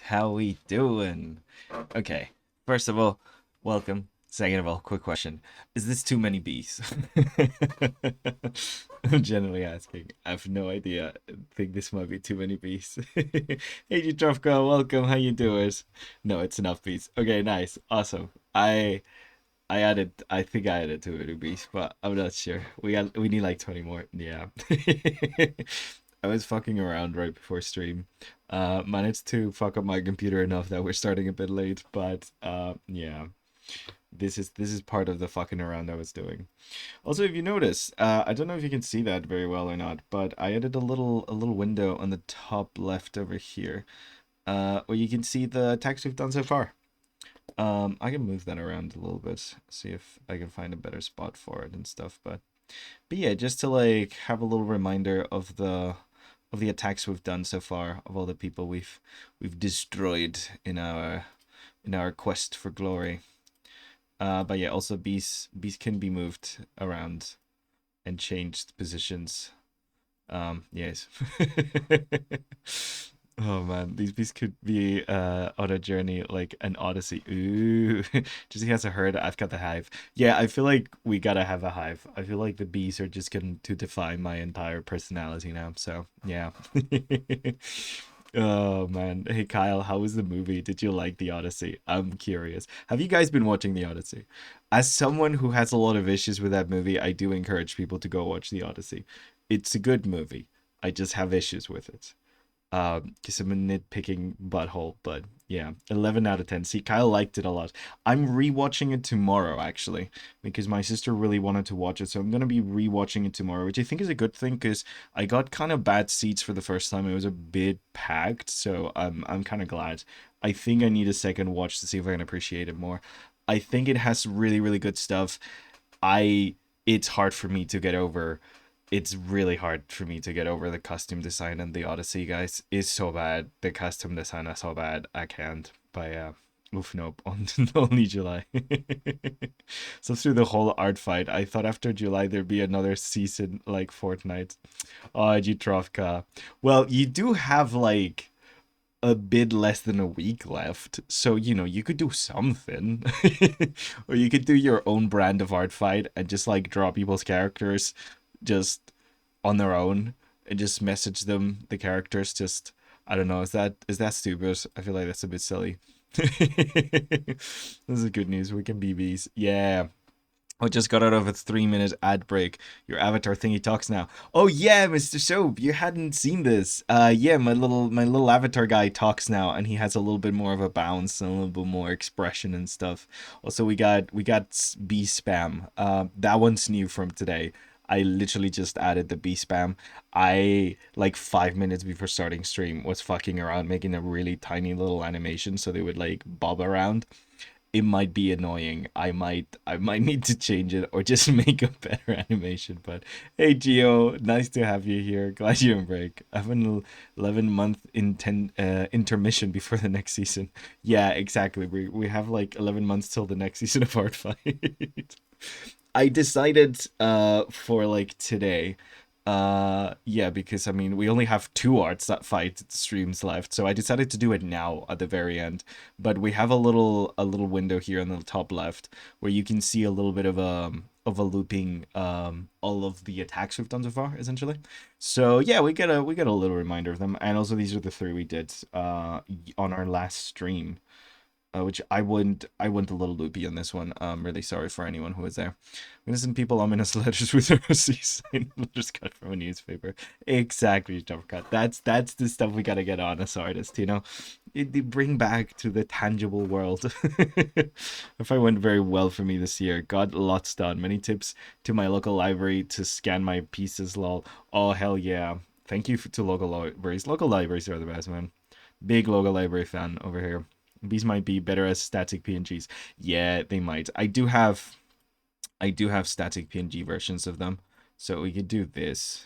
How we doing? Okay. First of all, welcome. Second of all, quick question. Is this too many bees? I'm generally asking. I have no idea. I think this might be too many bees. Hey, Jutrovka, welcome. How you doing? No, it's enough bees. Okay, nice. Awesome. I think I added too many bees, but I'm not sure. We need like 20 more. Yeah. I was fucking around right before stream. Managed to fuck up my computer enough that we're starting a bit late, but yeah. This is part of the fucking around I was doing. Also, if you notice, I don't know if you can see that very well or not, but I added a little window on the top left over here, where you can see the text we've done so far. I can move that around a little bit, see if I can find a better spot for it and stuff. But yeah, just to like have a little reminder of the attacks we've done so far, of all the people we've destroyed in our quest for glory. But yeah, also bees can be moved around and changed positions. Yes. Oh man, these bees could be on a journey like an odyssey. Ooh, just has a herd. I've got the hive. Yeah, I feel like we gotta have a hive. I feel like the bees are just going to define my entire personality now. So yeah. Oh man. Hey Kyle, how was the movie? Did you like the Odyssey? I'm curious. Have you guys been watching the Odyssey? As someone who has a lot of issues with that movie, I do encourage people to go watch the Odyssey. It's a good movie. I just have issues with it. Because I'm a nitpicking butthole, but yeah, 11 out of 10. See, Kyle liked it a lot. I'm rewatching it tomorrow, actually, because my sister really wanted to watch it, so I'm gonna be rewatching it tomorrow, which I think is a good thing, because I got kind of bad seats for the first time. It was a bit packed, so I'm kind of glad. I think I need a second watch to see if I can appreciate it more. I think it has really, really good stuff. I It's hard for me to get over. It's really hard for me to get over the costume design and the Odyssey, guys. It's so bad. The costume design is so bad. I can't. But yeah. Oof, nope. Only July. So through the whole art fight, I thought after July there'd be another season like Fortnite. Oh, Jutrovka. Well, you do have like a bit less than a week left. So, you could do something. Or you could do your own brand of art fight and just like draw people's characters just on their own and just message them the characters. Just, I don't know, is that stupid? I feel like that's a bit silly. This is good news. We can BBs. Yeah. I just got out of a 3 minute ad break. Your avatar thingy talks now. Oh yeah, Mr. Soap, you hadn't seen this. Yeah, my little avatar guy talks now, and he has a little bit more of a bounce and a little bit more expression and stuff. Also, we got bee spam. That one's new from today. I literally just added the bee spam. I like 5 minutes before starting stream was fucking around making a really tiny little animation so they would like bob around. It might be annoying. I might need to change it or just make a better animation. But hey Geo, nice to have you here. Glad you're on break. I have an 11-month intermission before the next season. Yeah, exactly. We have like 11 months till the next season of Art Fight. I decided for like today. Yeah, because I mean we only have two arts that fight streams left, so I decided to do it now at the very end. But we have a little window here on the top left where you can see a little bit of a looping all of the attacks we've done so far, essentially. So yeah, we get a little reminder of them. And also these are the three we did on our last stream, which I went a little loopy on this one. I'm really sorry for anyone who was there. I'm gonna send people ominous letters with a sign letters cut from a newspaper. Exactly, jump cut. That's the stuff we gotta get on as artists. They bring back to the tangible world. If I went very well for me this year, got lots done. Many tips to my local library to scan my pieces. Lol. Oh hell yeah! Thank you to local libraries. Local libraries are the best, man. Big local library fan over here. These might be better as static PNGs. Yeah, they might. I do have static PNG versions of them. So we could do this.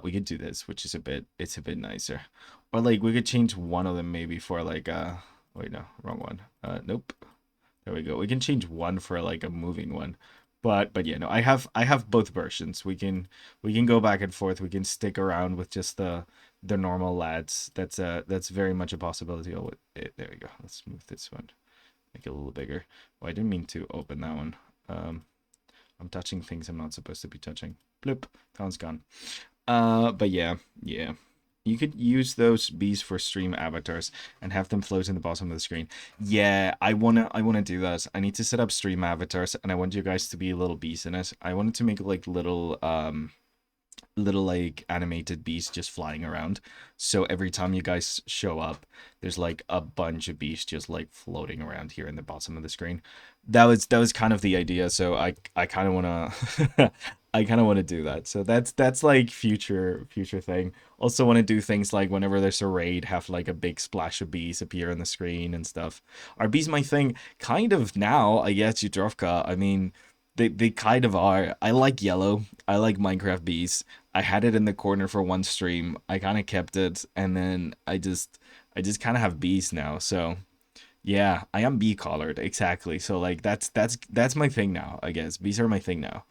We could do this, which is it's a bit nicer. Or like we could change one of them maybe for like wait, no, wrong one. Nope. There we go. We can change one for like a moving one. But yeah, no, I have both versions. We can go back and forth. We can stick around with just they're normal lads. That's very much a possibility. Oh, there we go. Let's move this one, make it a little bigger. Oh, I didn't mean to open that one. I'm touching things I'm not supposed to be touching. Bloop, that one's gone. But yeah, yeah. You could use those bees for stream avatars and have them float in the bottom of the screen. Yeah, I wanna do that. I need to set up stream avatars and I want you guys to be little bees in it. I wanted to make like little like animated bees just flying around. So every time you guys show up, there's like a bunch of bees just like floating around here in the bottom of the screen. That was kind of the idea. So I kind of wanna I kind of want to do that. So that's like future thing. Also want to do things like whenever there's a raid, have like a big splash of bees appear on the screen and stuff. Are bees my thing? Kind of now, I guess, Yudrovka. I mean, they kind of are. I like yellow. I like Minecraft bees. I had it in the corner for one stream. I kind of kept it, and then I just kind of have bees now. So yeah, I am bee collared exactly. So like that's my thing now. I guess bees are my thing now.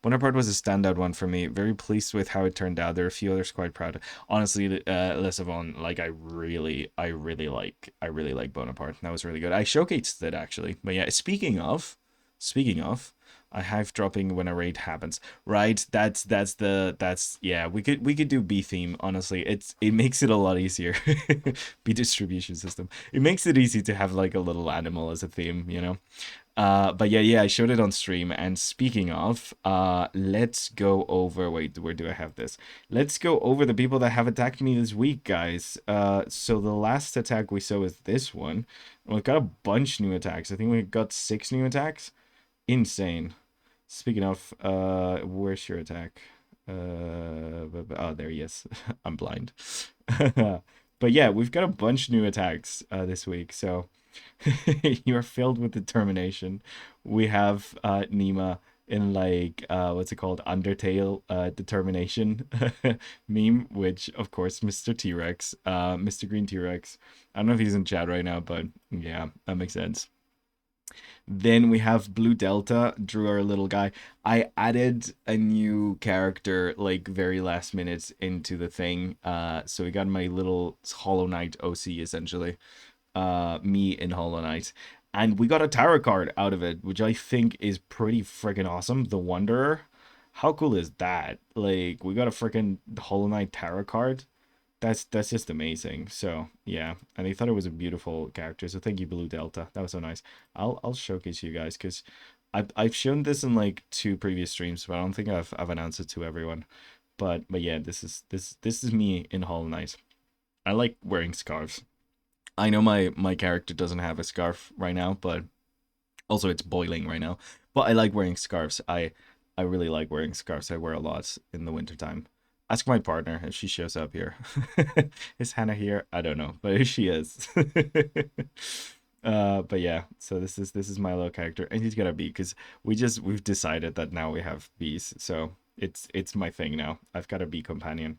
Bonaparte was a standout one for me. Very pleased with how it turned out. There are a few others quite proud. Honestly, Lissabon, like I really like Bonaparte. That was really good. I showcased it actually. But yeah, speaking of, I hive dropping when a raid happens. Right? That's yeah. We could do B theme. Honestly, it makes it a lot easier. B distribution system. It makes it easy to have like a little animal as a theme. But yeah, I showed it on stream. And speaking of, let's go over. Wait, where do I have this? Let's go over the people that have attacked me this week, guys. So the last attack we saw is this one. We've got a bunch new attacks. I think we got 6 new attacks. Insane. Speaking of, where's your attack? Oh, there he is. I'm blind. But yeah, we've got a bunch new attacks this week. So. You're filled with determination. We have Nima in like what's it called? Undertale determination meme, which of course Mr. T-Rex, Mr. Green T-Rex. I don't know if he's in chat right now, but yeah, that makes sense. Then we have Blue Delta, drew our little guy. I added a new character like very last minute into the thing. So we got my little Hollow Knight OC essentially, me in Hollow Knight. And we got a tarot card out of it, which I think is pretty freaking awesome. The Wanderer. How cool is that? Like, we got a freaking Hollow Knight tarot card. That's just amazing. So yeah, and I thought it was a beautiful character. So thank you, Blue Delta. That was so nice. I'll showcase you guys because I've shown this in like 2 previous streams, but I don't think I've announced it to everyone. But yeah, this is me in Hollow Knight. I like wearing scarves. I know my character doesn't have a scarf right now, but also it's boiling right now. But I like wearing scarves. I really like wearing scarves. I wear a lot in the wintertime. Ask my partner if she shows up here. Is Hannah here? I don't know, but if she is. But yeah, so this is my little character, and he's gonna be because we've decided that now we have bees, so it's my thing now. I've got a bee companion.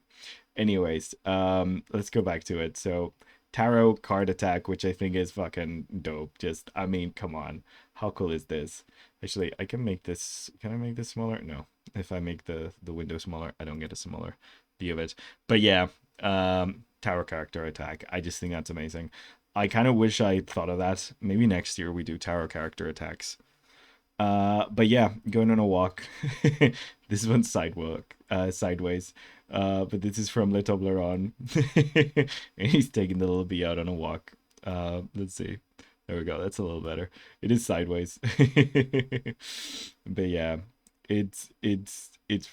Anyways, let's go back to it. So tarot card attack, which I think is fucking dope. Just, I mean, come on. How cool is this? Actually, I can make this. Can I make this smaller? No. If I make the window smaller, I don't get a smaller view of it. But yeah, tarot character attack. I just think that's amazing. I kind of wish I thought of that. Maybe next year we do tarot character attacks. But yeah, going on a walk. This one's sideways. But this is from Le Toblerone. And he's taking the little bee out on a walk. Let's see. There we go. That's a little better. It is sideways. But yeah, it's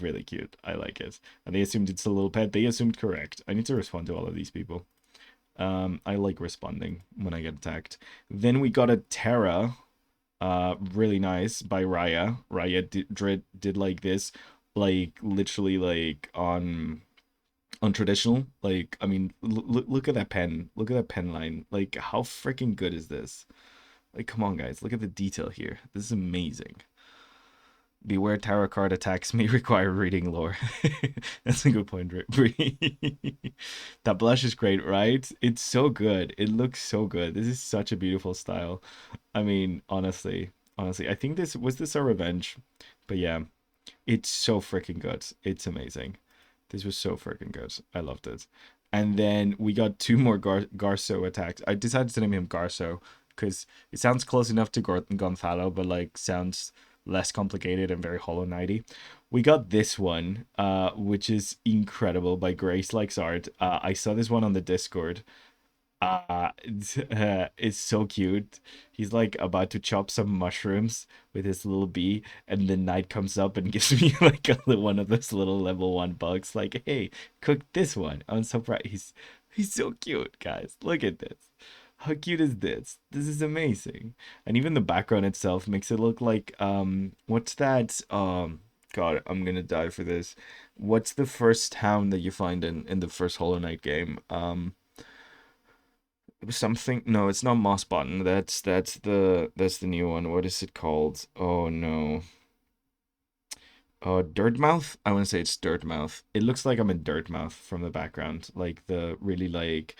really cute. I like it. And they assumed it's a little pet. They assumed correct. I need to respond to all of these people. I like responding when I get attacked. Then we got a Terra. Really nice by Raya. Raya did like this, like literally like on traditional. Like, I mean, look at that pen. Look at that pen line. Like, how freaking good is this? Like, come on, guys. Look at the detail here. This is amazing. Beware tarot card attacks may require reading lore. That's a good point, Brie. That blush is great, right? It's so good. It looks so good. This is such a beautiful style. I mean, honestly, I think this our revenge. But yeah, it's so freaking good. It's amazing. This was so freaking good. I loved it. And then we got two more Garso attacks. I decided to name him Garso because it sounds close enough to Gonthalo, but like sounds less complicated and very Hollow Knighty. We got this one, which is incredible by Grace Likes Art. I saw this one on the Discord. It's so cute. He's like about to chop some mushrooms with his little bee, and the knight comes up and gives me like one of those little level 1 bugs. Like, hey, cook this one. I'm so proud. He's so cute, guys. Look at this. How cute is this? This is amazing. And even the background itself makes it look like what's that? God, I'm gonna die for this. What's the first town that you find in the first Hollow Knight game? It was something. No, it's not Moss Button. That's the new one. What is it called? Oh no. Dirtmouth. I want to say it's Dirtmouth. It looks like I'm in Dirtmouth from the background, like the really like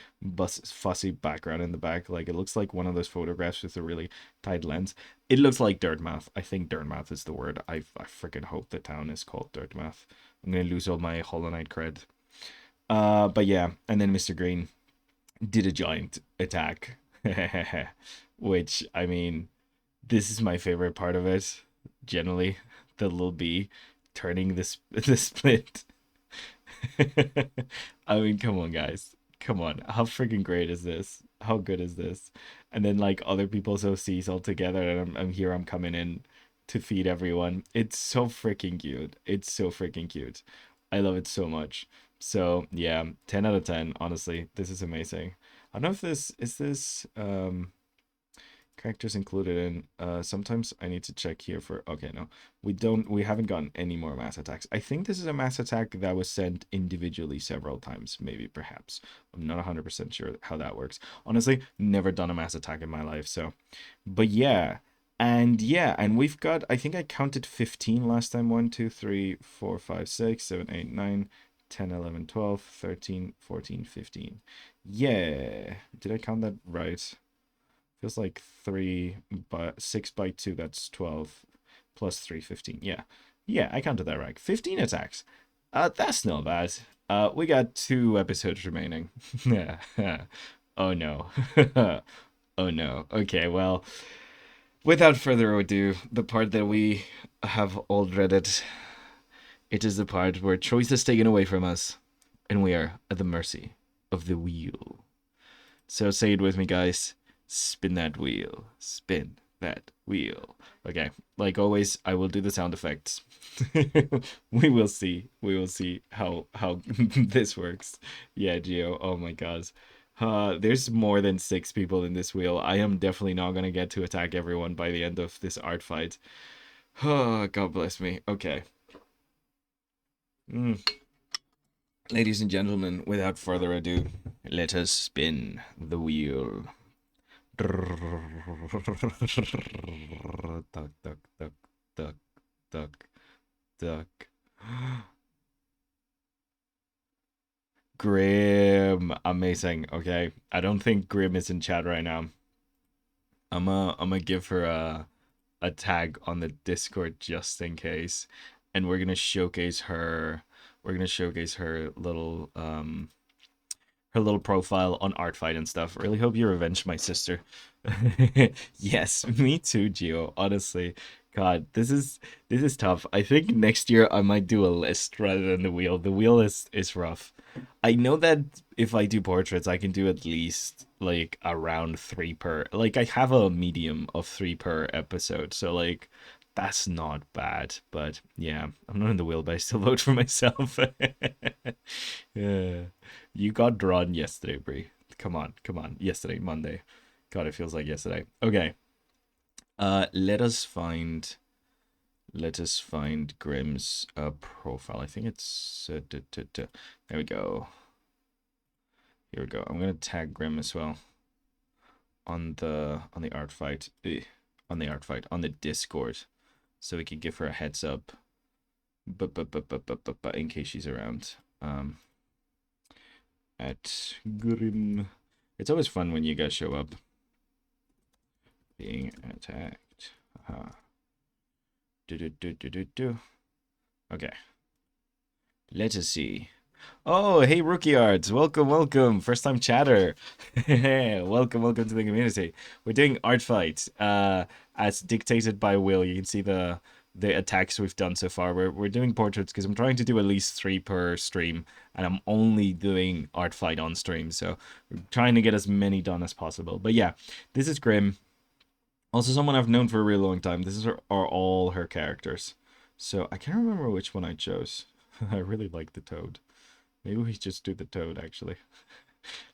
fussy background in the back. Like it looks like one of those photographs with a really tight lens. It looks like Dirtmouth. I think Dirtmouth is the word. I freaking hope the town is called Dirtmouth. I'm gonna lose all my Hollow Knight cred. But yeah, and then Mr. Green did a giant attack. Which, I mean, this is my favorite part of it. Generally, the little bee turning this the split. I mean, come on, guys. Come on. How freaking great is this? How good is this? And then like other people's OCs all together, and I'm here. I'm coming in to feed everyone. It's so freaking cute. It's so freaking cute. I love it so much. So yeah, 10 out of 10. Honestly, this is amazing. I don't know if this is this characters included in sometimes I need to check here for okay, no. We haven't gotten any more mass attacks. I think this is a mass attack that was sent individually several times, maybe perhaps. I'm not 100% sure how that works. Honestly, never done a mass attack in my life, so but yeah. And we've got I think I counted 15 last time. 1, 2, 3, 4, 5, 6, 7, 8, 9, 10, 11, 12, 13, 14, 15. Yeah. Did I count that right? Feels like 3 but 6 by 2, that's 12 plus 3, 15. Yeah. Yeah, I counted that right. 15 attacks. That's not bad. We got 2 episodes remaining. Yeah. Oh no. Oh no. Okay, well, without further ado, the part that we have all dreaded. It is the part where choice is taken away from us, and we are at the mercy of the wheel. So say it with me, guys. Spin that wheel. Spin that wheel. Okay. Like always, I will do the sound effects. We will see. We will see how this works. Yeah, Geo. Oh my god. There's more than 6 people in this wheel. I am definitely not gonna get to attack everyone by the end of this art fight. Oh, God bless me. Okay. Mm. Ladies and gentlemen, without further ado, let us spin the wheel. Duck, duck, duck, duck, duck, duck. Grim. Amazing. Okay. I don't think Grim is in chat right now. I'm gonna give her a tag on the Discord just in case. And we're gonna showcase her her little profile on Artfight and stuff. Really hope you revenge my sister. Yes, me too, Gio. Honestly, God, this is tough. I think next year I might do a list rather than the wheel. The wheel is rough. I know that if I do portraits, I can do at least like around 3 per. Like I have a medium of 3 per episode, so like that's not bad. But yeah, I'm not in the wheel, but I still vote for myself. Yeah. You got drawn yesterday, Brie. Come on, come on. Yesterday, Monday. God, it feels like yesterday. Okay. Let us find Grimm's profile. I think it's there we go. Here we go. I'm gonna tag Grimm as well on the art fight. On the art fight on the Discord, so we can give her a heads up. But in case she's around. At Grim. It's always fun when you guys show up. Being attacked. Do. Okay. Let us see. Oh, hey, Rookie Arts. Welcome, welcome. First time chatter. Welcome, welcome to the community. We're doing art fight, as dictated by Will. You can see the attacks we've done so far. We're doing portraits because I'm trying to do at least three per stream, and I'm only doing art fight on stream. So we're trying to get as many done as possible. But yeah, this is Grim. Also, someone I've known for a really long time. This is are all her characters. So I can't remember which one I chose. I really like the toad. Maybe we just do the toad, actually.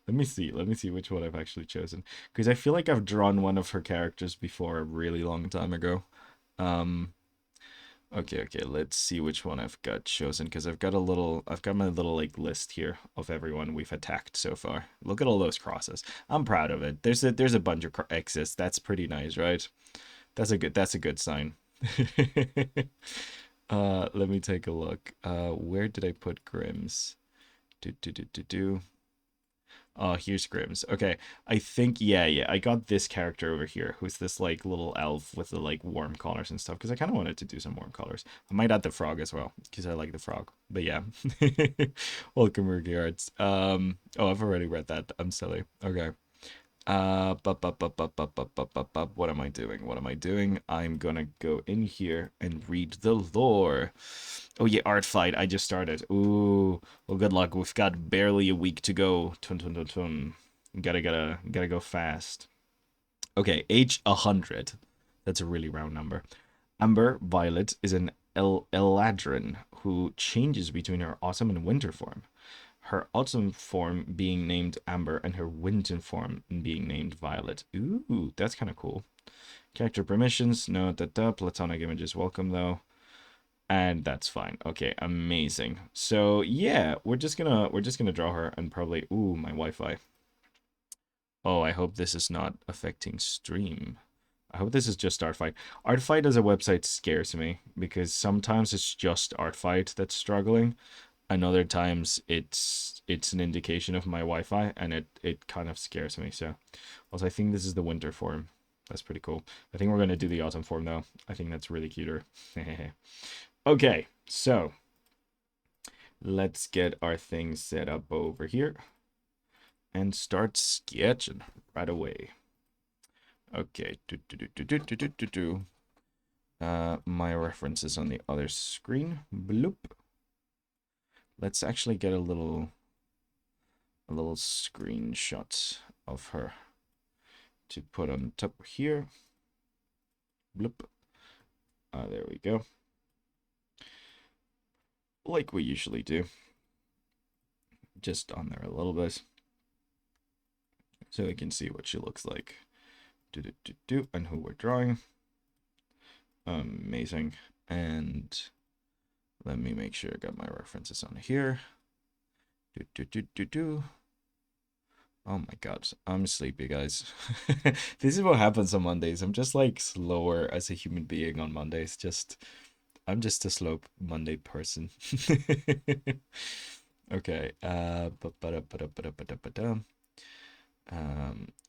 Let me see. Let me see which one I've actually chosen. Because I feel like I've drawn one of her characters before a really long time ago. Um, okay, okay. Let's see which one I've got chosen. Because I've got my little, like, list here of everyone we've attacked so far. Look at all those crosses. I'm proud of it. There's a bunch of X's. That's pretty nice, right? That's a good sign. Let me take a look. Where did I put Grimm's? Do. Oh, here's Grimm's. Okay, I think yeah, I got this character over here, who's this like little elf with the like warm colors and stuff. Because I kind of wanted to do some warm colors. I might add the frog as well, because I like the frog. But yeah, welcome, regards. Oh, I've already read that. I'm silly. Okay. What am I doing? What am I doing? I'm gonna go in here and read the lore. Oh yeah, art fight. I just started. Ooh. Well, good luck. We've got barely a week to go. Tun tun tun tun. Gotta go fast. Okay, age 100. That's a really round number. Amber Violet is an Eladrin who changes between her autumn and winter form. Her autumn form being named Amber and her winter form being named Violet. Ooh, that's kind of cool. Character permissions, no, platonic images welcome though. And that's fine. Okay, amazing. So yeah, we're just gonna draw her and probably ooh, my Wi-Fi. Oh, I hope this is not affecting stream. I hope this is just Artfight. Artfight as a website scares me because sometimes it's just Artfight that's struggling, and other times it's an indication of my Wi-Fi, and it kind of scares me. So, also I think this is the winter form. That's pretty cool. I think we're gonna do the autumn form though. I think that's really cuter. Okay, so let's get our thing set up over here and start sketching right away. Okay, my reference is on the other screen. Bloop. Let's actually get a little screenshot of her to put on top here. Bloop. There we go. Like we usually do. Just on there a little bit. So we can see what she looks like. And who we're drawing. Amazing. And let me make sure I got my references on here. Oh my god, I'm sleepy, guys. This is what happens on Mondays. I'm just like slower as a human being on Mondays. I'm just a slow Monday person. Okay.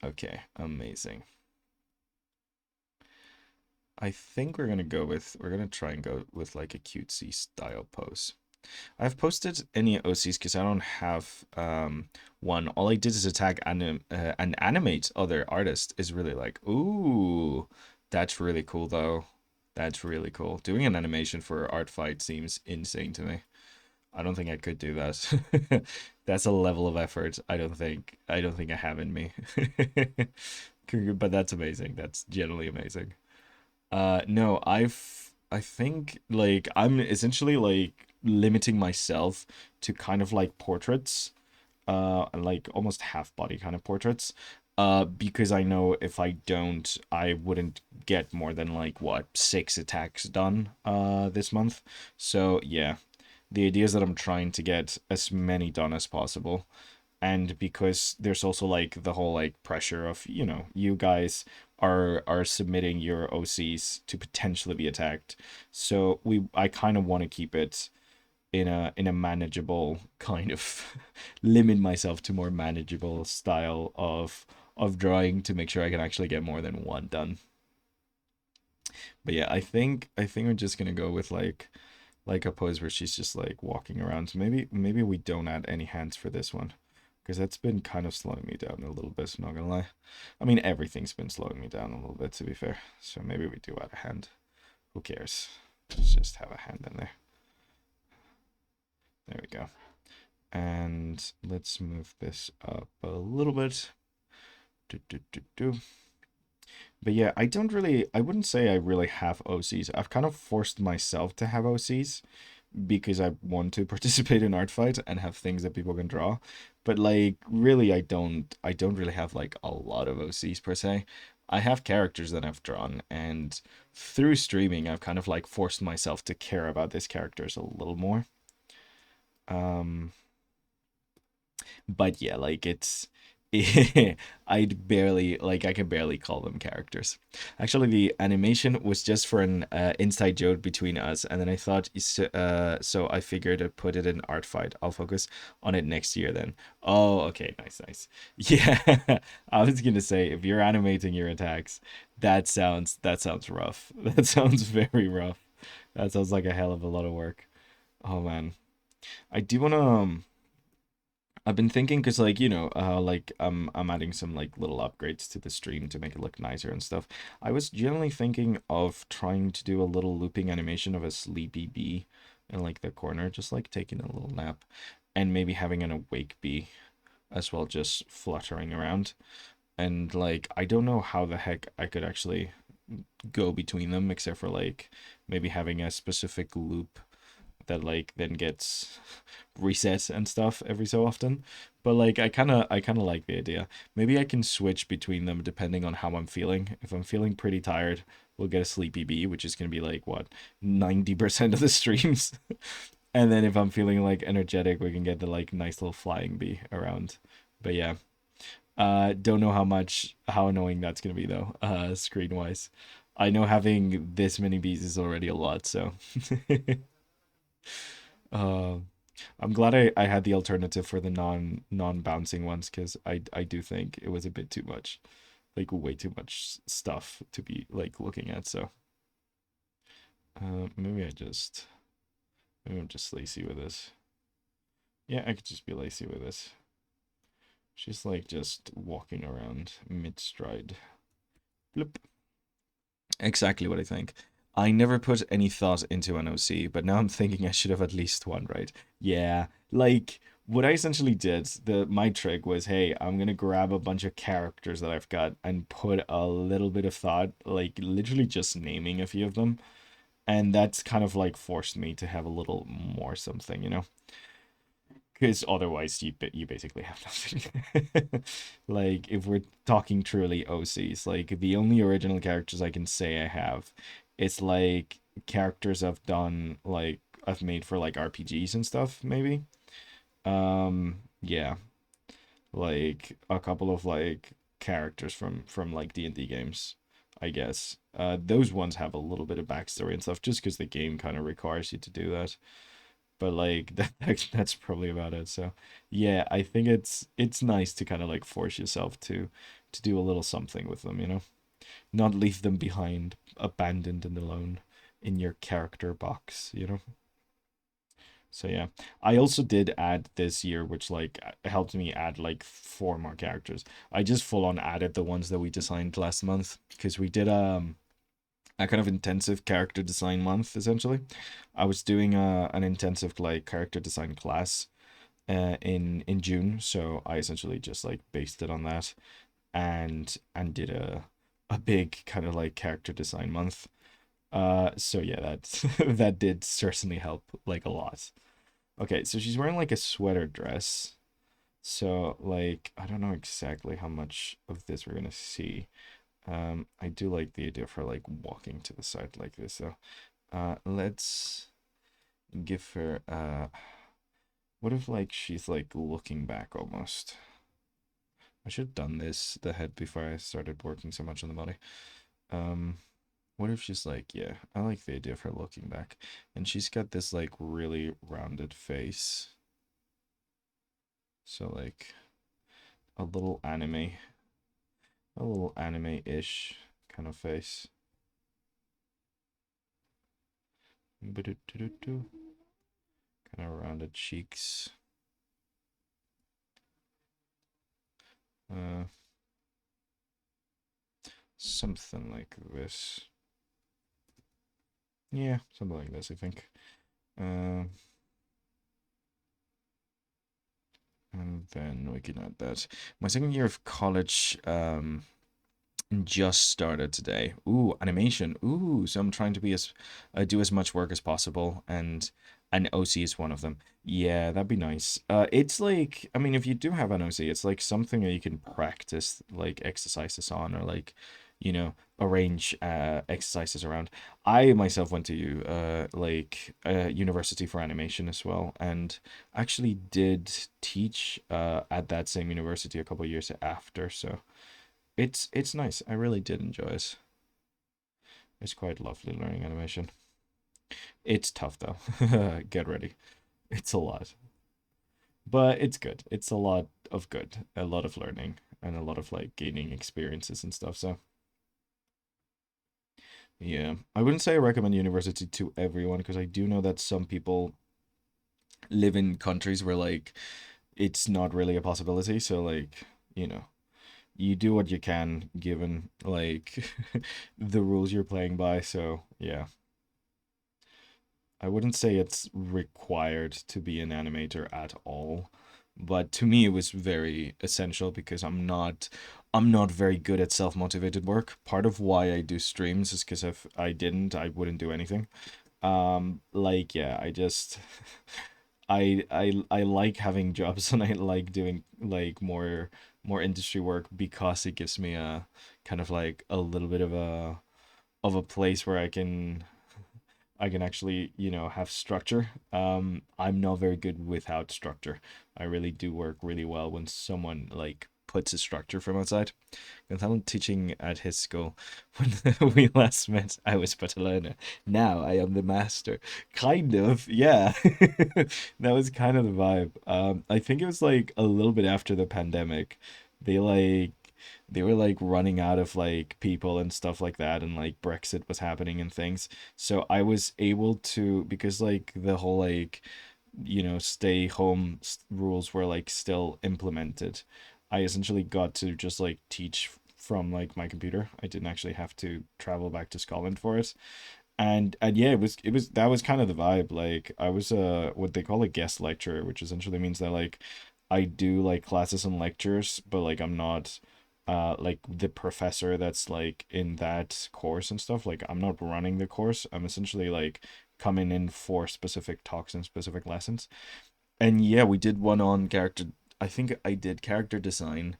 Okay, amazing. I think we're gonna try and go with like a cutesy style pose. I've posted any OCs because I don't have one. All I did is attack and animate other artists is really like, ooh, that's really cool though. That's really cool. Doing an animation for art fight seems insane to me. I don't think I could do that. That's a level of effort I don't think I have in me. But that's amazing. That's generally amazing. No, I think like I'm essentially like limiting myself to kind of like portraits, and like almost half body kind of portraits. Because I know if I don't, I wouldn't get more than like what, 6 attacks done this month. So yeah, the idea is that I'm trying to get as many done as possible, and because there's also like the whole like pressure of, you guys are submitting your OCs to potentially be attacked. So I kind of want to keep it in a manageable kind of limit myself to more manageable style of drawing to make sure I can actually get more than one done. But yeah, I think we're just gonna go with like Like a pose where she's just like walking around. Maybe we don't add any hands for this one. Because that's been kind of slowing me down a little bit, not gonna lie. I mean, everything's been slowing me down a little bit, to be fair. So maybe we do add a hand. Who cares? Let's just have a hand in there. There we go. And let's move this up a little bit. Do, do, do, do. But yeah, I wouldn't say I really have OCs. I've kind of forced myself to have OCs because I want to participate in art fight and have things that people can draw. But like really I don't really have like a lot of OCs per se. I have characters that I've drawn, and through streaming I've kind of like forced myself to care about these characters a little more. Um but yeah, like it's I can barely call them characters. Actually, the animation was just for an inside joke between us, and then I thought, so I figured I'd put it in art fight. I'll focus on it next year then. Oh, okay, nice, nice. Yeah, I was gonna say if you're animating your attacks, that sounds rough. That sounds very rough. That sounds like a hell of a lot of work. Oh man, I do wanna. I've been thinking because like like I'm adding some like little upgrades to the stream to make it look nicer and stuff. I was generally thinking of trying to do a little looping animation of a sleepy bee in like the corner, just like taking a little nap, and maybe having an awake bee as well, just fluttering around. And like I don't know how the heck I could actually go between them except for like maybe having a specific loop that like then gets reset and stuff every so often. But like I kind of like the idea. Maybe I can switch between them depending on how I'm feeling. If I'm feeling pretty tired, we'll get a sleepy bee, which is going to be like what 90% of the streams. And then if I'm feeling like energetic, we can get the like nice little flying bee around. But yeah, don't know how annoying that's going to be though, screen wise. I know having this many bees is already a lot, so uh I'm glad I had the alternative for the non bouncing ones because I do think it was a bit too much, like way too much stuff to be like looking at. So maybe maybe I'm just lazy with this. Yeah, I could just be lazy with this. She's like just walking around mid stride. Bloop. Exactly what I think. I never put any thought into an OC, but now I'm thinking I should have at least one, right? Yeah, like what I essentially did, the my trick was, hey, I'm gonna grab a bunch of characters that I've got and put a little bit of thought, like literally just naming a few of them, and that's kind of like forced me to have a little more something, you know? Because otherwise you basically have nothing. Like if we're talking truly OCs, like the only original characters I can say I have, it's like characters I've made for like RPGs and stuff, maybe. Yeah, like a couple of like characters from like D&D games, I guess. Those ones have a little bit of backstory and stuff just because the game kind of requires you to do that, but like that's probably about it. So yeah, I think it's nice to kind of like force yourself to do a little something with them, you know, not leave them behind abandoned and alone in your character box, you know. So yeah, I also did add this year, which like helped me add like four more characters. I just full on added the ones that we designed last month because we did a kind of intensive character design month essentially. I was doing an intensive like character design class in June, so I essentially just like based it on that and did a big kind of like character design month. So yeah, that that did certainly help like a lot. Okay, so she's wearing like a sweater dress. So like I don't know exactly how much of this we're gonna see. I do like the idea of her like walking to the side like this. So let's give her what if like she's like looking back almost? I should have done this the head before I started working so much on the body. Um what if she's like, yeah, I like the idea of her looking back. And she's got this like really rounded face. So like a little anime-ish kind of face. Kind of rounded cheeks. Uh, something like this. Yeah, something like this, I think. Uh, and then we can add that. My second year of college, just started today. Ooh, animation. Ooh, so I'm trying to be as do as much work as possible, and OC is one of them. Yeah, that'd be nice. It's like, I mean, if you do have an OC, it's like something that you can practice like exercises on, or like, arrange exercises around. I myself went to like university for animation as well, and actually did teach at that same university a couple of years after, so it's nice. I really did enjoy it. It's quite lovely learning animation. It's tough though. Get ready. It's a lot. But it's good. It's a lot of good. A lot of learning and a lot of like gaining experiences and stuff. So yeah. I wouldn't say I recommend university to everyone because I do know that some people live in countries where like it's not really a possibility. So like, you know, you do what you can given like the rules you're playing by. So yeah. I wouldn't say it's required to be an animator at all, but to me it was very essential because I'm not very good at self-motivated work. Part of why I do streams is because if I didn't, I wouldn't do anything. Like yeah, I just I like having jobs and I like doing like more industry work because it gives me a kind of like a little bit of a place where I can actually, have structure. I'm not very good without structure. I really do work really well when someone like puts a structure from outside. And I'm teaching at his school. When we last met, I was but a learner. Now I am the master. Kind of, yeah. That was kind of the vibe. I think it was like a little bit after the pandemic. They like they were like running out of like people and stuff like that, and like Brexit was happening and things. So I was able to, because like the whole like stay home rules were like still implemented. I essentially got to just like teach from like my computer. I didn't actually have to travel back to Scotland for it. And yeah, it was that was kind of the vibe. Like I was what they call a guest lecturer, which essentially means that like I do like classes and lectures, but like I'm not like the professor that's like in that course and stuff. Like I'm not running the course. I'm essentially like coming in for specific talks and specific lessons. And yeah, we did one on character. I think I did character design,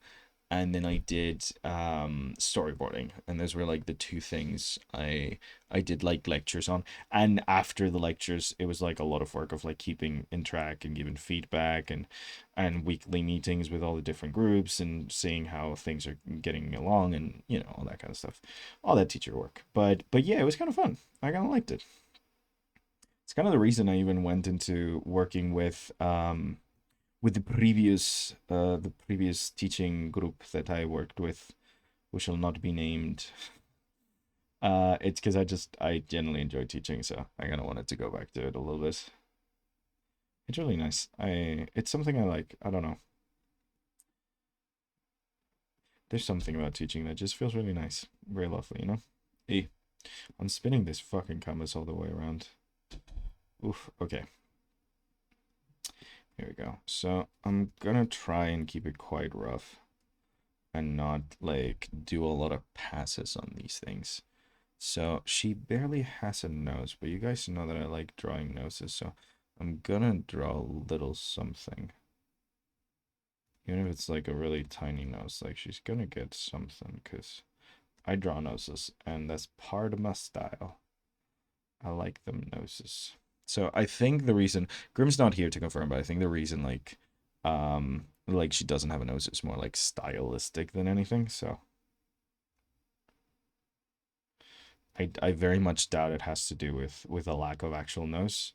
and then I did storyboarding, and those were like the two things I did like lectures on. And after the lectures, it was like a lot of work of like keeping in track and giving feedback, and weekly meetings with all the different groups and seeing how things are getting along, and all that kind of stuff, all that teacher work. But yeah, it was kind of fun. I kind of liked it. It's kind of the reason I even went into working with the previous teaching group that I worked with, which shall not be named. It's because I genuinely enjoy teaching, so I kind of wanted to go back to it a little bit. It's really nice. It's something I like. I don't know. There's something about teaching that just feels really nice, very lovely. Hey, I'm spinning this fucking canvas all the way around. Oof. Okay. Here we go. So I'm gonna try and keep it quite rough and not like do a lot of passes on these things. So she barely has a nose, but you guys know that I like drawing noses, so I'm gonna draw a little something. Even if it's like a really tiny nose, like she's gonna get something, because I draw noses, and that's part of my style. I like them noses. So I think the reason Grim's not here to confirm, but I think the reason like she doesn't have a nose is more like stylistic than anything. So I very much doubt it has to do with a lack of actual nose.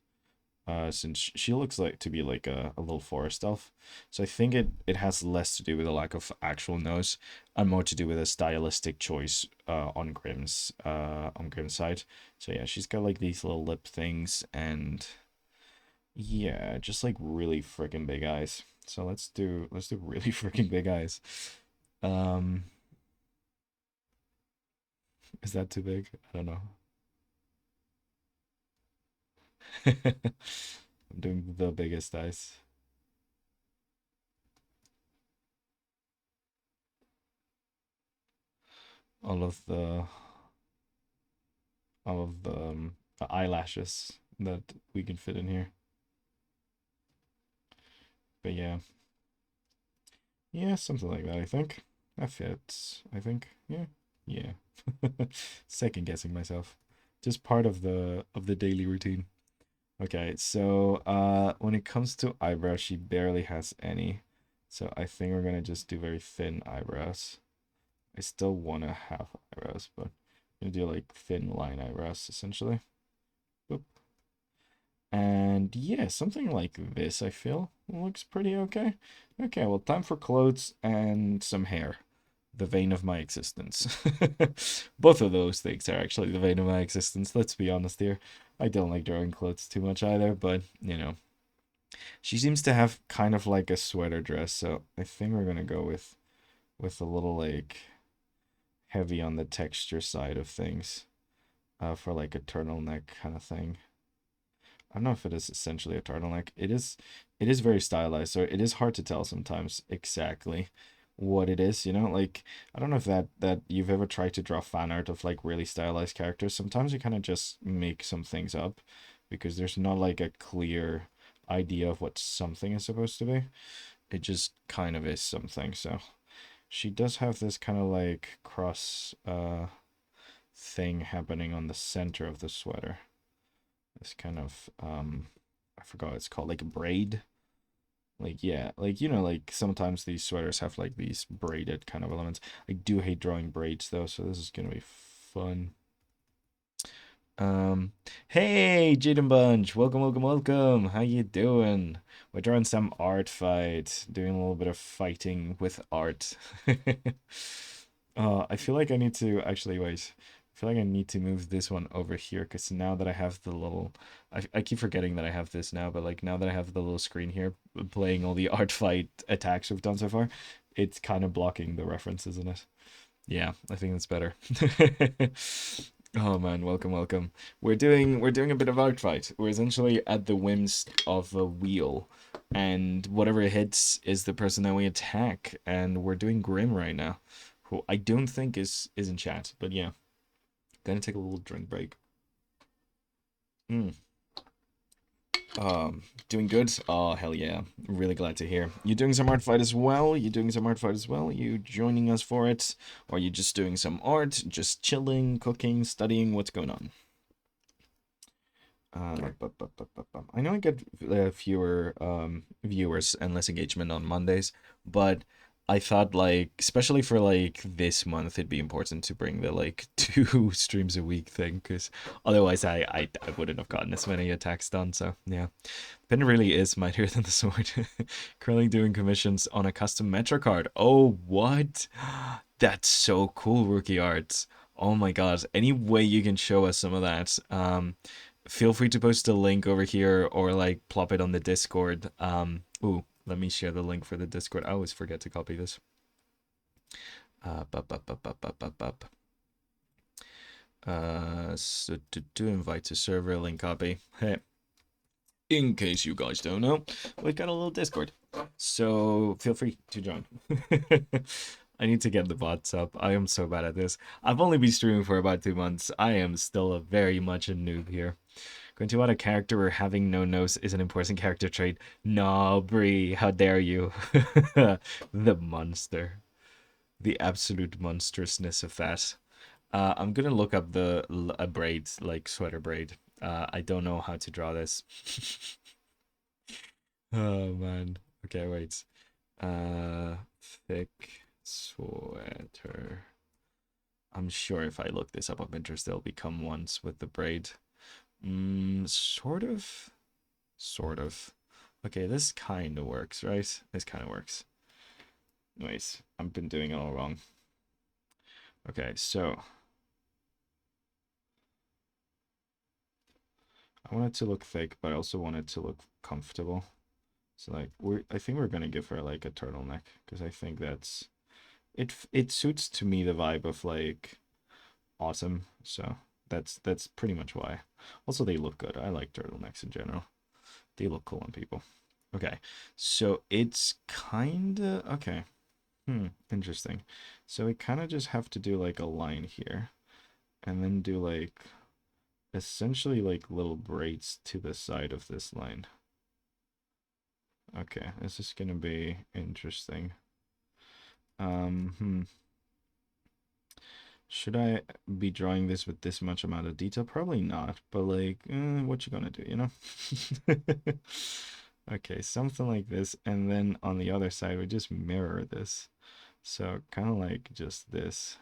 since she looks like to be like a little forest elf. So I think it has less to do with a lack of actual nose and more to do with a stylistic choice on Grimm's side. So yeah, she's got like these little lip things and yeah, just like really freaking big eyes. So let's do really freaking big eyes. Um, is that too big? I don't know. I'm doing the biggest eyes. All of the the eyelashes that we can fit in here. But yeah, yeah, something like that. I think that fits. I think yeah, yeah. Second guessing myself. Just part of the daily routine. Okay, so when it comes to eyebrows, she barely has any. So I think we're gonna just do very thin eyebrows. I still wanna have eyebrows, but I'm gonna do like thin line eyebrows essentially. Boop. And yeah, something like this I feel looks pretty okay. Okay, well, time for clothes and some hair. The vein of my existence. Both of those things are actually the vein of my existence, let's be honest here. I don't like drawing clothes too much either, but you know. She seems to have kind of like a sweater dress, so I think we're gonna go with a little like heavy on the texture side of things. For like a turtleneck kind of thing. I don't know if it is essentially a turtleneck. It is very stylized, so it is hard to tell sometimes exactly what it is, you know? Like I don't know if that you've ever tried to draw fan art of like really stylized characters. Sometimes you kind of just make some things up because there's not like a clear idea of what something is supposed to be. It just kind of is something. So she does have this kind of like cross thing happening on the center of the sweater. This kind of I forgot what it's called, like a braid. Like yeah, like you know, like sometimes these sweaters have like these braided kind of elements. I do hate drawing braids though, so this is gonna be fun. Um, hey, Jaden Bunch, welcome, welcome, welcome. How you doing? We're drawing some art fight, doing a little bit of fighting with art. I feel like I need to actually wait. I feel like I need to move this one over here because now that I have the little, I keep forgetting that I have this now, but like now that I have the little screen here playing all the art fight attacks we've done so far, it's kind of blocking the reference, isn't it? Yeah, I think that's better. Oh man, welcome, welcome. We're doing a bit of art fight. We're essentially at the whims of a wheel, and whatever hits is the person that we attack. And we're doing Grim right now, who I don't think is in chat, but yeah, gonna take a little drink break. Mm. Doing good? Oh, hell yeah. Really glad to hear. You doing some art fight as well? You doing some art fight as well? You joining us for it? Or are you just doing some art? Just chilling, cooking, studying? What's going on? I know I get fewer viewers and less engagement on Mondays, but I thought like especially for like this month it'd be important to bring the like 2 streams a week thing because otherwise I wouldn't have gotten as many attacks done. So yeah, pen really is mightier than the sword. Currently doing commissions on a custom Metro card. Oh what? That's so cool, Rookie Arts. Oh my god. Any way you can show us some of that? Feel free to post a link over here or like plop it on the Discord. Ooh, let me share the link for the Discord. I always forget to copy this. Bup, bup, bup, bup, bup, bup, bup. So to invite to server link copy. Hey, in case you guys don't know, we've got a little Discord, so feel free to join. I need to get the bots up. I am so bad at this. I've only been streaming for about 2 months. I am still very much a noob here. Going to add a character where having no nose is an important character trait. No, Bree, how dare you? The monster. The absolute monstrousness of that. I'm gonna look up a braid, like sweater braid. I don't know how to draw this. Oh man. Okay, wait. Uh, thick sweater. I'm sure if I look this up on Pinterest, they'll become ones with the braid. Sort of. Sort of. Okay, this kind of works, right? This kind of works. Wait, I've been doing it all wrong. Okay, so I want it to look thick, but I also want it to look comfortable. So like I think we're gonna give her like a turtleneck because I think that's it suits to me the vibe of like autumn. So that's pretty much why. Also, they look good. I like turtlenecks in general. They look cool on people. Okay, so it's kinda okay. Interesting. So we kind of just have to do like a line here, and then do like essentially like little braids to the side of this line. Okay, this is gonna be interesting. Hmm. Should I be drawing this with this much amount of detail? Probably not, but like, what you gonna do, you know? Okay, something like this, and then on the other side, we just mirror this. So kind of like just this.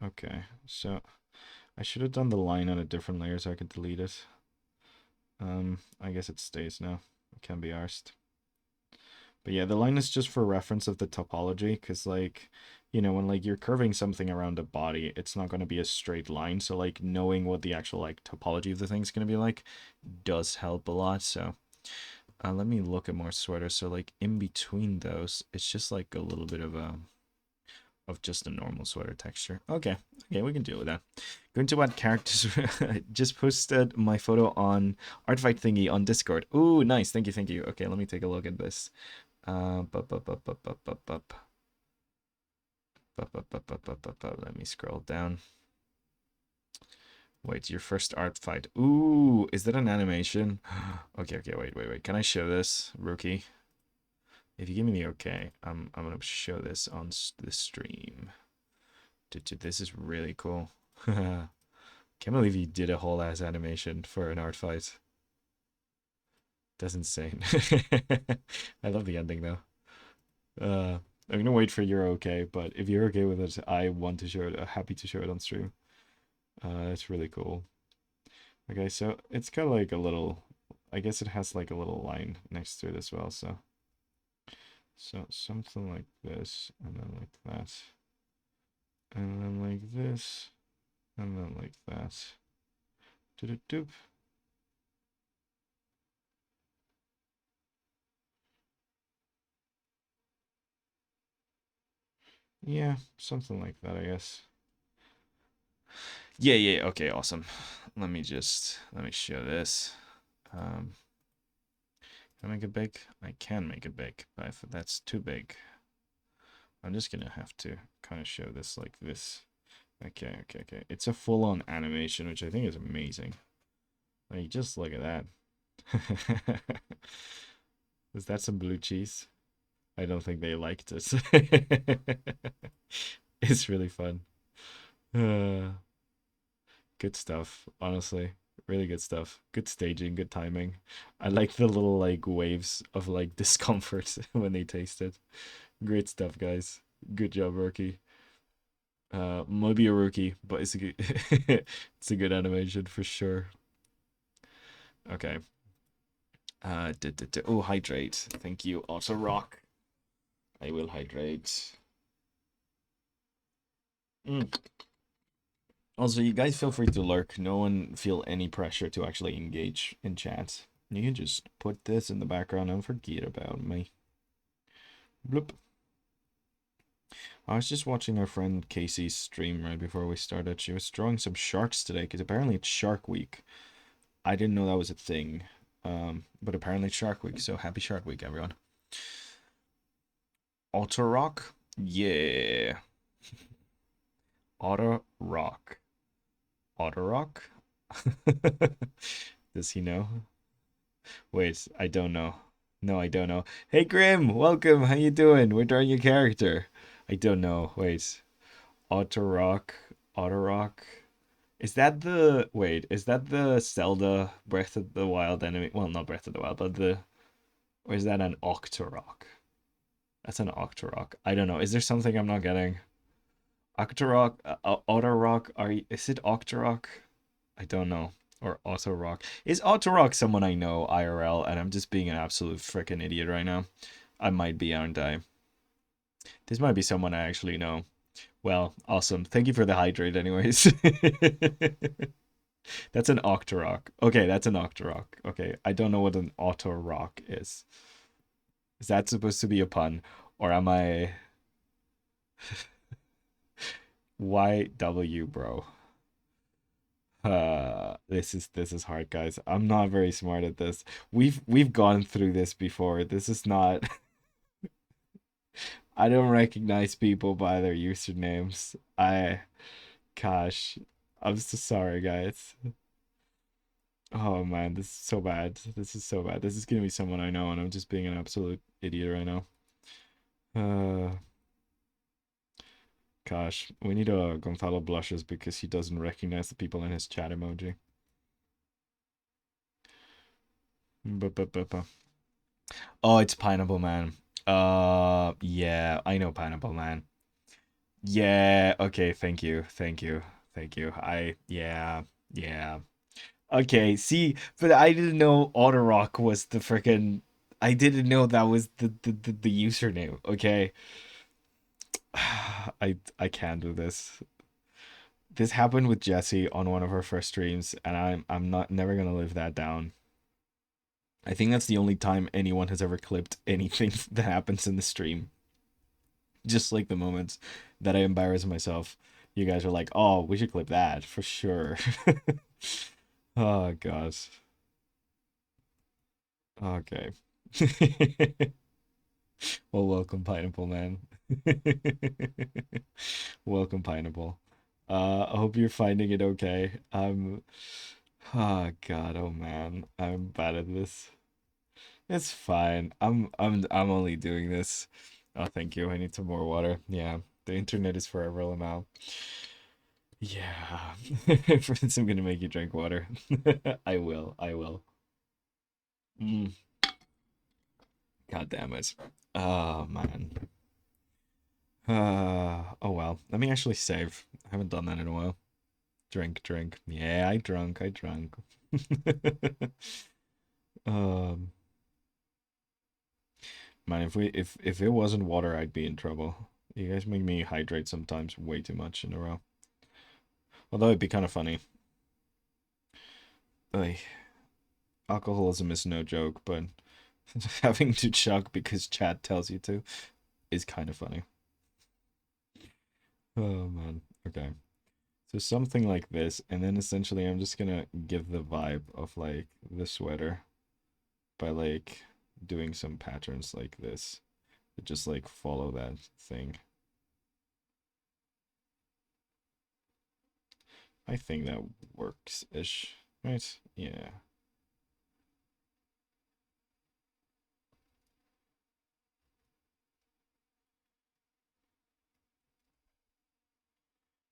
Okay, so I should have done the line on a different layer so I could delete it. I guess it stays now. It can be arsed. But yeah, the line is just for reference of the topology, because like, you know, when like you're curving something around a body, it's not going to be a straight line. So like knowing what the actual like topology of the thing's going to be like does help a lot. So let me look at more sweaters. So like in between those, it's just like a little bit of just a normal sweater texture. Okay, okay, we can deal with that. Going to add characters. Just posted my photo on Artfight thingy on Discord. Ooh, nice. Thank you, thank you. Okay, let me take a look at this. Let me scroll down. Wait, your first art fight. Ooh, is that an animation? Okay, okay, wait. Can I show this, rookie? If you give me the okay, I'm gonna show this on the stream. Dude, this is really cool. Can't believe you did a whole ass animation for an art fight. That's insane. I love the ending though. I'm gonna wait for you're okay, but if you're okay with it, I want to show it. Happy to show it on stream. It's really cool. Okay, so it's got like a little. I guess it has like a little line next to it as well. So something like this, and then like that, and then like this, and then like that. Doop. Yeah, something like that, I guess. Yeah, okay, awesome. Let me show this. Can I make it big? I can make it big, but if that's too big, I'm just gonna have to kind of show this like this. Okay. It's a full-on animation, which I think is amazing. Like, just look at that. Is that some blue cheese? I don't think they liked it. It's really fun. Uh, Good stuff, honestly. Really good stuff. Good staging, good timing. I like the little like waves of like discomfort when they taste it. Great stuff, guys. Good job, rookie. Might be a rookie, but it's a good it's a good animation for sure. Okay. Oh, hydrate. Thank you. Also rock. I will hydrate. Mm. Also, you guys feel free to lurk. No one feel any pressure to actually engage in chat. You can just put this in the background and forget about me. Bloop. I was just watching our friend Casey's stream right before we started. She was drawing some sharks today because apparently it's Shark Week. I didn't know that was a thing. But apparently it's Shark Week, so happy Shark Week, everyone. Auto Rock? Yeah. Auto Rock. Auto Rock? Does he know? Wait, I don't know. No, I don't know. Hey Grim, welcome. How you doing? We're drawing your character. I don't know. Wait. Auto Rock. Auto Rock. Is that the wait? Is that the Zelda Breath of the Wild enemy? Well, not Breath of the Wild, but the or is that an Octorok? That's an Octorok. I don't know. Is there something I'm not getting? Octorok, Autorock. Is it Octorok? I don't know. Or Auto Rock. Is Auto Rock someone I know IRL and I'm just being an absolute freaking idiot right now? I might be, aren't I? This might be someone I actually know. Well, awesome. Thank you for the hydrate anyways. That's an Octorok. Okay, that's an Octorok. Okay, I don't know what an Auto-Rock is. Is that supposed to be a pun? Or am I YW, bro? This is hard, guys. I'm not very smart at this. We've gone through this before. This is not I don't recognize people by their usernames. Gosh, I'm so sorry, guys. Oh man, this is so bad. This is so bad. This is gonna be someone I know, and I'm just being an absolute idiot right now. Uh, Gosh, we need a Gonzalo blushes because he doesn't recognize the people in his chat emoji. Oh, it's Pineapple Man. Yeah, I know Pineapple Man. Yeah, okay, thank you, thank you, thank you. Yeah, yeah. Okay, see, but I didn't know Autorock was the freaking. I didn't know that was the username. Okay, I can't do this. This happened with Jessie on one of her first streams, and I'm not never gonna live that down. I think that's the only time anyone has ever clipped anything that happens in the stream. Just like the moments that I embarrass myself. You guys are like, "Oh, we should clip that for sure." Oh gosh. Okay. Well, welcome, Pineapple Man. Welcome, Pineapple. I hope you're finding it okay. Oh God, oh man, I'm bad at this. It's fine. I'm only doing this. Oh, thank you. I need some more water. Yeah, the internet is forever now. Yeah, Prince, I'm gonna make you drink water. I will. I will. Mm, God damn it. Oh man. Oh well. Let me actually save. I haven't done that in a while. Drink, drink. Yeah, I drunk. I drunk. um, Man, if it wasn't water, I'd be in trouble. You guys make me hydrate sometimes way too much in a row. Although it'd be kind of funny. Like, alcoholism is no joke, but having to chug because chat tells you to is kind of funny. Oh man. Okay. So something like this, and then essentially I'm just gonna give the vibe of like the sweater by like doing some patterns like this. Just like follow that thing. I think that works-ish, right? Yeah.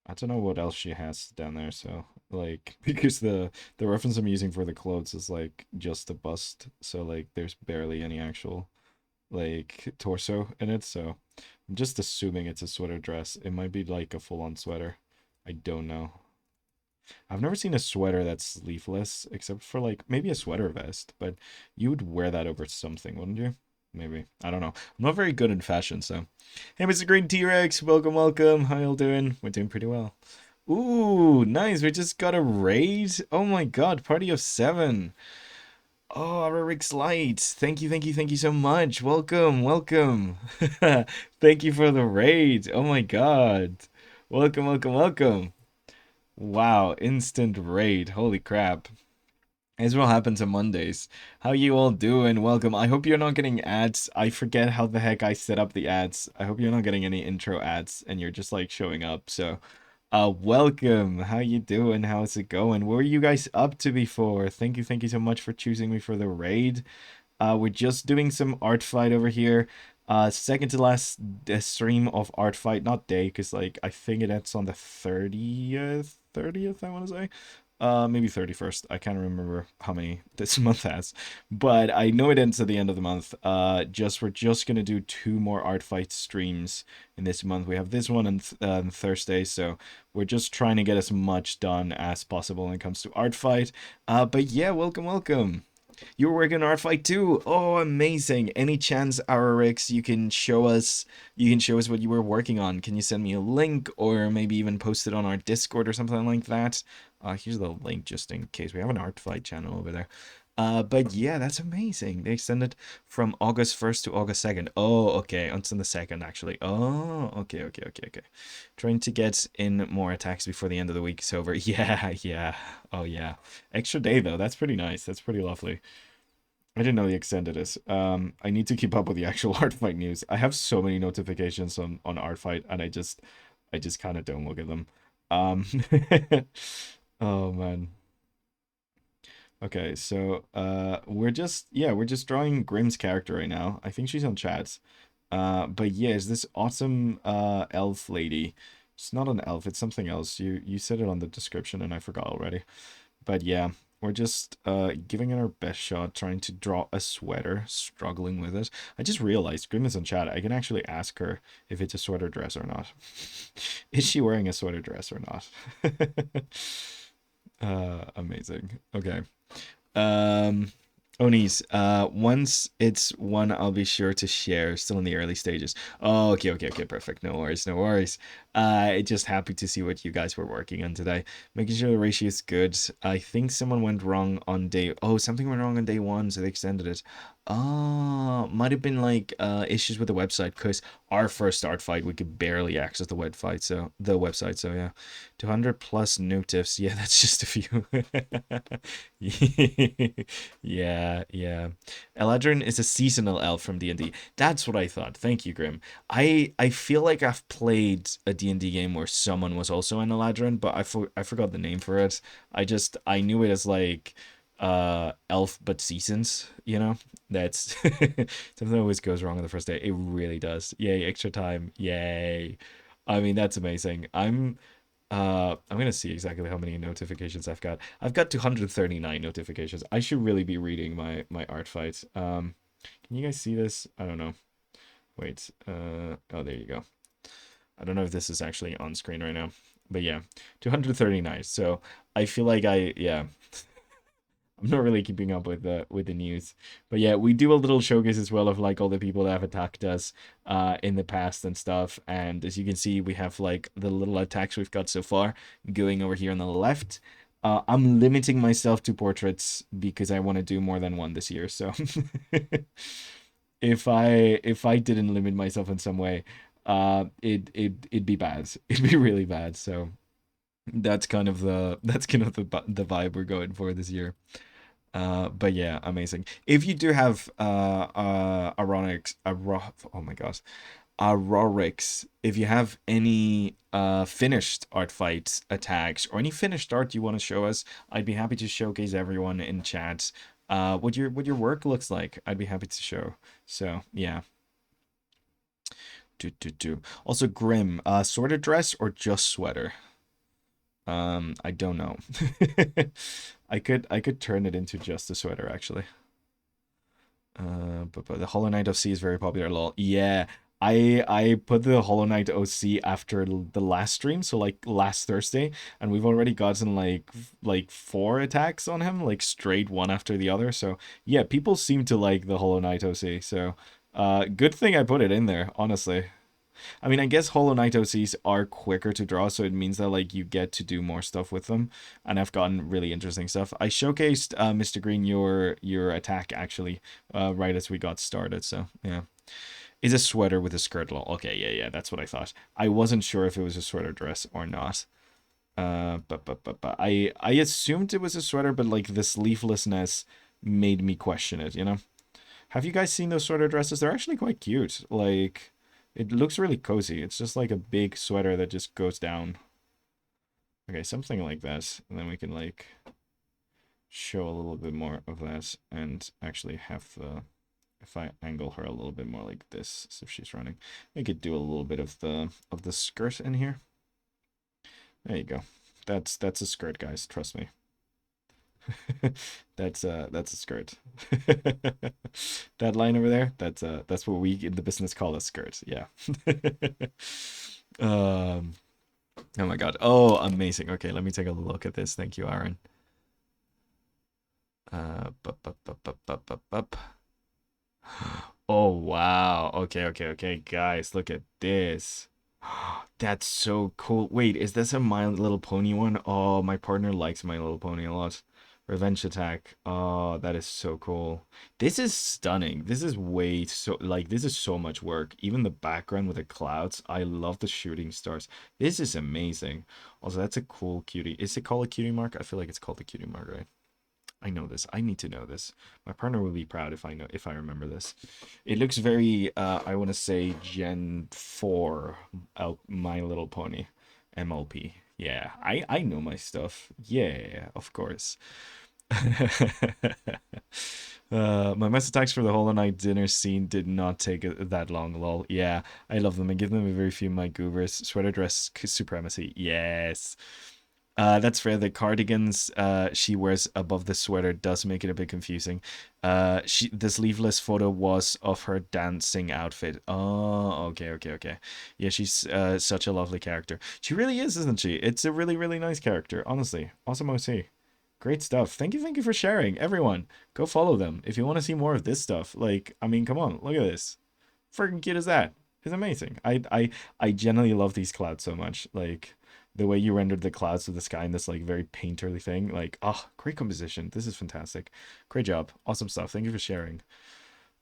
I don't know what else she has down there, so like because the reference I'm using for the clothes is like just a bust, so like there's barely any actual like torso in it, so I'm just assuming it's a sweater dress. It might be like a full-on sweater. I don't know. I've never seen a sweater that's sleeveless except for like maybe a sweater vest, but you would wear that over something, wouldn't you? Maybe. I don't know. I'm not very good in fashion, so. Hey, Mr. Green T-Rex, welcome, welcome. How y'all doing? We're doing pretty well. Ooh, nice. We just got a raid. Oh my god, party of 7. Oh, our Rick's Light. Thank you, thank you, thank you so much. Welcome, welcome. Thank you for the raid. Oh my god. Welcome, welcome, welcome. Wow, instant raid. Holy crap. As well happens on Mondays. How you all doing? Welcome. I hope you're not getting ads. I forget how the heck I set up the ads. I hope you're not getting any intro ads and you're just like showing up. So, welcome. How you doing? How's it going? What were you guys up to before? Thank you so much for choosing me for the raid. We're just doing some art fight over here. Second to last stream of art fight, not day, because like I think it ends on the 30th, I want to say. Maybe 31st. I can't remember how many this month has, but I know it ends at the end of the month. We're just gonna do two more art fight streams in this month. We have this one on Thursday, so we're just trying to get as much done as possible when it comes to art fight. But yeah, welcome, welcome. You're working on art fight too. Oh, amazing. Any chance, Rx, you can show us what you were working on. Can you send me a link or maybe even post it on our Discord or something like that? Here's the link just in case. We have an art fight channel over there. But yeah, that's amazing. They extended from August 1st to August 2nd. Oh, okay. Until the 2nd, actually. Oh, okay, okay, okay, okay. Trying to get in more attacks before the end of the week is over. Yeah, yeah. Oh, yeah. Extra day, though. That's pretty nice. That's pretty lovely. I didn't know the extended is. I need to keep up with the actual art fight news. I have so many notifications on art fight, and I just kind of don't look at them. Um, oh man. Okay, so we're just drawing Grimm's character right now. I think she's on chat. But yeah, it's this awesome elf lady. It's not an elf, it's something else. You said it on the description and I forgot already. But yeah, we're just giving it our best shot, trying to draw a sweater, struggling with it. I just realized Grim is on chat. I can actually ask her if it's a sweater dress or not. Is she wearing a sweater dress or not? Amazing. Okay. Um, Onis, once it's one, I'll be sure to share. Still in the early stages. Oh, okay, okay, okay, perfect. No worries, no worries. Just happy to see what you guys were working on today. Making sure the ratio is good. I think someone went wrong on day. Oh, something went wrong on day one, so they extended it. Oh, might have been like issues with the website because our first art fight we could barely access the website. So yeah, 200 plus notifs. Yeah, that's just a few. Yeah, yeah. Eladrin is a seasonal elf from D&D. That's what I thought. Thank you, Grim. I feel like I've played a D&D game where someone was also an Eladrin, but I forgot the name for it. I knew it as like elf but seasons, you know? That's something always goes wrong on the first day. It really does. Yay, extra time. Yay. I mean, that's amazing. I'm gonna see exactly how many notifications I've got. I've got 239 notifications. I should really be reading my art fight. Can you guys see this? I don't know. Wait. Oh, there you go. I don't know if this is actually on screen right now, but yeah, 239. So I feel like yeah. I'm not really keeping up with the news, but yeah, we do a little showcase as well of like all the people that have attacked us in the past and stuff. And as you can see, we have like the little attacks we've got so far going over here on the left. I'm limiting myself to portraits because I want to do more than one this year. So if I didn't limit myself in some way, it'd be bad. It'd be really bad. So that's kind of the vibe we're going for this year. But yeah, amazing. If you do have oh my gosh, Arorix, if you have any finished art fight attacks or any finished art you want to show us, I'd be happy to showcase everyone in chat. What your work looks like, I'd be happy to show. So yeah. Do. Also, Grim, sorted dress or just sweater? I don't know. I could turn it into just a sweater actually. But the Hollow Knight OC is very popular. Lol. Yeah, I put the Hollow Knight OC after the last stream, so like last Thursday, and we've already gotten like four attacks on him, like straight one after the other. So yeah, people seem to like the Hollow Knight OC. So good thing I put it in there, honestly. I mean, I guess Hollow Knight OCs are quicker to draw, so it means that like you get to do more stuff with them, and I've gotten really interesting stuff. I showcased Mr. Green your attack actually right as we got started, so yeah. Is a sweater with a skirt. Okay, yeah, that's what I thought. I wasn't sure if it was a sweater dress or not. But I assumed it was a sweater, but like the sleevelessness made me question it, you know? Have you guys seen those sweater dresses? They're actually quite cute. Like, it looks really cozy. It's just like a big sweater that just goes down. Okay, something like that. And then we can like show a little bit more of that and actually have the, if I angle her a little bit more like this, so if she's running, we could do a little bit of the skirt in here. There you go. That's a skirt, guys. Trust me. That's a skirt. That line over there, that's what we in the business call a skirt. Yeah. um oh my god. Oh, amazing. Okay, let me take a look at this. Thank you, Aaron. Bup, bup, bup, bup, bup, bup, bup. Oh wow. Okay, okay, okay, guys, look at this. That's so cool. Wait, is this a My Little Pony one? Oh, my partner likes My Little Pony a lot. Revenge Attack. Oh, that is so cool. This is stunning. This is way so like this is so much work. Even the background with the clouds. I love the shooting stars. This is amazing. Also, that's a cool cutie. Is it called a cutie mark? I feel like it's called a cutie mark, right? I know this. I need to know this. My partner will be proud if I remember this. It looks very I want to say Gen 4 My Little Pony MLP. Yeah, I know my stuff. Yeah, of course. My mess attacks for the Hollow Knight dinner scene did not take that long, lol. Yeah, I love them. I give them a very few my goobers. Sweater dress supremacy. Yes. That's fair. The cardigans she wears above the sweater does make it a bit confusing. The sleeveless photo was of her dancing outfit. Oh, okay, okay, okay. Yeah, she's such a lovely character. She really is, isn't she? It's a really, really nice character, honestly. Awesome OC. Great stuff. Thank you for sharing. Everyone, go follow them if you want to see more of this stuff. Like, I mean, come on, look at this. Freaking cute as that. It's amazing. I generally love these clouds so much. Like the way you rendered the clouds of the sky in this like very painterly thing. Like, oh, great composition. This is fantastic. Great job. Awesome stuff. Thank you for sharing.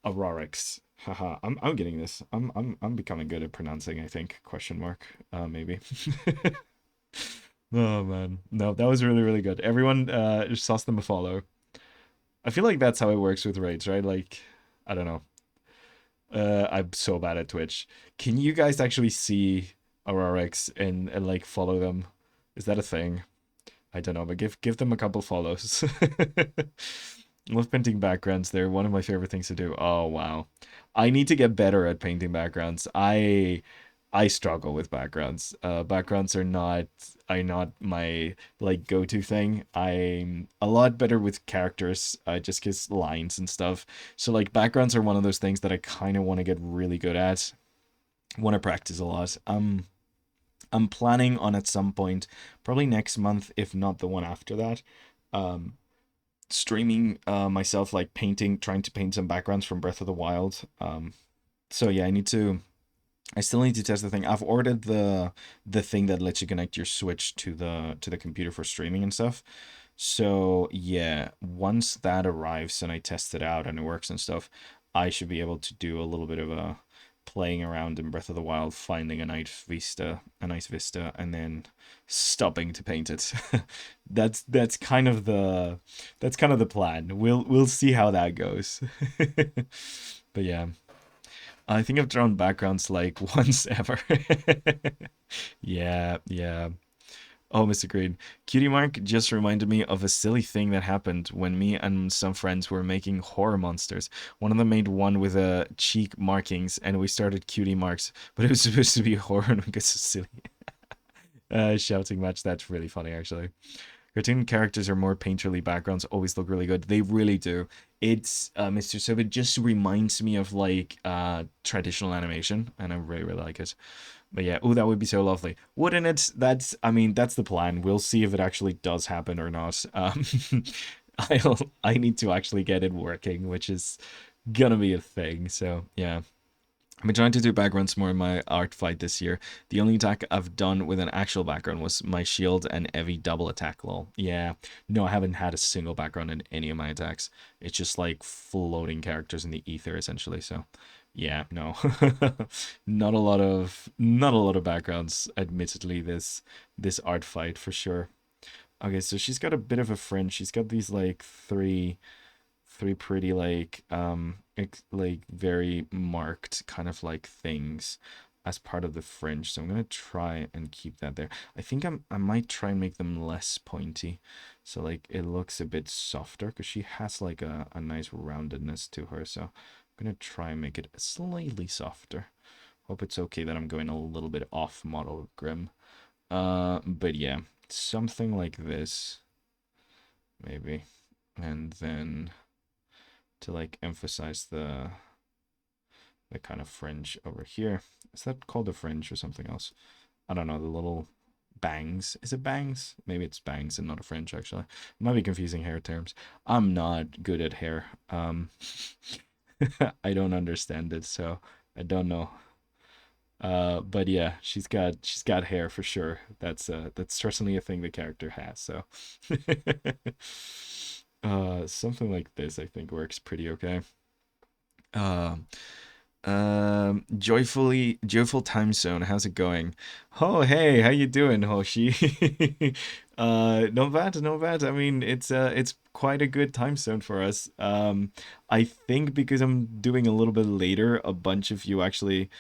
Aurorix. Haha. I'm getting this. I'm becoming good at pronouncing, I think. Question mark. Maybe. Oh man. No, that was really, really good. Everyone just toss them a follow. I feel like that's how it works with raids, right? Like, I don't know. I'm so bad at Twitch. Can you guys actually see Aurorix and like follow them? Is that a thing? I don't know, but give them a couple follows. Love painting backgrounds. They're one of my favorite things to do. Oh wow. I need to get better at painting backgrounds. I struggle with backgrounds. Backgrounds are not my like go-to thing. I'm a lot better with characters, just cause lines and stuff. So like backgrounds are one of those things that I kind of want to get really good at. Want to practice a lot. I'm planning on at some point, probably next month, if not the one after that. Um, Streaming myself like painting, trying to paint some backgrounds from Breath of the Wild. So yeah, I still need to test the thing. I've ordered the thing that lets you connect your Switch to the computer for streaming and stuff. So yeah, once that arrives and I test it out and it works and stuff, I should be able to do a little bit of a playing around in Breath of the Wild, finding a nice vista, and then stopping to paint it. That's kind of the plan. We'll see how that goes. But yeah. I think I've drawn backgrounds like once ever. Yeah, yeah. Oh, Mr. Green. Cutie Mark just reminded me of a silly thing that happened when me and some friends were making horror monsters. One of them made one with cheek markings, and we started Cutie Marks, but it was supposed to be horror and we got so silly. Shouting match. That's really funny, actually. Cartoon characters are more painterly backgrounds always look really good. They really do. It's Mr. Sub, it just reminds me of like traditional animation, and I really, really like it. But yeah, oh, that would be so lovely, wouldn't it? I mean, that's the plan. We'll see if it actually does happen or not. I need to actually get it working, which is gonna be a thing. So yeah. I've been trying to do backgrounds more in my art fight this year. The only attack I've done with an actual background was my shield and Evie double attack lol. Yeah. No, I haven't had a single background in any of my attacks. It's just like floating characters in the ether essentially. So yeah, no. Not a lot of backgrounds, admittedly, this art fight for sure. Okay, so she's got a bit of a fringe. She's got these like three pretty like like very marked kind of like things as part of the fringe, so I'm gonna try and keep that there. I think I might try and make them less pointy, so like it looks a bit softer because she has like a nice roundedness to her. So I'm gonna try and make it slightly softer. Hope it's okay that I'm going a little bit off model Grim. But yeah, something like this. maybe. And then to like emphasize the kind of fringe over here. Is that called a fringe or something else? I don't know, the little bangs. Is it bangs? Maybe it's bangs and not a fringe, actually. Might be confusing hair terms. I'm not good at hair. I don't understand it, so I don't know. But yeah, she's got hair for sure. That's certainly a thing the character has, so something like this I think works pretty okay. Um joyful time zone, how's it going? Oh, hey, how you doing, Hoshi? Not bad, not bad. I mean, it's quite a good time zone for us. I think because I'm doing a little bit later, a bunch of you actually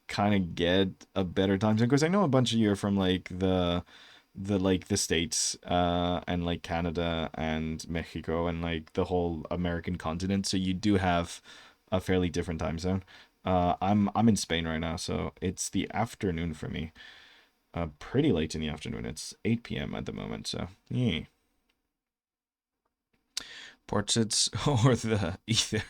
kind of get a better time zone, because I know a bunch of you are from like the states and like Canada and Mexico and like the whole American continent, so you do have a fairly different time zone. I'm in Spain right now, so it's the afternoon for me. Pretty late in the afternoon. It's 8 p.m. at the moment, so yeah. Portraits or the ether.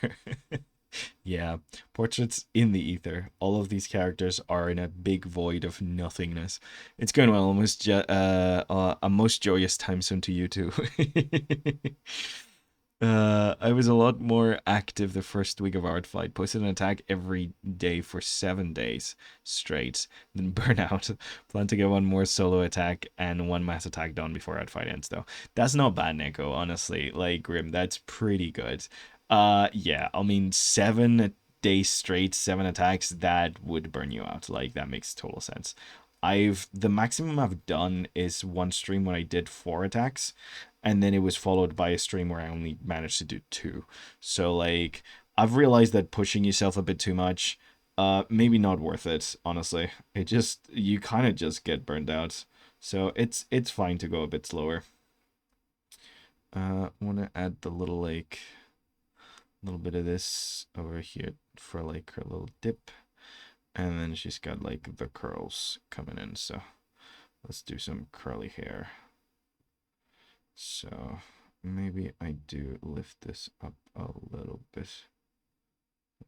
Yeah, portraits in the ether. All of these characters are in a big void of nothingness. It's going well. A most joyous time soon to you too. I was a lot more active the first week of Art Fight. Posted an attack every day for 7 days straight. Then burnout. Plan to get one more solo attack and one mass attack done before Art Fight ends, though. That's not bad, Neko. Honestly, like Grim, that's pretty good. Yeah. I mean, 7 days straight, 7 attacks. That would burn you out. Like that makes total sense. The maximum I've done is one stream when I did 4 attacks, and then it was followed by a stream where I only managed to do two. So like I've realized that pushing yourself a bit too much, maybe not worth it, honestly. It just you kind of just get burned out. So it's fine to go a bit slower. Want to add the little bit of this over here for like her little dip, and then she's got like the curls coming in. So let's do some curly hair. So maybe I do lift this up a little bit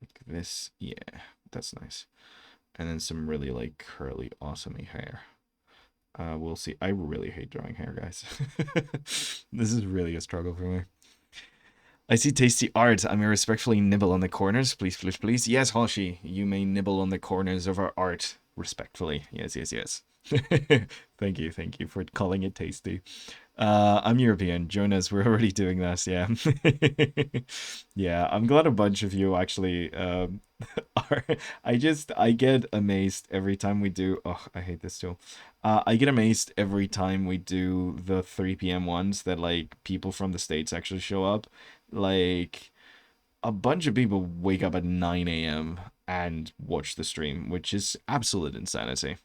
like this. Yeah, that's nice. And then some really like curly, awesome hair. We'll see. I really hate drawing hair, guys. This is really a struggle for me. I see tasty art. I may respectfully nibble on the corners. Please, please, please. Yes, Hoshi, you may nibble on the corners of our art respectfully. Yes, yes, yes. Thank you for calling it tasty. I'm European. Jonas, we're already doing this. Yeah. Yeah, I'm glad a bunch of you actually are. I get amazed every time we do. Oh, I hate this too. I get amazed every time we do the 3 p.m. ones that like people from the States actually show up. Like a bunch of people wake up at 9 a.m. and watch the stream, which is absolute insanity.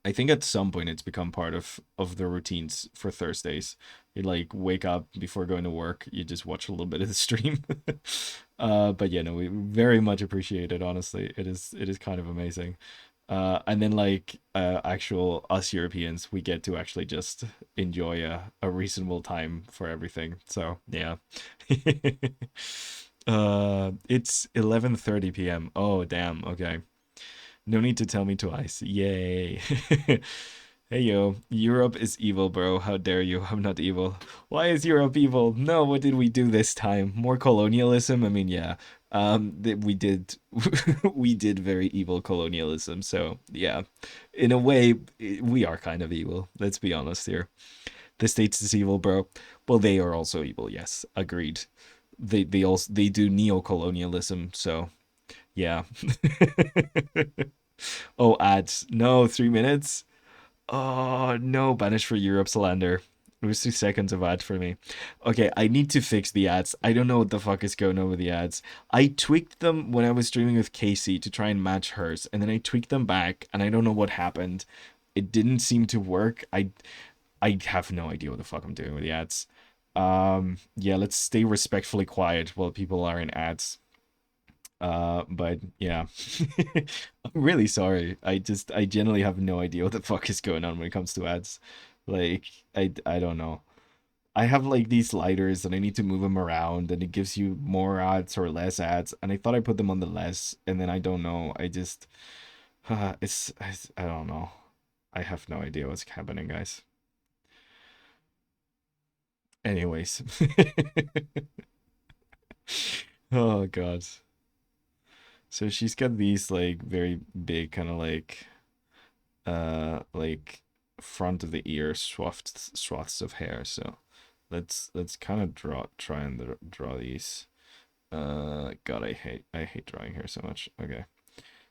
I think at some point it's become part of the routines for Thursdays. You like wake up before going to work, you just watch a little bit of the stream. But yeah, no, we very much appreciate it. Honestly, it is kind of amazing. And then like actual us Europeans, we get to actually just enjoy a reasonable time for everything. So yeah. It's 11:30 p.m. Oh damn. Okay. No need to tell me twice. Yay. Hey yo, Europe is evil, bro. How dare you? I'm not evil. Why is Europe evil? No, what did we do this time? More colonialism? I mean, yeah. We did we did very evil colonialism. So, yeah. In a way, we are kind of evil. Let's be honest here. The States is evil, bro. Well, they are also evil. Yes, agreed. They do neo-colonialism, so yeah. Oh, ads. No, 3 minutes. Oh, no. Banish for Europe, Solander. It was 2 seconds of ad for me. Okay, I need to fix the ads. I don't know what the fuck is going on with the ads. I tweaked them when I was streaming with Casey to try and match hers, and then I tweaked them back, and I don't know what happened. It didn't seem to work. I have no idea what the fuck I'm doing with the ads. Yeah, let's stay respectfully quiet while people are in ads. But yeah, I'm really sorry. I generally have no idea what the fuck is going on when it comes to ads. Like, I don't know. I have like these sliders and I need to move them around and it gives you more ads or less ads. And I thought I put them on the less and then I don't know. I just, I don't know. I have no idea what's happening, guys. Anyways. Oh God. So she's got these like very big kind of like front of the ear swaths of hair. So let's kind of try and draw these. God, I hate drawing hair so much. Okay,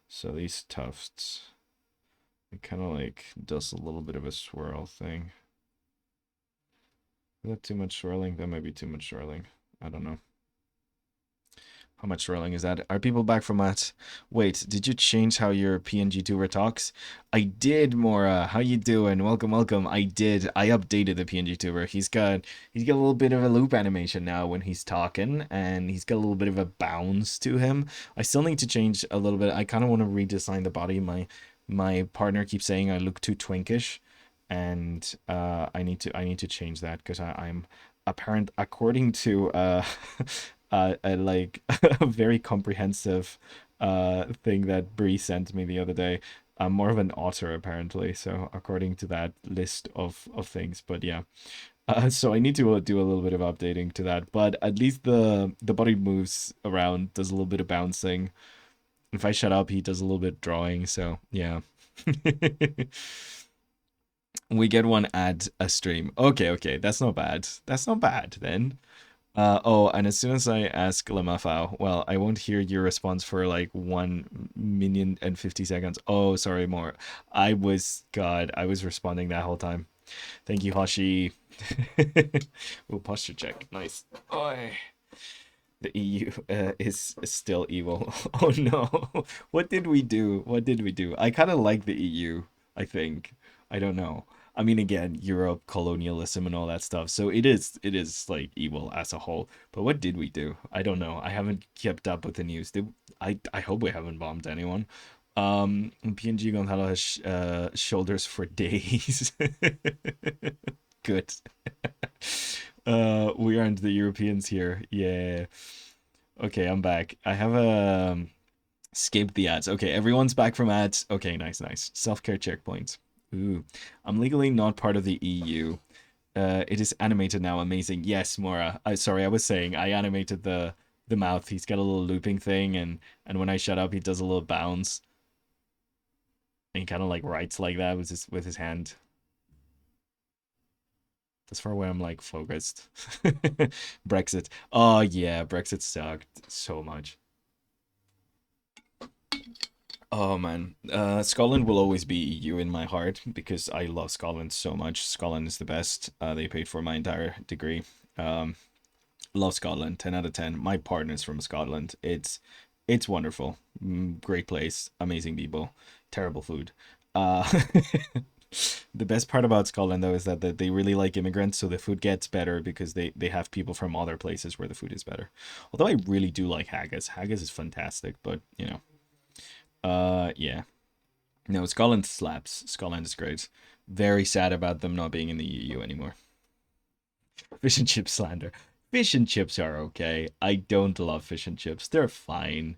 so these tufts, it kind of like does a little bit of a swirl thing. Is that too much swirling? That might be too much swirling. I don't know. How much swirling is that? Are people back from that? Wait, did you change how your PNG tuber talks? I did, Mora. How you doing? Welcome, welcome. I did. I updated the PNG tuber. He's got a little bit of a loop animation now when he's talking, and he's got a little bit of a bounce to him. I still need to change a little bit. I kind of want to redesign the body. My partner keeps saying I look too twinkish, and I need to change that because I'm apparent according to a like a very comprehensive thing that Bree sent me the other day. I'm more of an otter apparently, so according to that list of things. But yeah, so I need to do a little bit of updating to that. But at least the body moves around, does a little bit of bouncing. If I shut up, he does a little bit drawing. So yeah. We get one ad a stream. Okay, okay, that's not bad. That's not bad then. Oh, and as soon as I ask Lamafao, well, I won't hear your response for like 1 minute and 50 seconds. Oh, sorry, more. I was responding that whole time. Thank you, Hoshi. Oh, posture check. Nice. Oi. The EU is still evil. Oh no. What did we do? What did we do? I kind of like the EU, I think. I don't know. I mean, again, Europe, colonialism, and all that stuff. So it is like evil as a whole. But what did we do? I don't know. I haven't kept up with the news. I hope we haven't bombed anyone. PNG Gonzalo has shoulders for days. Good. We aren't the Europeans here. Yeah. Okay, I'm back. I have escaped the ads. Okay, everyone's back from ads. Okay, nice, nice. Self-care checkpoint. Ooh, I'm legally not part of the EU. It is animated now. Amazing. Yes, Mora. Sorry, I was saying I animated the mouth. He's got a little looping thing, and when I shut up, he does a little bounce, and he kind of like writes like that with his hand. That's far away. I'm like focused. Brexit. Oh yeah, Brexit sucked so much. Oh man, Scotland will always be EU in my heart because I love Scotland so much. Scotland is the best. They paid for my entire degree. Um, love Scotland. 10 out of 10. My partner's from Scotland. It's wonderful. Great place. Amazing people. Terrible food. Uh, the best part about Scotland though is that they really like immigrants, so the food gets better because they have people from other places where the food is better. Although I really do like haggis. Haggis is fantastic, but you know. Yeah. No, Scotland slaps. Scotland is great. Very sad about them not being in the EU anymore. Fish and chips slander. Fish and chips are okay. I don't love fish and chips. They're fine.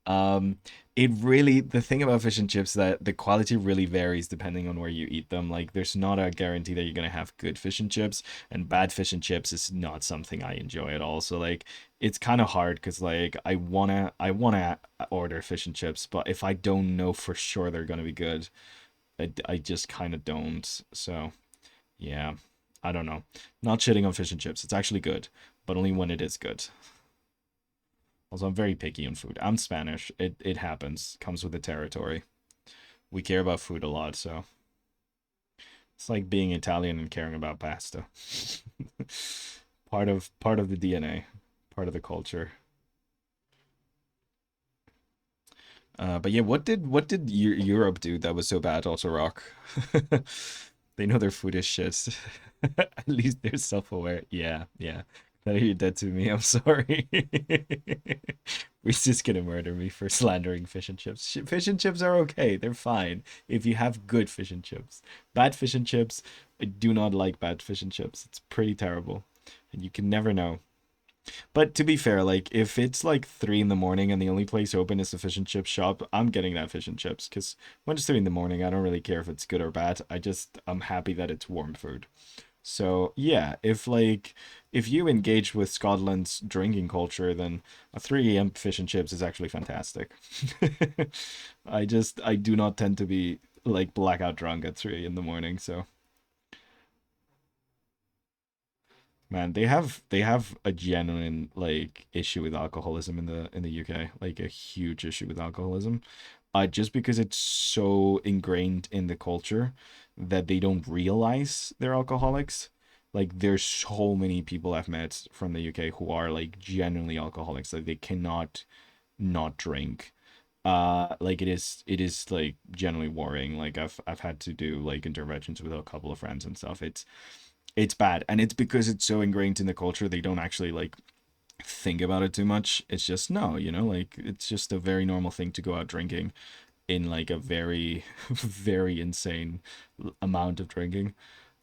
Um, it really the thing about fish and chips that the quality really varies depending on where you eat them. Like there's not a guarantee that you're gonna have good fish and chips, and bad fish and chips is not something I enjoy at all. So like it's kind of hard because like I wanna order fish and chips, but if I don't know for sure they're gonna be good, I just kind of don't. So yeah, I don't know. Not shitting on fish and chips. It's actually good, but only when it is good. Also, I'm very picky on food. I'm Spanish. It happens. Comes with the territory. We care about food a lot, so it's like being Italian and caring about pasta. Part of the DNA, part of the culture. But yeah, what did Europe do that was so bad? Also, Rock. They know their food is shit. At least they're self-aware. Yeah, yeah. Now you're dead to me. I'm sorry. He's just gonna murder me for slandering fish and chips. Fish and chips are okay. They're fine if you have good fish and chips. Bad fish and chips, I do not like bad fish and chips. It's pretty terrible. And you can never know. But to be fair, like if it's like 3 in the morning and the only place open is the fish and chip shop, I'm getting that fish and chips because when it's 3 in the morning, I don't really care if it's good or bad. I'm happy that it's warm food. So yeah, if you engage with Scotland's drinking culture, then a 3 a.m. fish and chips is actually fantastic. I do not tend to be like blackout drunk at 3 in the morning, so man, they have a genuine like issue with alcoholism in the UK, like a huge issue with alcoholism. Just because it's so ingrained in the culture that they don't realize they're alcoholics. Like there's so many people I've met from the UK who are like genuinely alcoholics, like they cannot not drink. Like it is like generally worrying. Like I've had to do like interventions with a couple of friends and stuff. It's bad, and it's because it's so ingrained in the culture they don't actually like think about it too much. It's just no, like it's just a very normal thing to go out drinking in like a very very insane amount of drinking.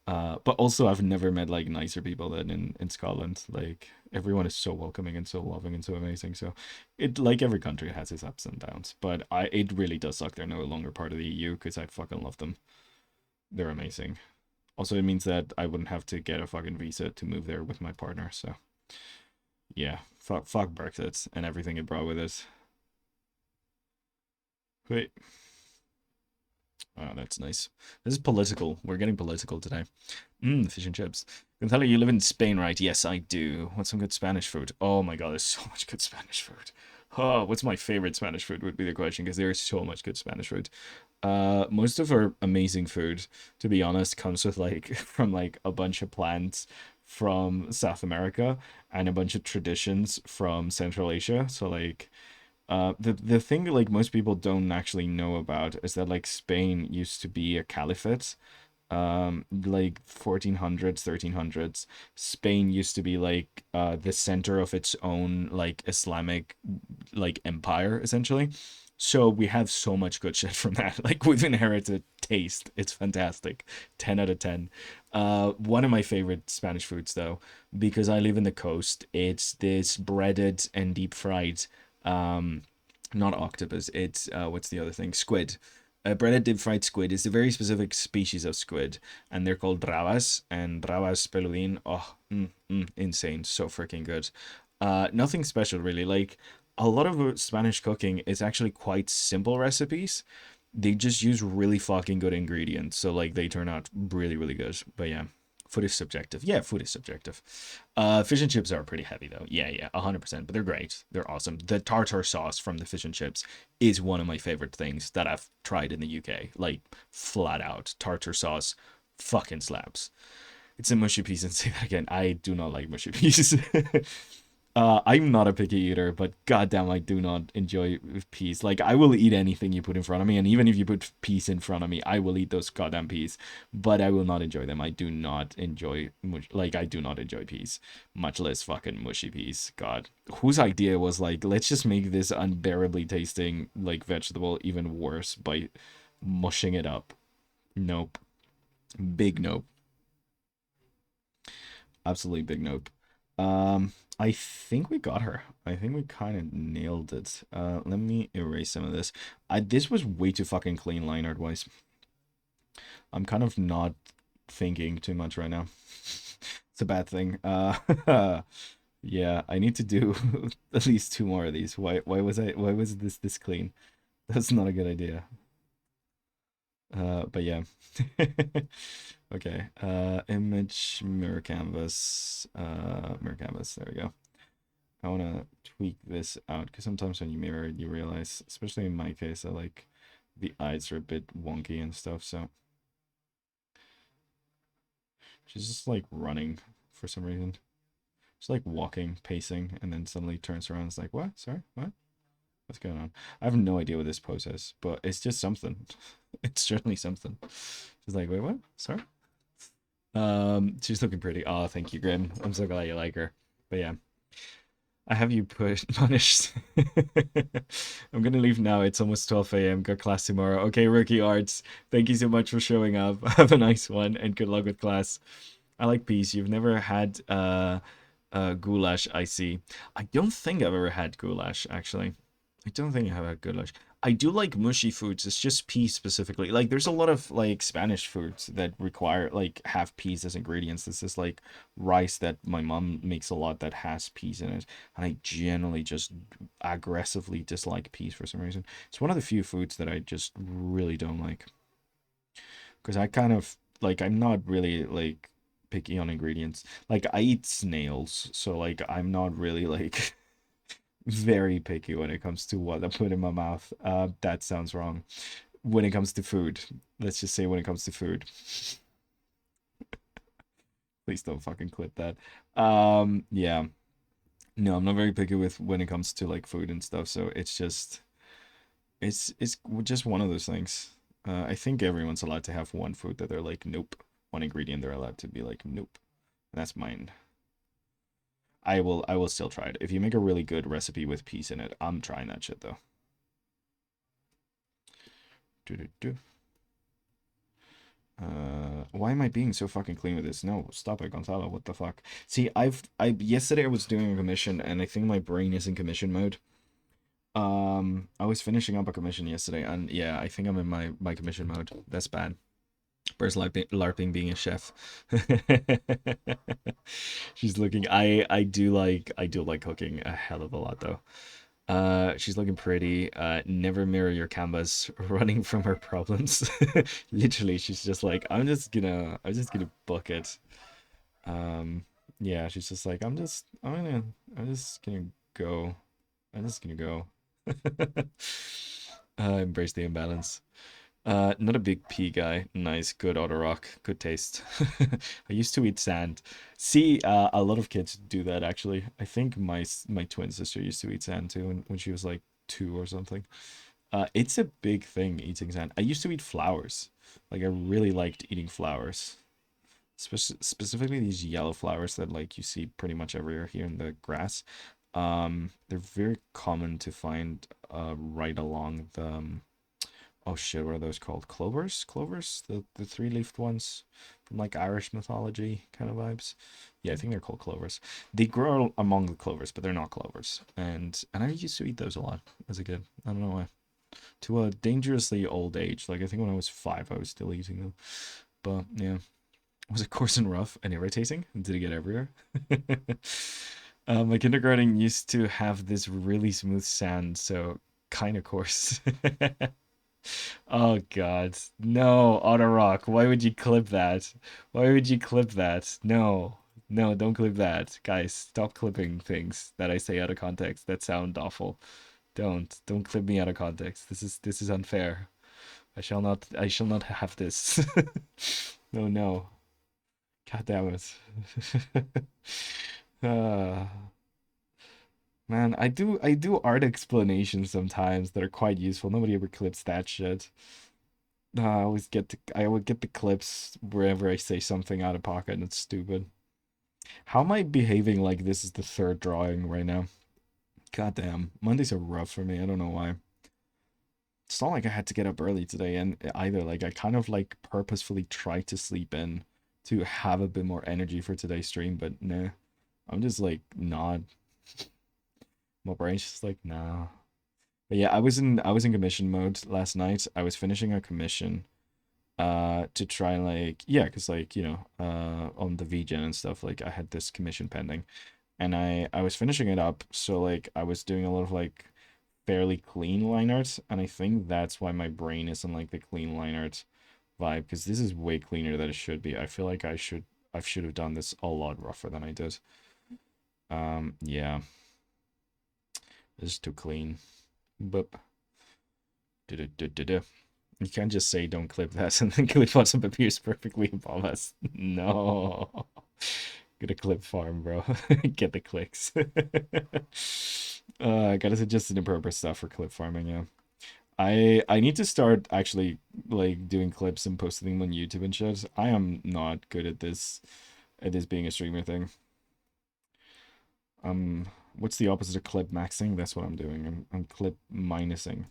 But also I've never met like nicer people than in Scotland. Like everyone is so welcoming and so loving and so amazing. So it like every country has its ups and downs, but I it really does suck they're no longer part of the EU because I fucking love them. They're amazing. Also, it means that I wouldn't have to get a fucking visa to move there with my partner. So yeah, fuck Brexit and everything it brought with it. Wait, oh, that's nice. This is political. We're getting political today. Fish and chips. Gonzalo, you live in Spain, right? Yes, I do. What's some good Spanish food? Oh my god, there's so much good Spanish food. Oh, what's my favorite Spanish food would be the question because there is so much good Spanish food. Most of our amazing food, to be honest, comes with like from like a bunch of plants from South America and a bunch of traditions from Central Asia. So like the thing that like most people don't actually know about is that like Spain used to be a caliphate, like 1400s 1300s. Spain used to be like the center of its own like Islamic like empire essentially. So we have so much good shit from that. Like we've inherited taste. It's fantastic. 10 out of 10. One of my favorite Spanish foods though, because I live in the coast, it's this breaded and deep fried not octopus. It's what's the other thing? Squid. Breaded deep fried squid is a very specific species of squid, and they're called bravas and bravas peludin. Oh, insane, so freaking good. Nothing special really. Like a lot of Spanish cooking is actually quite simple recipes. They just use really fucking good ingredients, so like they turn out really really good. But yeah, food is subjective. Yeah, food is subjective. Fish and chips are pretty heavy though. Yeah, yeah, 100%. But they're great. They're awesome. The tartar sauce from the fish and chips is one of my favorite things that I've tried in the UK. Like flat out, tartar sauce fucking slaps. It's a mushy piece and say that again. I do not like mushy peas. I'm not a picky eater, but goddamn, I do not enjoy peas. Like, I will eat anything you put in front of me, and even if you put peas in front of me, I will eat those goddamn peas. But I will not enjoy them. I do not enjoy I do not enjoy peas, much less fucking mushy peas. God, whose idea was like, let's just make this unbearably tasting like vegetable even worse by mushing it up? Nope, big nope. Absolutely big nope. I think we got her. I think we kind of nailed it. Let me erase some of this. This was way too fucking clean line art wise. I'm kind of not thinking too much right now. It's a bad thing. Yeah, I need to do at least two more of these. Why was this clean? That's not a good idea. But yeah. Okay. Image mirror canvas. Mirror canvas. There we go. I want to tweak this out because sometimes when you mirror it, you realize, especially in my case, that like the eyes are a bit wonky and stuff. So she's just like running for some reason. She's like walking, pacing, and then suddenly turns around and is like, "What? Sorry, what? What's going on?" I have no idea what this pose is, but it's just something. It's certainly something. She's like, "Wait, what? Sorry." She's looking pretty. Oh, thank you, Grim. I'm so glad you like her. But yeah. I have you punished. I'm gonna leave now. It's almost 12 a.m. Got class tomorrow. Okay, Rookie Arts. Thank you so much for showing up. Have a nice one and good luck with class. I like peas. You've never had goulash, I see. I don't think I've ever had goulash, actually. I don't think I have had goulash. I do like mushy foods. It's just peas specifically. Like, there's a lot of like Spanish foods that require like have peas as ingredients. This is like rice that my mom makes a lot that has peas in it, and I generally just aggressively dislike peas for some reason. It's one of the few foods that I just really don't like because I kind of like I'm not really like picky on ingredients. Like I eat snails, so like I'm not really like very picky when it comes to what I put in my mouth. That sounds wrong. When it comes to food, let's just say when it comes to food. Please don't fucking clip that. Yeah. No, I'm not very picky with when it comes to like food and stuff. So it's just one of those things. I think everyone's allowed to have one food that they're like, nope. One ingredient they're allowed to be like, nope. And that's mine. I will still try it. If you make a really good recipe with peas in it, I'm trying that shit though. Do-do-do. Why am I being so fucking clean with this? No, stop it, Gonzalo. What the fuck? See, I yesterday I was doing a commission and I think my brain is in commission mode. I was finishing up a commission yesterday and yeah, I think I'm in my commission mode. That's bad. Where's LARPing being a chef? She's looking. I do like cooking a hell of a lot though. She's looking pretty. Never mirror your canvas. Running from her problems. Literally, she's just like, I'm just gonna book it. Um, yeah, she's just like, I'm just gonna go. I'm just gonna go. Embrace the imbalance. Not a big pea guy. Nice, good auto rock, good taste. I used to eat sand. See, a lot of kids do that actually. I think my twin sister used to eat sand too when she was like 2 or something. It's a big thing eating sand. I used to eat flowers. Like I really liked eating flowers. Specifically these yellow flowers that like you see pretty much everywhere here in the grass. They're very common to find right along the oh shit, what are those called? Clovers? Clovers? The three-leafed ones from like Irish mythology kind of vibes. Yeah, I think they're called clovers. They grow among the clovers, but they're not clovers. And I used to eat those a lot as a kid. I don't know why. To a dangerously old age. Like I think when I was 5, I was still eating them. But yeah. Was it coarse and rough and irritating? Did it get everywhere? My kindergarten used to have this really smooth sand, so kind of coarse. Oh God. No, Auto Rock. Why would you clip that? Why would you clip that? No. No, don't clip that. Guys, stop clipping things that I say out of context that sound awful. Don't clip me out of context. This is unfair. I shall not have this. No, no. God damn it. uh, man, I do art explanations sometimes that are quite useful. Nobody ever clips that shit. I would get the clips wherever I say something out of pocket and it's stupid. How am I behaving like this is the third drawing right now? God damn. Mondays are rough for me. I don't know why. It's not like I had to get up early today and either. Like I kind of like purposefully tried to sleep in to have a bit more energy for today's stream, but nah. I'm just like not. My brain's just like nah. But yeah, I was in commission mode last night. I was finishing a commission to try and like yeah because like on the VGen and stuff like I had this commission pending and I was finishing it up so like I was doing a lot of like fairly clean line art and I think that's why my brain isn't like the clean line art vibe because this is way cleaner than it should be. I feel like I should have done this a lot rougher than I did. Yeah, this is too clean. But you can't just say don't clip that and then clip awesome appears perfectly above us. No. Get a clip farm, bro. Get the clicks. I gotta suggest the proper stuff for clip farming, yeah. I need to start actually like doing clips and posting them on YouTube and shit. I am not good at this being a streamer thing. What's the opposite of clip maxing? That's what I'm doing. I'm clip minusing.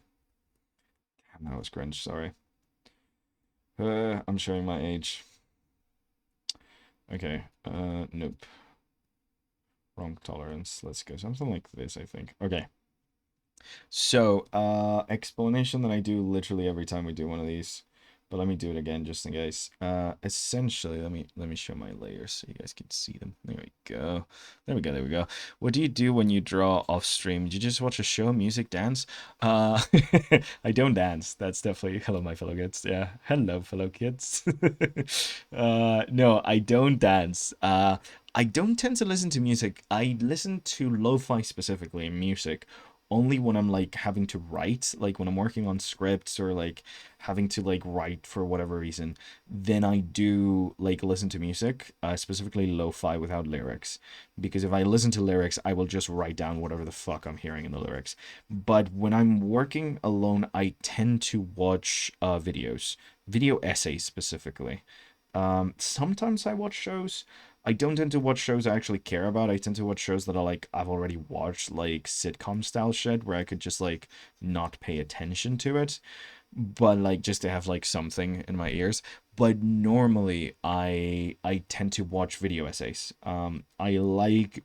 Damn, that was cringe, sorry. I'm showing my age. Okay. Nope. Wrong tolerance. Let's go something like this, I think. Okay. So, explanation that I do literally every time we do one of these, but let me do it again just in case. Essentially, let me show my layers so you guys can see them. There we go. There we go. There we go. What do you do when you draw off stream? Do you just watch a show, music, dance? Uh, I don't dance. That's definitely hello, my fellow kids. Yeah, hello, fellow kids. No, I don't dance. I don't tend to listen to music. I listen to lo-fi specifically music only when I'm like having to write, like when I'm working on scripts or like having to like write for whatever reason, then I do like listen to music, specifically lo-fi without lyrics. Because if I listen to lyrics, I will just write down whatever the fuck I'm hearing in the lyrics. But when I'm working alone, I tend to watch videos, video essays specifically. Sometimes I watch shows. I don't tend to watch shows I actually care about. I tend to watch shows that I've already watched, like sitcom style shit where I could just like not pay attention to it, but like just to have like something in my ears. But normally I tend to watch video essays. I like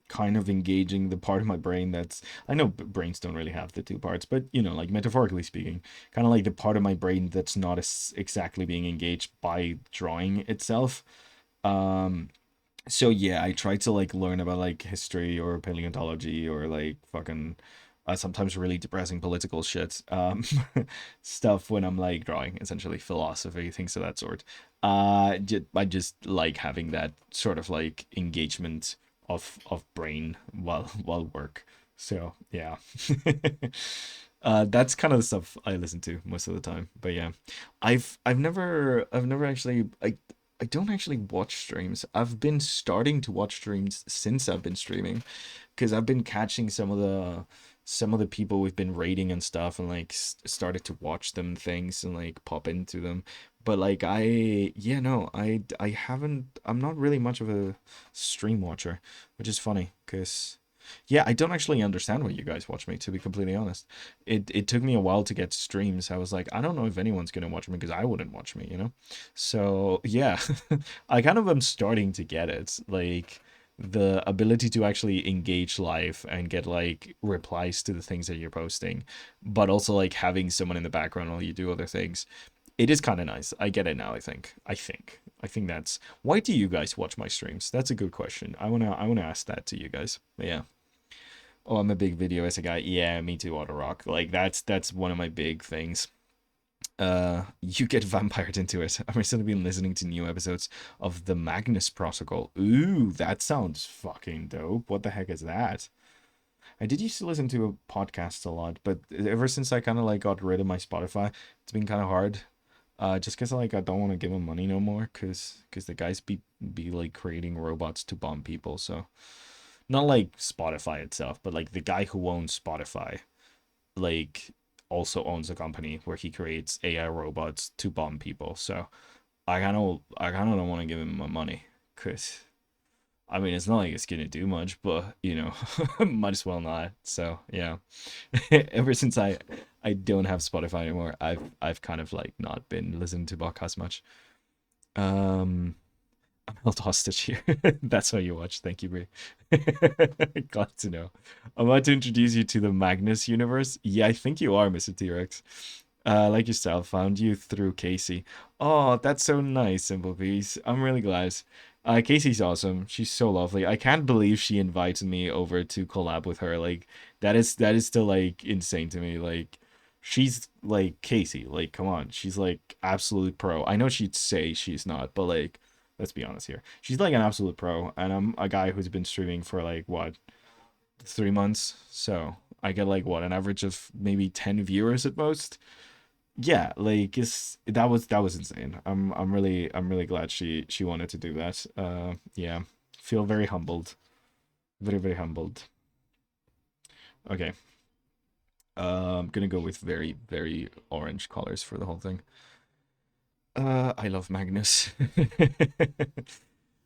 kind of engaging the part of my brain that's, I know brains don't really have the two parts, but you know, like metaphorically speaking, kind of like the part of my brain that's not as exactly being engaged by drawing itself. um so yeah, I try to like learn about like history or paleontology or like fucking sometimes really depressing political shit, stuff when I'm like drawing, essentially philosophy, things of that sort. I just like having that sort of like engagement of brain while work. So yeah. That's kind of the stuff I listen to most of the time. But yeah, I've never actually I don't actually watch streams. I've been starting to watch streams since I've been streaming, because I've been catching some of the people we've been rating and stuff, and like started to watch them things and like pop into them. But like yeah, no, I haven't. I'm not really much of a stream watcher, which is funny because yeah, I don't actually understand why you guys watch me, to be completely honest. It took me a while to get streams. I was like, I don't know if anyone's gonna watch me because I wouldn't watch me, you know? So yeah, I kind of am starting to get it. Like the ability to actually engage live and get like replies to the things that you're posting, but also like having someone in the background while you do other things. It is kind of nice. I get it now, I think. I think that's why do you guys watch my streams? That's a good question. I wanna ask that to you guys. But yeah. Oh, I'm a big video essay guy. Yeah, me too, Auto Rock. Like that's one of my big things. You get vampired into it. I've recently been listening to new episodes of the Magnus Protocol. Ooh, that sounds fucking dope. What the heck is that? I did used to listen to podcasts a lot, but ever since I kind of like got rid of my Spotify, it's been kind of hard. Just cause like I don't want to give them money no more, cause the guys be like creating robots to bomb people. So not like Spotify itself, but like the guy who owns Spotify, like also owns a company where he creates AI robots to bomb people. So I kind of don't want to give him my money, cause I mean it's not like it's gonna do much, but you know, might as well not. So yeah, ever since I don't have Spotify anymore, I've kind of like not been listening to podcasts much. Um, I'm held hostage here. That's how you watch. Thank you, Brie. Glad to know. I'm about to introduce you to the Magnus universe. Yeah, I think you are, Mr. T-Rex. Like yourself, found you through Casey. Oh, that's so nice, Simple Peace. I'm really glad. Casey's awesome. She's so lovely. I can't believe she invited me over to collab with her. Like, that is still like insane to me. Like, she's like Casey. Like, come on. She's like absolute pro. I know she'd say she's not, but like, let's be honest here. She's like an absolute pro, and I'm a guy who's been streaming for like what 3 months. So I get like what an average of maybe 10 viewers at most. Yeah, like that was insane. I'm really glad she wanted to do that. Yeah, feel very humbled, very humbled. Okay, I'm gonna go with very orange colors for the whole thing. I love Magnus.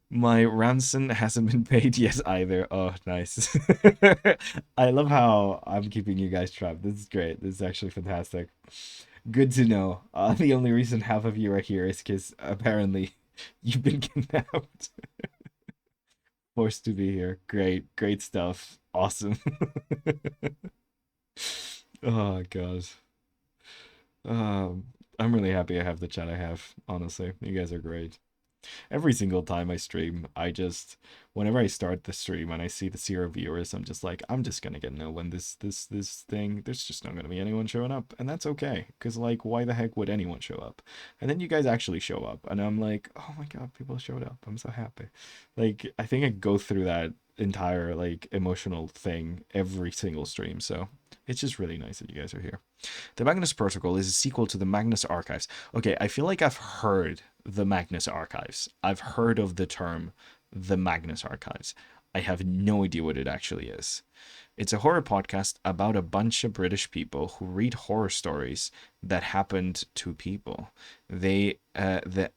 My ransom hasn't been paid yet either. Oh, nice. I love how I'm keeping you guys trapped. This is great. This is actually fantastic. Good to know. The only reason half of you are here is because apparently You've been kidnapped. Forced to be here. Great, great stuff. Awesome. Oh god. Um, I'm really happy I have the chat I have. Honestly, you guys are great. Every single time I stream, whenever I start the stream and I see the 0 viewers, I'm just like, I'm just gonna get no one. This thing, there's just not gonna be anyone showing up, and that's okay. Cause like, why the heck would anyone show up? And then you guys actually show up, and I'm like, oh my god, people showed up. I'm so happy. Like, I think I go through that entire like emotional thing every single stream, so it's just really nice that you guys are here. The Magnus Protocol is a sequel to the Magnus Archives. Okay, I feel like I've heard the Magnus Archives. I've heard of the term the Magnus Archives. I have no idea what it actually is. It's a horror podcast about a bunch of British people who read horror stories that happened to people. The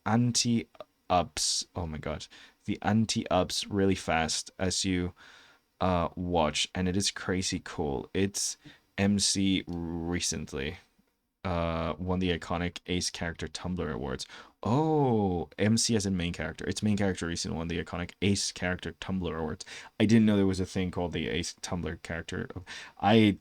anti-ups, oh my god, the anti-ups really fast as you watch, and it is crazy cool. It's MC recently won the iconic Ace Character Tumblr Awards. Oh, MC as in main character. Its main character recently won the iconic Ace Character Tumblr Awards. I didn't know there was a thing called the Ace Tumblr character. I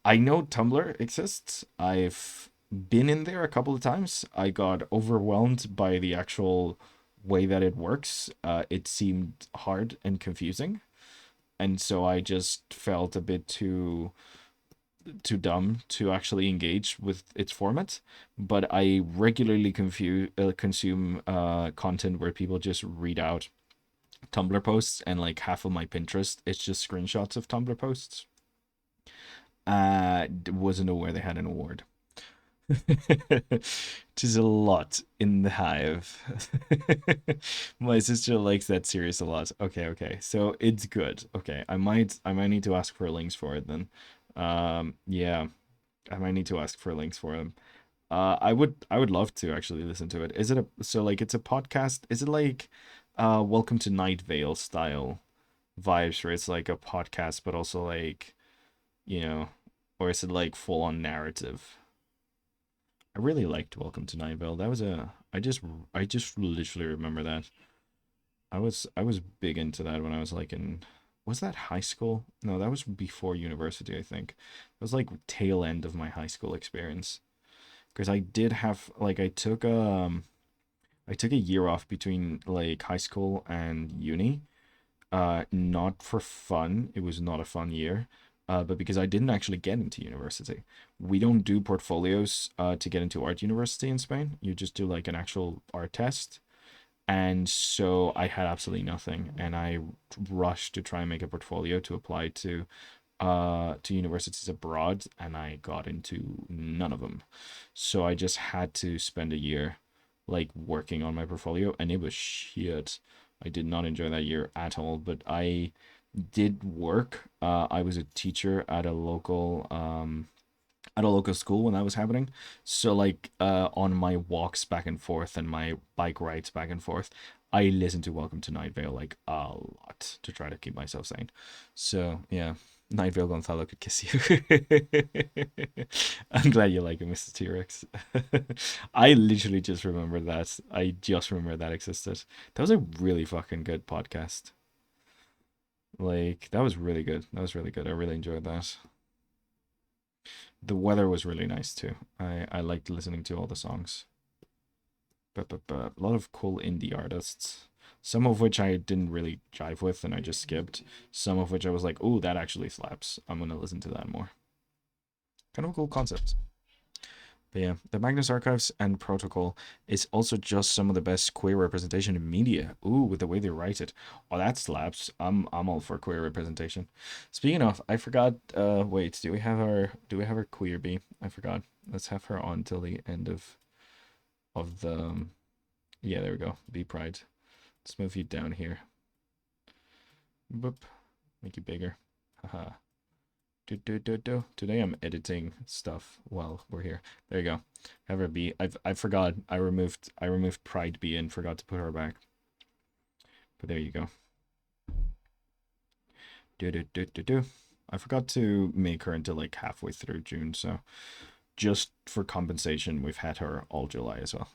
I know Tumblr exists. I've been in there a couple of times. I got overwhelmed by the actual way that it works. It seemed hard and confusing, and so I just felt a bit too dumb to actually engage with its format. But I regularly consume content where people just read out Tumblr posts, and like half of my Pinterest it's just screenshots of Tumblr posts. Wasn't aware they had an award. Just a lot in the hive. My sister likes that series a lot. Okay, okay. So it's good. Okay. I might need to ask for links for it then. Yeah, I might need to ask for links for them. I would love to actually listen to it. Is it a so like it's a podcast? Is it like Welcome to Night Vale style vibes where it's like a podcast but also like, you know, or is it like full on narrative? I really liked Welcome to Night Vale. That was a I just literally remember that. I was big into that when I was like in was that high school? No, that was before university, I think. It was like tail end of my high school experience. Because I did have like I took a year off between like high school and uni. Not for fun. It was not a fun year. But because I didn't actually get into university. We don't do portfolios to get into art university in Spain. You just do like an actual art test. And so I had absolutely nothing, and I rushed to try and make a portfolio to apply to universities abroad, and I got into none of them. So I just had to spend a year like working on my portfolio, and it was shit. I did not enjoy that year at all, but I did work. I was a teacher at a local school when that was happening. So like on my walks back and forth and my bike rides back and forth, I listened to Welcome to Night Vale like a lot to try to keep myself sane. So yeah, Night Vale Gonzalo could kiss you. I'm glad you like it, Mr. T-Rex. I literally just remember that. I just remember that existed. That was a really fucking good podcast. Like that was really good. That was really good. I really enjoyed that. The weather was really nice too. I liked listening to all the songs. But a lot of cool indie artists. Some of which I didn't really jive with and I just skipped. Some of which I was like, oh, that actually slaps. I'm gonna listen to that more. Kind of a cool concept. But yeah, the Magnus Archives and Protocol is also just some of the best queer representation in media. Ooh, with the way they write it. Oh, that slaps. I'm all for queer representation. Speaking of, I forgot wait, do we have our queer bee? I forgot. Let's have her on till the end of the yeah, there we go. Bee Pride. Let's move you down here. Boop. Make you bigger. Haha. Do. Today I'm editing stuff while we're here. There you go. Have her be. I forgot. I removed Pride B and forgot to put her back. But there you go. Do. I forgot to make her until like halfway through June, so just for compensation, we've had her all July as well.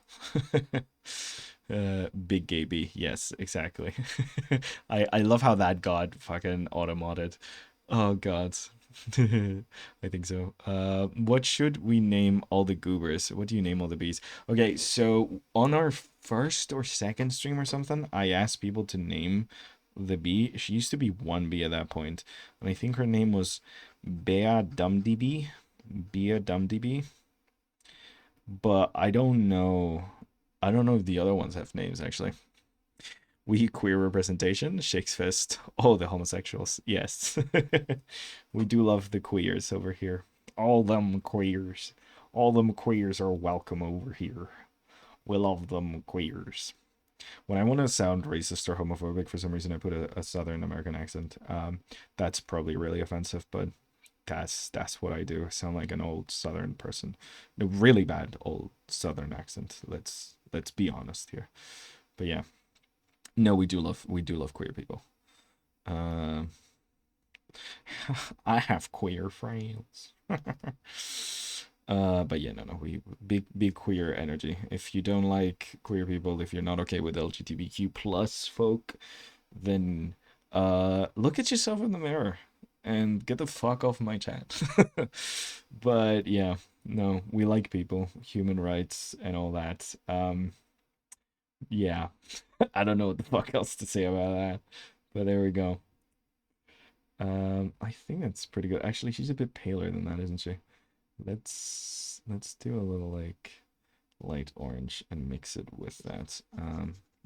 Big gay B. Yes, exactly. I love how that got fucking automodded. Oh god. I think so. What should we name all the goobers? What do you name all the bees? Okay, so on our first or second stream or something, I asked people to name the bee. She used to be one bee at that point, and I think her name was Bea Dumdb. Bea Dumdb. But I don't know. I don't know if the other ones have names actually. We queer representation, Shakes Fist. Oh, the homosexuals. Yes. We do love the queers over here. All them queers. All them queers are welcome over here. We love them queers. When I want to sound racist or homophobic, for some reason I put a Southern American accent. That's probably really offensive, but that's what I do. I sound like an old Southern person. A really bad old Southern accent. Let's be honest here. But yeah, no, we do love queer people. Um, I have queer friends. But yeah, no, we big queer energy. If you don't like queer people, if you're not okay with LGBTQ plus folk, then look at yourself in the mirror and get the fuck off my chat. But yeah, no, we like people, human rights and all that. Yeah. I don't know what the fuck else to say about that. But there we go. I think that's pretty good. Actually, she's a bit paler than that, isn't she? Let's do a little like light orange and mix it with that.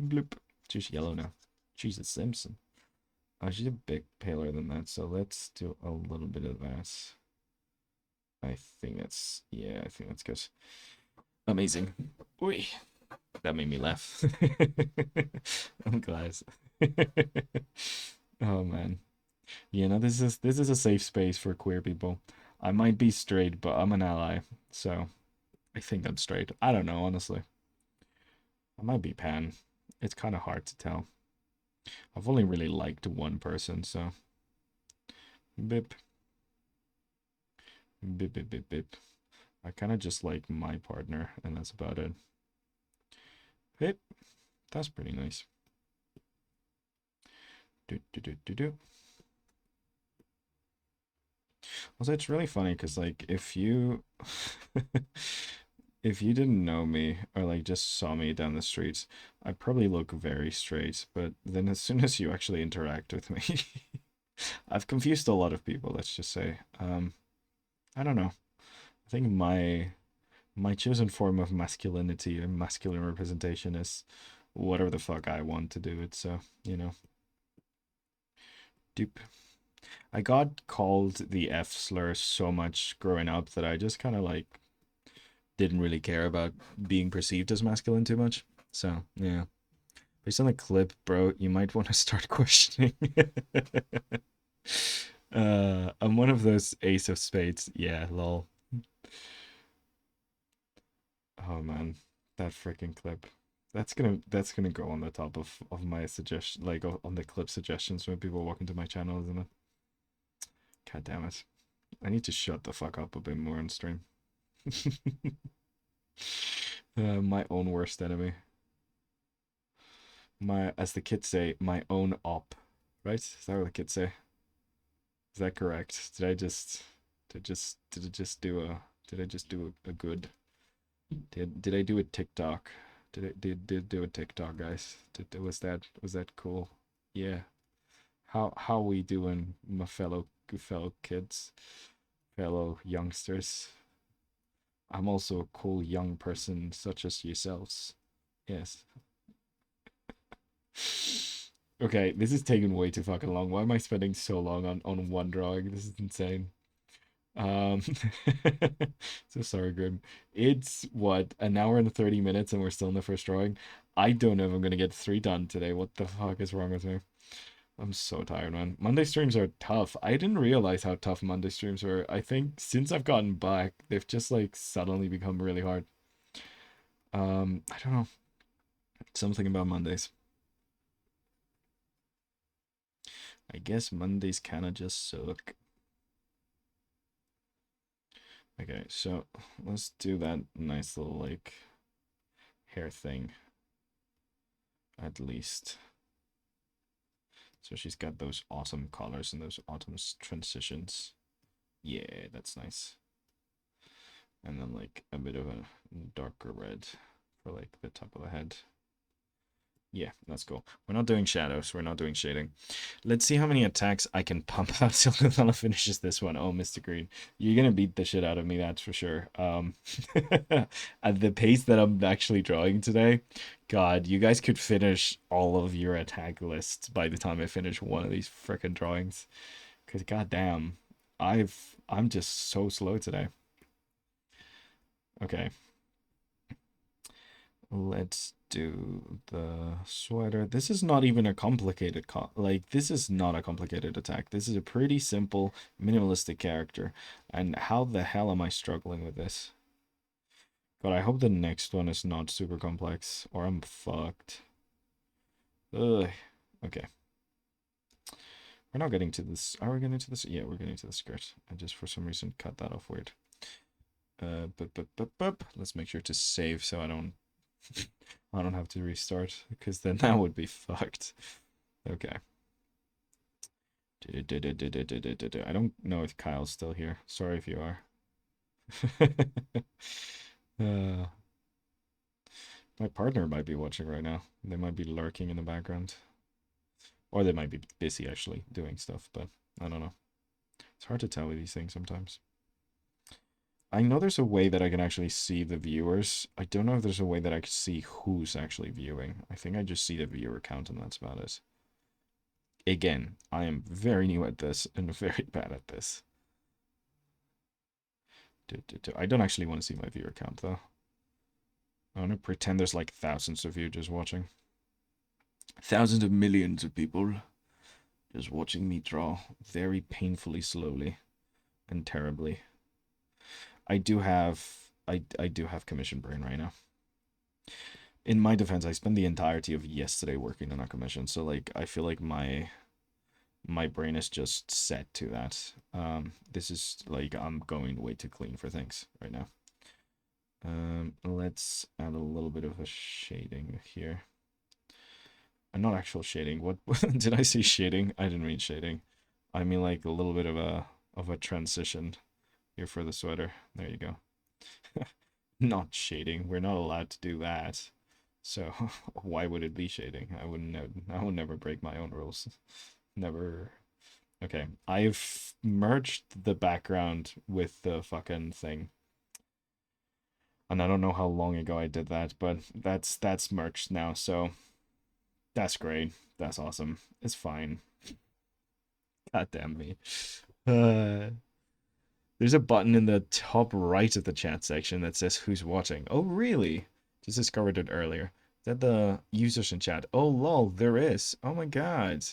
Bloop. She's yellow now. She's a Simpson. She's a bit paler than that, so let's do a little bit of that. I think that's good. Amazing. Oi, that made me laugh. I'm glad. Oh man. Yeah, no, this is a safe space for queer people. I might be straight, but I'm an ally, so I think I'm straight. I don't know, honestly. I might be pan. It's kind of hard to tell. I've only really liked one person, so bip, bip, bip, bip, bip. I kind of just like my partner, and that's about it. Bip. That's pretty nice. Do do do do do. Also, it's really funny because like if you if you didn't know me or like just saw me down the streets, I probably look very straight. But then as soon as you actually interact with me, I've confused a lot of people, let's just say. I don't know. I think my chosen form of masculinity and masculine representation is whatever the fuck I want to do it. So, dupe. I got called the F slur so much growing up that I just kind of like didn't really care about being perceived as masculine too much. So, yeah. Based on the clip, bro, you might want to start questioning. I'm one of those ace of spades. Yeah, lol. Oh man, that freaking clip. That's gonna go on the top of my suggestion, like on the clip suggestions when people walk into my channel, isn't it? God damn it. I need to shut the fuck up a bit more on stream. My own worst enemy. My, as the kids say, my own op. Right? Is that what the kids say? Is that correct? Did I just do a good? Did I do a TikTok? Did do a TikTok, guys? Was that cool? Yeah. How we doing, my fellow kids, fellow youngsters? I'm also a cool young person such as yourselves. Yes. Okay, this is taking way too fucking long. Why am I spending so long on one drawing? This is insane. Um, so sorry, Grim. It's what, an hour and 30 minutes and we're still in the first drawing. I don't know if I'm gonna get 3 done today. What the fuck is wrong with me? I'm so tired, man. Monday streams are tough. I didn't realize how tough Monday streams were. I think since I've gotten back, they've just like suddenly become really hard. I don't know. Something about Mondays. I guess Mondays kind of just suck. Okay, so let's do that nice little like hair thing. at least. So she's got those awesome colors and those awesome transitions. Yeah, that's nice. And then like a bit of a darker red for like the top of the head. Yeah, that's cool. We're not doing shadows. We're not doing shading. Let's see how many attacks I can pump out till Liliana finishes this one. Oh, Mr. Green, you're gonna beat the shit out of me, that's for sure. At the pace that I'm actually drawing today, God, you guys could finish all of your attack lists by the time I finish one of these freaking drawings. Cause goddamn, I'm just so slow today. Okay, let's do the sweater. This is not even a complicated like this is not a complicated attack. This is a pretty simple minimalistic character. And how the hell am I struggling with this? God, I hope the next one is not super complex or I'm fucked. Ugh. Okay. We're not getting to this. Are we getting to this? Yeah, we're getting to the skirt. I just for some reason cut that off weird. Let's make sure to save so I don't I don't have to restart because then that would be fucked. Okay. I don't know if Kyle's still here. Sorry if you are. uh, my partner might be watching right now. They might be lurking in the background. Or they might be busy actually doing stuff, but I don't know. It's hard to tell with these things sometimes. I know there's a way that I can actually see the viewers. I don't know if there's a way that I can see who's actually viewing. I think I just see the viewer count and that's about it. Again, I am very new at this and very bad at this. I don't actually want to see my viewer count though. I want to pretend there's like thousands of you just watching. Thousands of millions of people just watching me draw very painfully slowly and terribly. I do have commission brain right now. In my defense, I spent the entirety of yesterday working on a commission, so like I feel like my brain is just set to that. This is like I'm going way too clean for things right now. Let's add a little bit of a shading here. Not actual shading. What did I say shading? I didn't mean shading. I mean like a little bit of a transition here for the sweater. There you go. Not shading. We're not allowed to do that. So why would it be shading? I would never break my own rules. Never. Okay, I've merged the background with the fucking thing. And I don't know how long ago I did that, but that's merged now, so that's great. That's awesome. It's fine. God damn me. Uh, there's a button in the top right of the chat section that says who's watching. Oh, really? Just discovered it earlier. Is that the users in chat? Oh, lol, there is. Oh my god.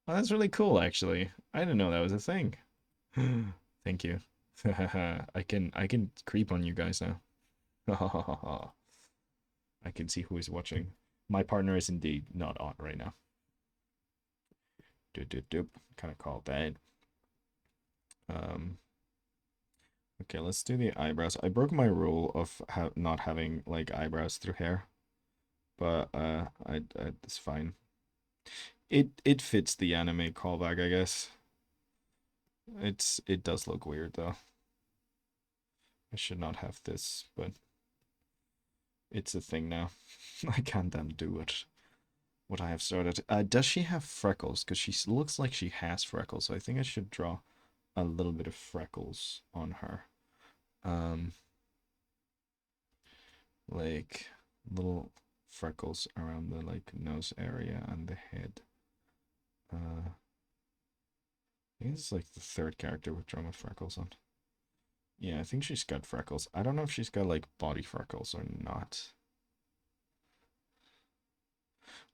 Oh, that's really cool, actually. I didn't know that was a thing. Thank you. I can creep on you guys now. I can see who is watching. My partner is indeed not on right now. Doop doop doop. Kind of called that. Okay, let's do the eyebrows. I broke my rule of not having like eyebrows through hair, but it's fine. It fits the anime callback, I guess. It does look weird though. I should not have this, but it's a thing now. I can't undo it. What I have started. Does she have freckles? Because she looks like she has freckles, so I think I should draw a little bit of freckles on her. Like little freckles around the like nose area and the head. I think it's like the third character with drawn with freckles on. Yeah, I think she's got freckles. I don't know if she's got like body freckles or not.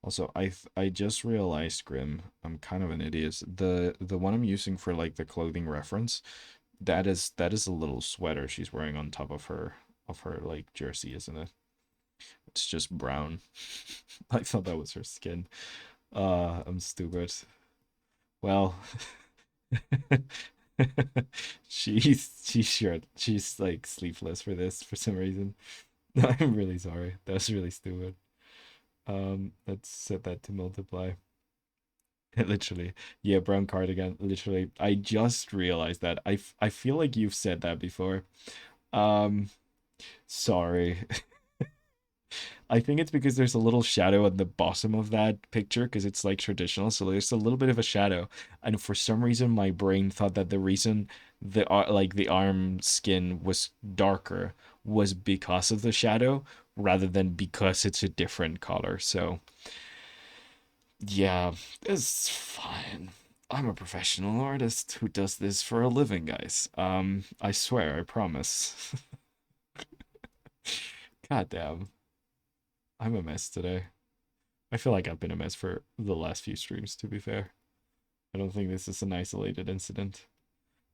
Also, I just realized, Grim, I'm kind of an idiot. The one I'm using for like the clothing reference, that is a little sweater she's wearing on top of her like jersey, isn't it? It's just brown. I thought that was her skin. I'm stupid. Well, she's like sleepless for this for some reason. I'm really sorry. That's really stupid. Let's set that to multiply. Literally. Yeah, brown cardigan. Literally. I just realized that. I feel like you've said that before. Um, sorry. I think it's because there's a little shadow at the bottom of that picture because it's like traditional, so there's a little bit of a shadow. And for some reason, my brain thought that the reason the arm skin was darker was because of the shadow rather than because it's a different color. So yeah, it's fine. I'm a professional artist who does this for a living, guys. I swear, I promise. God damn, I'm a mess today. I feel like I've been a mess for the last few streams, to be fair. I don't think this is an isolated incident.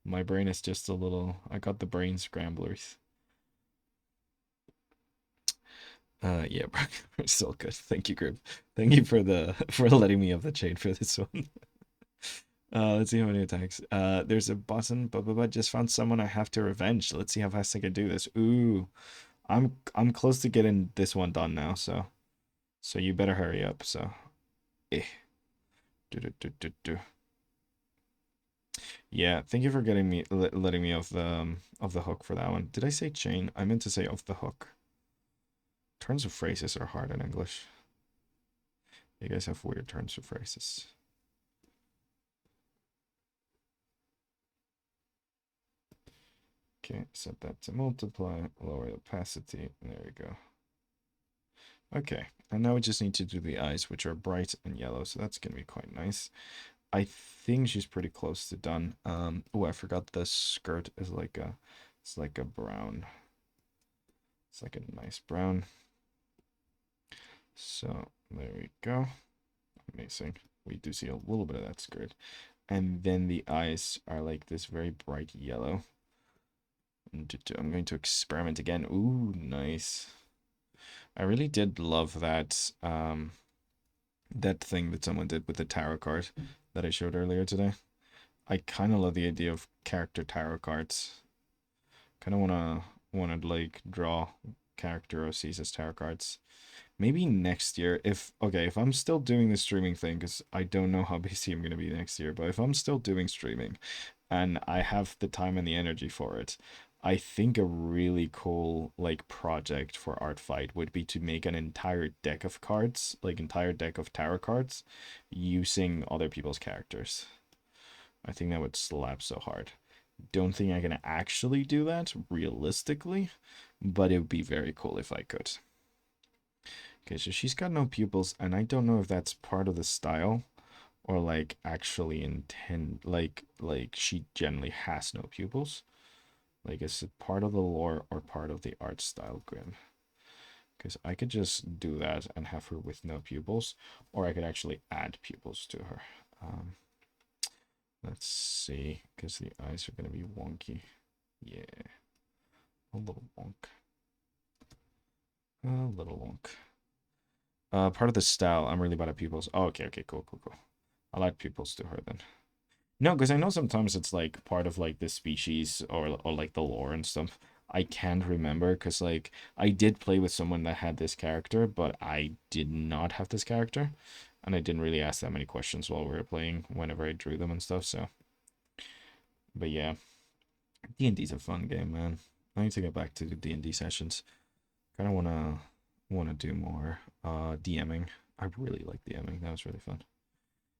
My brain is just a little. I got the brain scramblers. Yeah, it's still good. Thank you, Grib. Thank you for the for letting me have the chain for this one. Let's see how many attacks. There's a button, but just found someone I have to revenge. Let's see how fast I can do this. Ooh, I'm close to getting this one done now, so you better hurry up. So, eh. Do, do, do, do, do. Yeah, thank you for getting me letting me off the hook for that one. Did I say chain? I meant to say off the hook. Turns of phrases are hard in English. You guys have weird turns of phrases. Okay, set that to multiply, lower the opacity. There we go. Okay, and now we just need to do the eyes, which are bright and yellow, so that's gonna be quite nice. I think she's pretty close to done. Oh, I forgot the skirt is like it's like a brown. It's like a nice brown. So there we go. Amazing. We do see a little bit of that skirt. And then the eyes are like this very bright yellow. And I'm going to experiment again. Ooh, nice. I really did love that that thing that someone did with the tarot card that I showed earlier today. I kind of love the idea of character tarot cards. Kind of wanna like draw character OCs as tarot cards. Maybe next year, if I'm still doing the streaming thing, because I don't know how busy I'm gonna be next year, but if I'm still doing streaming and I have the time and the energy for it, I think a really cool like project for Art Fight would be to make an entire deck of cards, like entire deck of tarot cards, using other people's characters. I think that would slap so hard. Don't think I can actually do that realistically, but it would be very cool if I could. Okay, so she's got no pupils, and I don't know if that's part of the style or like actually intend like she generally has no pupils. Like is it part of the lore or part of the art style, Grim? Because I could just do that and have her with no pupils, or I could actually add pupils to her. Um, let's see, because the eyes are gonna be wonky. Yeah, a little wonk. A little wonk. Part of the style. I'm really bad at pupils. Oh, okay, okay, cool, cool, cool. I'll add pupils to her then. No, because I know sometimes it's like part of like the species or like the lore and stuff. I can't remember because like I did play with someone that had this character, but I did not have this character, and I didn't really ask that many questions while we were playing whenever I drew them and stuff. So, but yeah, D&D's a fun game, man. I need to get back to the D&D sessions. Kind of wanna do more DMing. I really like DMing. That was really fun.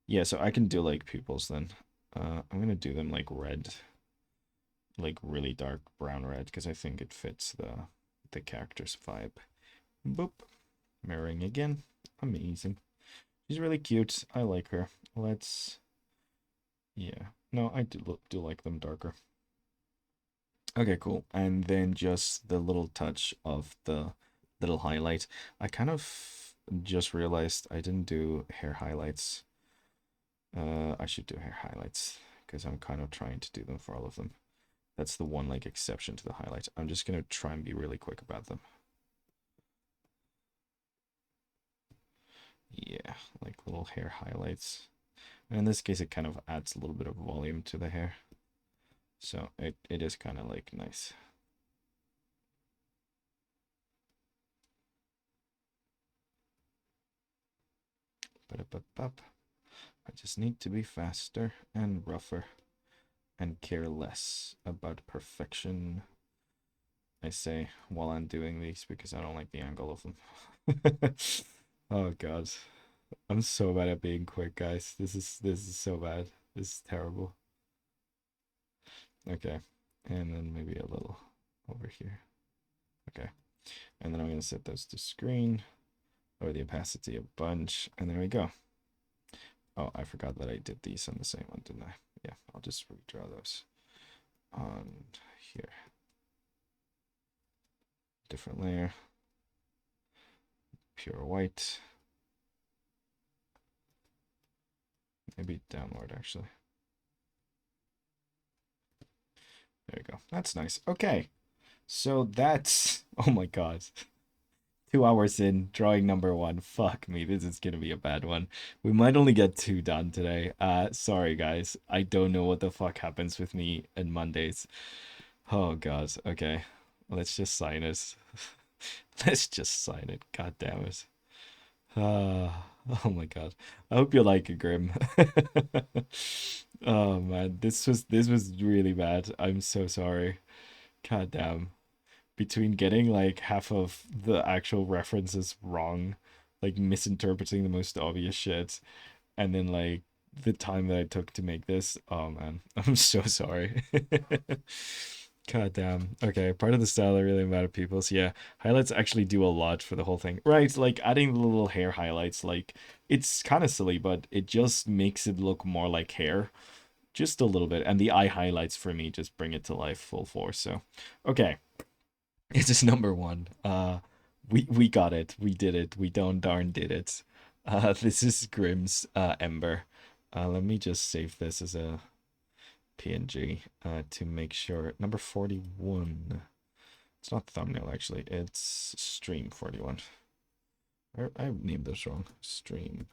Yeah, so I can do like pupils then. I'm gonna do them like red, like really dark brown red, because I think it fits the character's vibe. Boop. Mirroring again. Amazing. She's really cute. I like her. Let's. Yeah. No, I do like them darker. Okay, cool. And then just the little touch of the little highlight. I kind of just realized I didn't do hair highlights. I should do hair highlights because I'm kind of trying to do them for all of them. That's the one like exception to the highlights. I'm just gonna try and be really quick about them. Yeah, like little hair highlights. And in this case, it kind of adds a little bit of volume to the hair. So it is kind of like nice. I just need to be faster and rougher and care less about perfection. I say while I'm doing these because I don't like the angle of them. Oh god. I'm so bad at being quick, guys. This is so bad. This is terrible. Okay. And then maybe a little over here. Okay. And then I'm gonna set those to screen. Lower the opacity a bunch. And there we go. Oh, I forgot that I did these on the same one, didn't I? Yeah, I'll just redraw those on here. Different layer. Pure white. Maybe downward, actually. There we go. That's nice. Okay. So that's... Oh my god. 2 hours in, drawing number one. Fuck me, this is gonna be a bad one. We might only get 2 done today. Sorry guys. I don't know what the fuck happens with me on Mondays. Oh god. Okay. Let's just sign it. Let's just sign it. God damn it. Oh my god. I hope you like it, Grim. Oh man, this was really bad. I'm so sorry. God damn. Between getting like half of the actual references wrong, like misinterpreting the most obvious shit, and then like the time that I took to make this, oh man, I'm so sorry. God damn. Okay, part of the style I really am out of people's. Yeah, highlights actually do a lot for the whole thing. Right, like adding the little hair highlights, like it's kind of silly, but it just makes it look more like hair. Just a little bit. And the eye highlights for me just bring it to life full force. So, okay. It's just number one. We got it. We did it. We don't darn did it. This is Grimm's Ember. Let me just save this as a PNG to make sure. Number 41. It's not thumbnail, actually. It's stream 41. I named this wrong. Stream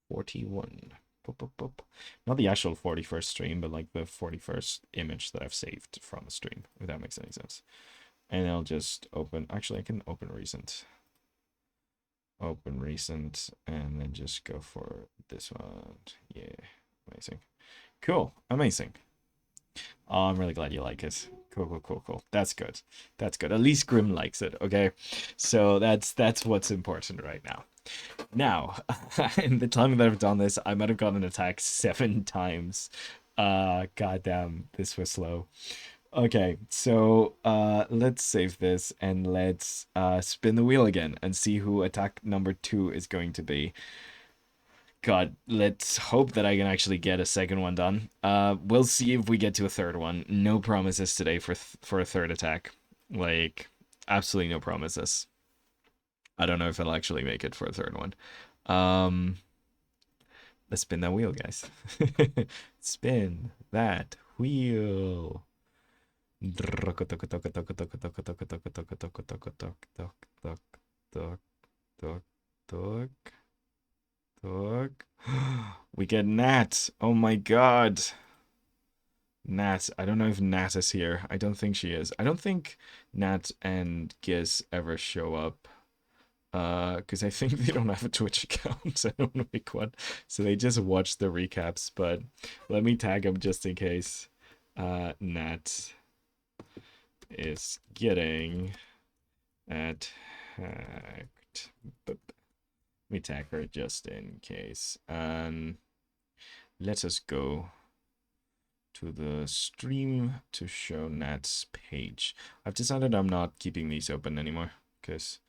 41. Boop, boop, boop. Not the actual 41st stream, but like the 41st image that I've saved from a stream, if that makes any sense. And I'll just open. Actually, I can open recent. Open recent, and then just go for this one. Yeah, amazing. Cool, amazing. Oh, I'm really glad you like it. Cool, cool, cool, cool. That's good. That's good. At least Grim likes it. Okay, so that's what's important right now. Now, in the time that I've done this, I might have gotten attacked 7 times. Goddamn, this was slow. Okay, so let's save this and let's spin the wheel again and see who attack number 2 is going to be. God, let's hope that I can actually get a second one done. We'll see if we get to a third one. No promises today for a third attack. Like, absolutely no promises. I don't know if I'll actually make it for a third one. Let's spin that wheel, guys. Spin that wheel. We get Nat. Oh my god. Nat. I don't know if Nat is here. I don't think she is. I don't think Nat and Giz ever show up. Because I think they don't have a Twitch account. I don't make one. So they just watch the recaps. But let me tag them just in case. Nat is getting attacked. Let me tag her just in case. Let us go to the stream to show Nat's page. I've decided I'm not keeping these open anymore because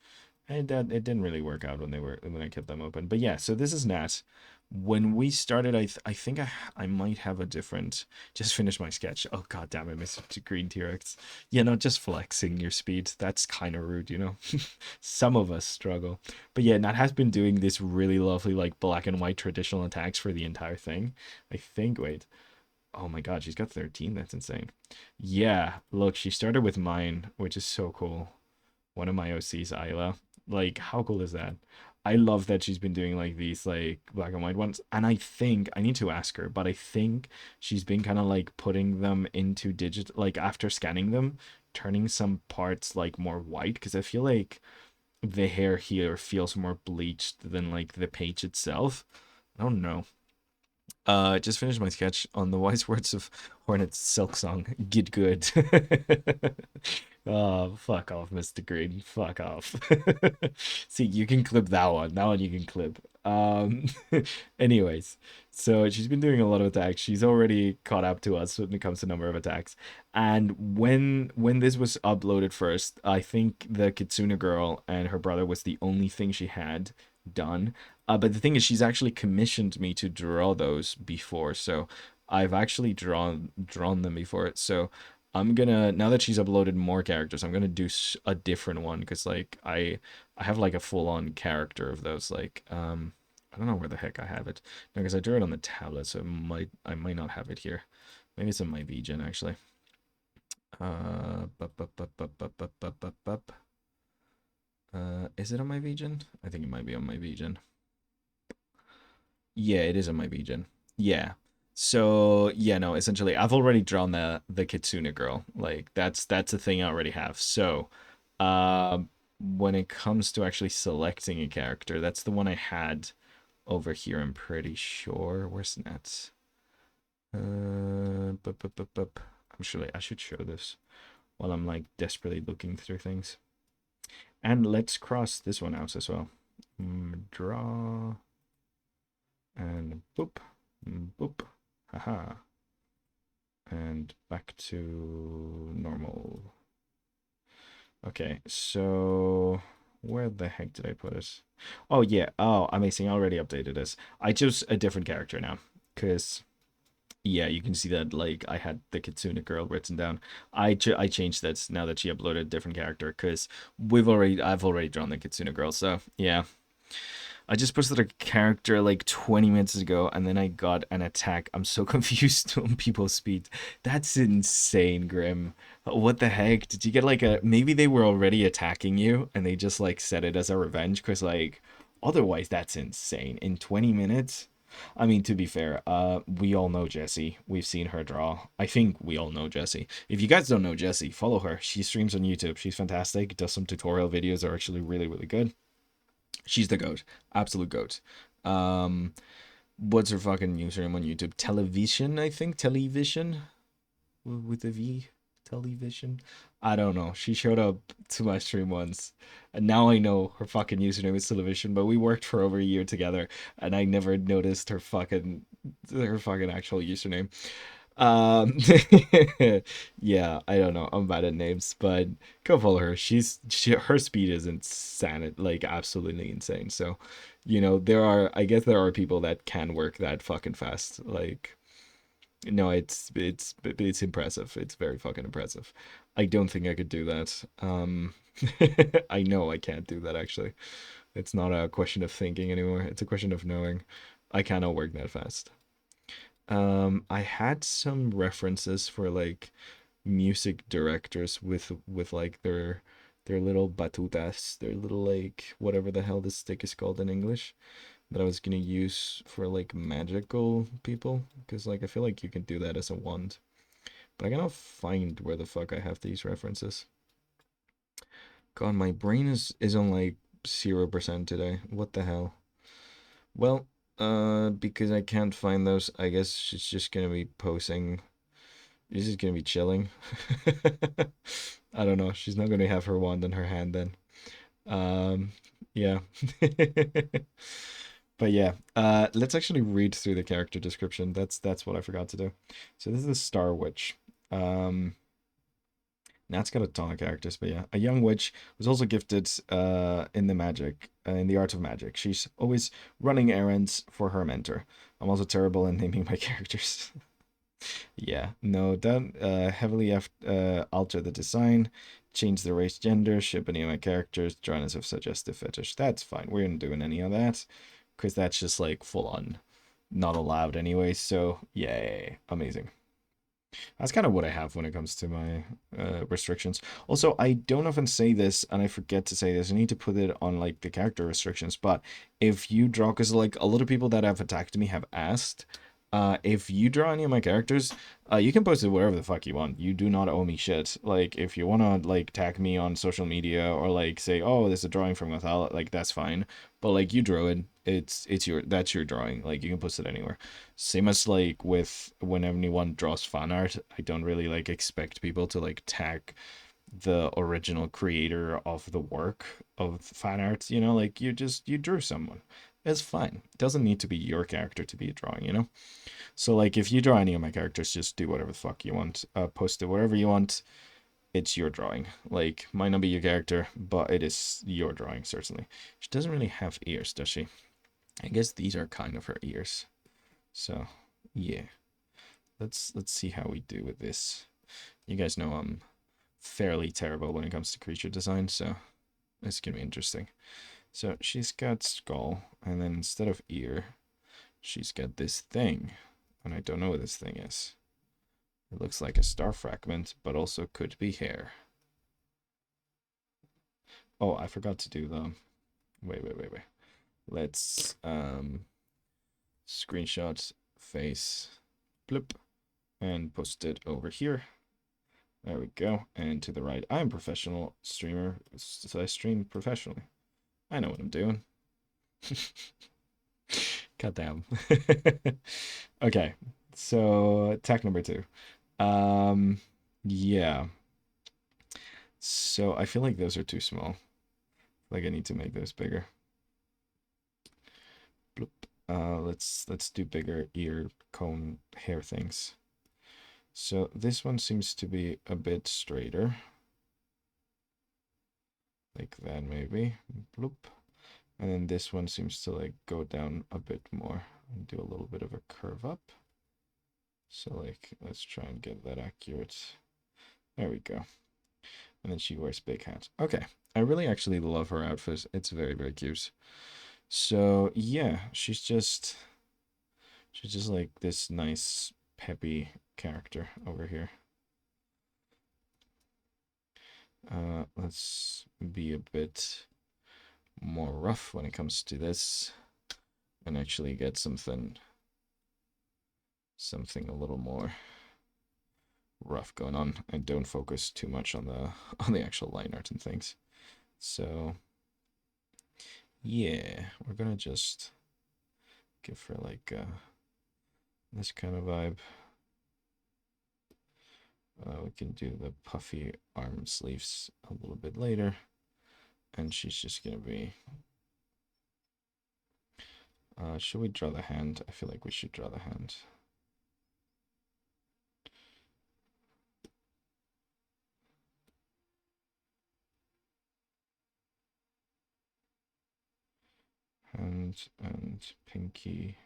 it didn't really work out when I kept them open. But yeah, so this is Nat. When we started, I think I might have a different. Just finish my sketch. Oh god damn it, Mr. Green T-Rex. Yeah, not just flexing your speed. That's kind of rude, you know. Some of us struggle. But yeah, Nat has been doing this really lovely like black and white traditional attacks for the entire thing. I think. Wait. Oh my god, she's got 13. That's insane. Yeah, look, she started with mine, which is so cool. One of my OCs, Isla. Like, how cool is that? I love that she's been doing like these like black and white ones. And I think I need to ask her, but I think she's been kind of like putting them into digital, like after scanning them, turning some parts like more white. Because I feel like the hair here feels more bleached than like the page itself. I don't know. Just finished my sketch on the wise words of Hornet's Silk Song. Get good. Oh, fuck off, Mr. Green. Fuck off. See, you can clip that one. That one you can clip. Anyways, so she's been doing a lot of attacks. She's already caught up to us when it comes to number of attacks. And when this was uploaded first, I think the Kitsune girl and her brother was the only thing she had done. But the thing is, she's actually commissioned me to draw those before, so I've actually drawn them before. So I'm gonna, now that she's uploaded more characters, I'm gonna do a different one because like I have like a full on character of those. Like I don't know where the heck I have it. No, because I drew it on the tablet, so I might not have it here. Maybe it's in my VGen actually. Bup, bup, bup, bup, bup, bup, bup, bup, bup. Is it on my VGen? I think it might be on my VGen. Yeah, it is on my VGen. Yeah. So yeah, no, essentially I've already drawn the Kitsune girl. Like that's a thing I already have. So when it comes to actually selecting a character, that's the one I had over here, I'm pretty sure. Where's Nets? Bup, bup, bup, bup. I should show this while I'm like desperately looking through things. And let's cross this one out as well. Draw. And boop. Boop. Haha. And back to normal. Okay, so where the heck did I put it? Oh, yeah. Oh, amazing. I already updated this. I chose a different character now. Because, yeah, you can see that, like, I had the Kitsune girl written down. I changed this now that she uploaded a different character. Because I've already drawn the Kitsune girl. So, yeah. I just posted a character like 20 minutes ago and then I got an attack. I'm so confused on people's speed. That's insane, Grim. What the heck? Did you get like a... Maybe they were already attacking you and they just like set it as a revenge? Because like, otherwise that's insane. In 20 minutes? I mean, to be fair, we all know Jessie. We've seen her draw. I think we all know Jessie. If you guys don't know Jessie, follow her. She streams on YouTube. She's fantastic. Does some tutorial videos that are actually really, really good. She's the goat, absolute goat. Um, what's her fucking username on YouTube? Television, I think. Television with a V. Television. I don't know. She showed up to my stream once, and now I know her fucking username is Television. But we worked for over a year together, and I never noticed her fucking actual username. Um, yeah, I don't know. I'm bad at names, but go follow her. Her speed is insane, like absolutely insane. So, I guess there are people that can work that fucking fast. Like, no, it's impressive. It's very fucking impressive. I don't think I could do that. I know I can't do that actually. It's not a question of thinking anymore. It's a question of knowing. I cannot work that fast. I had some references for like music directors with like their little batutas, their little like whatever the hell this stick is called in English that I was gonna use for like magical people because like I feel like you can do that as a wand, but I cannot find where the fuck I have these references. God, my brain is on like 0% today. What the hell? Well, because I can't find those, I guess she's just gonna be posing. She's just gonna be chilling. I don't know. She's not gonna have her wand in her hand then. Yeah. But yeah, let's actually read through the character description. That's what I forgot to do. So this is the Star Witch. Now it's got a ton of characters, but yeah, a young witch was also gifted in the art of magic. She's always running errands for her mentor. I'm also terrible in naming my characters. Yeah, no, don't heavily alter the design, change the race, gender, ship any of my characters, join us of suggestive fetish. That's fine. We're not doing any of that because that's just like full on not allowed anyway. So yay, amazing. That's kind of what I have when it comes to my restrictions. Also, I don't often say this, and I forget to say this. I need to put it on like the character restrictions. But if you draw, because like a lot of people that have attacked me have asked, If you draw any of my characters, you can post it wherever the fuck you want. You do not owe me shit. Like, if you wanna like tag me on social media or like say, oh, this is a drawing from Gonzalo, like that's fine. But like you drew it, it's your that's your drawing. Like you can post it anywhere. Same as like with when anyone draws fan art, I don't really like expect people to like tag the original creator of the work of fan art. You know, like you drew someone. It's fine. It doesn't need to be your character to be a drawing. You know. So like if you draw any of my characters, just do whatever the fuck you want. Post it wherever you want. It's your drawing. Like might not be your character, but it is your drawing certainly. She doesn't really have ears, does she? I guess these are kind of her ears. So yeah. Let's see how we do with this. You guys know I'm fairly terrible when it comes to creature design, so it's gonna be interesting. So she's got skull, and then instead of ear, she's got this thing. And I don't know what this thing is. It looks like a star fragment, but also could be hair. Oh, I forgot to do the... Wait. Let's screenshot face, bloop, and post it over here. There we go. And to the right, I'm a professional streamer, so I stream professionally. I know what I'm doing. God damn. Okay, so attack number 2. Yeah. So I feel like those are too small. Like I need to make those bigger. Bloop. Let's do bigger ear, cone, hair things. So this one seems to be a bit straighter. Like that maybe. Bloop. And then this one seems to like go down a bit more and do a little bit of a curve up. So like, let's try and get that accurate. There we go. And then she wears big hats. Okay. I really actually love her outfit. It's very, very cute. So yeah, she's just like this nice peppy character over here. Let's be a bit more rough when it comes to this and actually get something a little more rough going on, and don't focus too much on the actual line art and things. So yeah, we're gonna just give her like this kind of vibe. We can do the puffy arm sleeves a little bit later, and she's just gonna be should we draw the hand? I feel like we should draw the hand. Hand and pinky,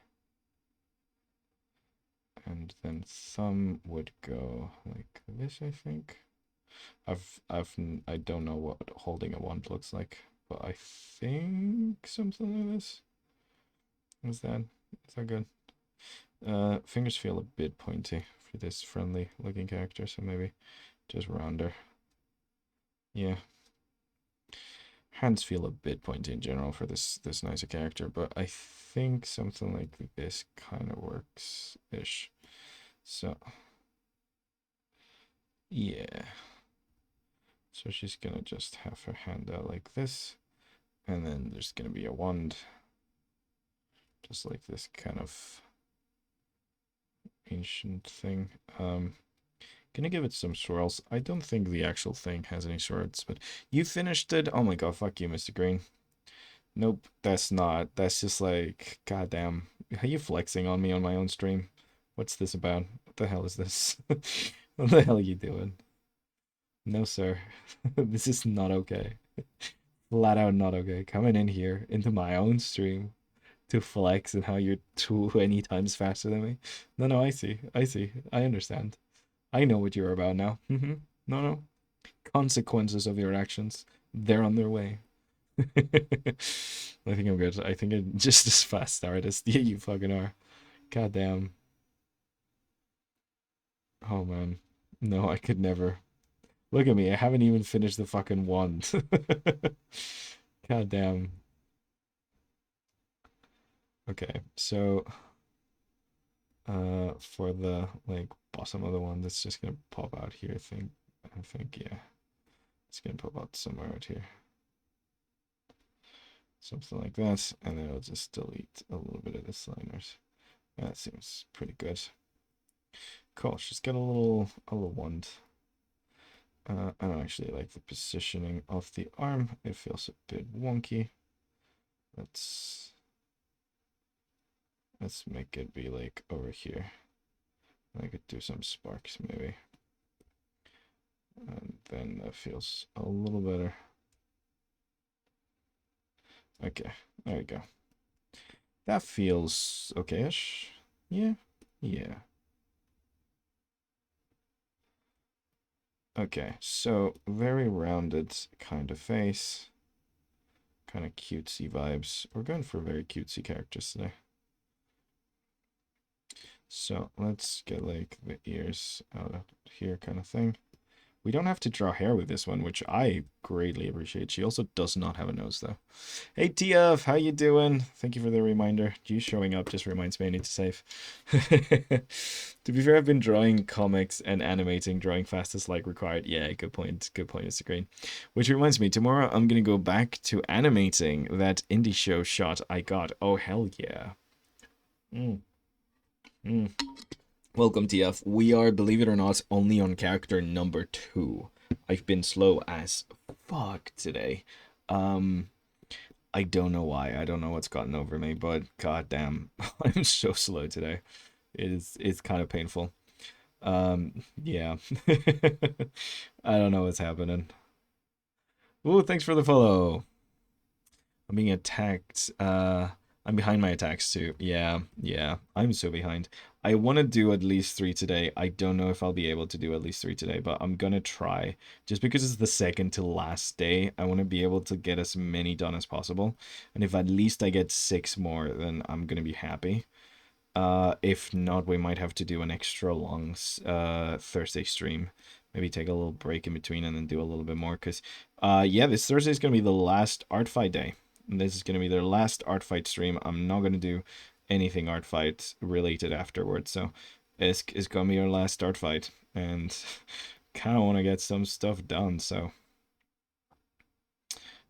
and then thumb would go like this, I think. I don't know what holding a wand looks like, but I think something like this. Is that good? Fingers feel a bit pointy for this friendly looking character, so maybe just rounder. Yeah. Hands feel a bit pointy in general for this nicer character, but I think something like this kind of works-ish. So, yeah. So she's gonna just have her hand out like this, and then there's gonna be a wand, just like this kind of ancient thing. Gonna give it some swirls. I don't think the actual thing has any swords, but you finished it. Oh my god, fuck you, Mr. Green. Nope, that's not. That's just like, goddamn. Are you flexing on me on my own stream? What's this about? What the hell is this? What the hell are you doing? No, sir. This is not okay. Flat out not okay. Coming in here into my own stream to flex and how you're 20 times faster than me. No, I see. I understand. I know what you're about now. No. Consequences of your actions. They're on their way. I think I'm good. I think I'm just as fast artist. Yeah, you fucking are. God damn. Oh man. No, I could never. Look at me. I haven't even finished the fucking wand. God damn. Okay, so For the like bottom of the one that's just gonna pop out here. I think yeah, it's gonna pop out somewhere out here, something like that, and then I'll just delete a little bit of the liners. That seems pretty good. Cool. Just get a little wand. I don't actually like the positioning of the arm. It feels a bit wonky. Let's make it be like over here. I could do some sparks maybe. And then that feels a little better. Okay, there we go. That feels okay-ish. Yeah, yeah. Okay, so very rounded kind of face. Kind of cutesy vibes. We're going for very cutesy characters today. So let's get like the ears out of here kind of thing. We don't have to draw hair with this one, which I greatly appreciate. She also does not have a nose, though. Hey, TF, how you doing? Thank you for the reminder. You showing up just reminds me I need to save. To be fair, I've been drawing comics and animating, drawing fast as like required. Yeah, good point. Good point, Mr. Green. Which reminds me, tomorrow I'm going to go back to animating that indie show shot I got. Oh, hell yeah. Mm, mm. Welcome, TF. We are, believe it or not, only on character number 2. I've been slow as fuck today. Um, I don't know why. I don't know what's gotten over me, but goddamn, I'm so slow today. It's kind of painful. Yeah. I don't know what's happening. Ooh, thanks for the follow. I'm being attacked. I'm behind my attacks too. Yeah, yeah. I'm so behind. I want to do at least 3 today. I don't know if I'll be able to do at least 3 today, but I'm gonna try. Just because it's the second to last day, I want to be able to get as many done as possible. And if at least I get 6 more, then I'm gonna be happy. If not, we might have to do an extra long Thursday stream. Maybe take a little break in between and then do a little bit more. Because, yeah, this Thursday is going to be the last art fight day. And this is going to be their last art fight stream. I'm not going to do anything art fight related afterwards. So it's going to be our last art fight. And kind of want to get some stuff done. So,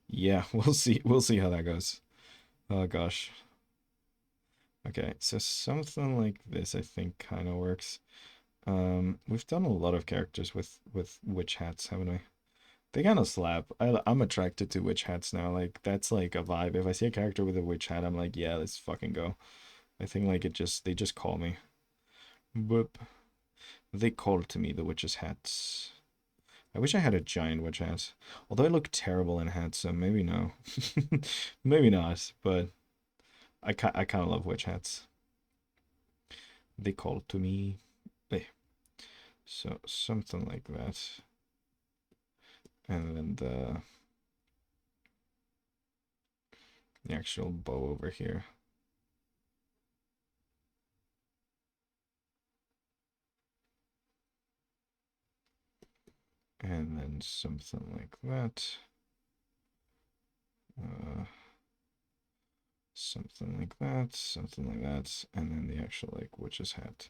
yeah, we'll see. We'll see how that goes. Oh, gosh. Okay, so something like this I think kind of works. We've done a lot of characters with witch hats, haven't we? They kind of slap. I'm attracted to witch hats now. Like that's like a vibe. If I see a character with a witch hat, I'm like, yeah, let's fucking go. I think like they just call me. Boop. They call to me the witch's hats. I wish I had a giant witch hat. Although I look terrible in hats, so maybe no. Maybe not, but I kind of love witch hats. They call to me. Hey. So something like that. And then the actual bow over here. And then something like that. Something like that, something like that, and then the actual like witch's hat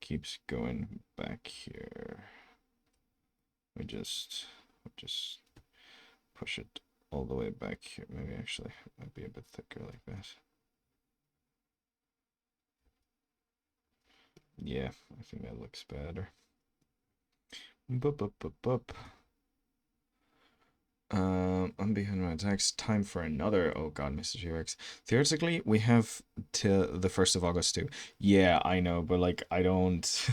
keeps going back here. We just push it all the way back here. Maybe actually it might be a bit thicker like that. Yeah, I think that looks better. Boop, boop, boop, boop. I'm behind my attacks. Time for another. Oh god, Mr. G-Rex. Theoretically, we have till the 1st of August too. Yeah, I know, but like I don't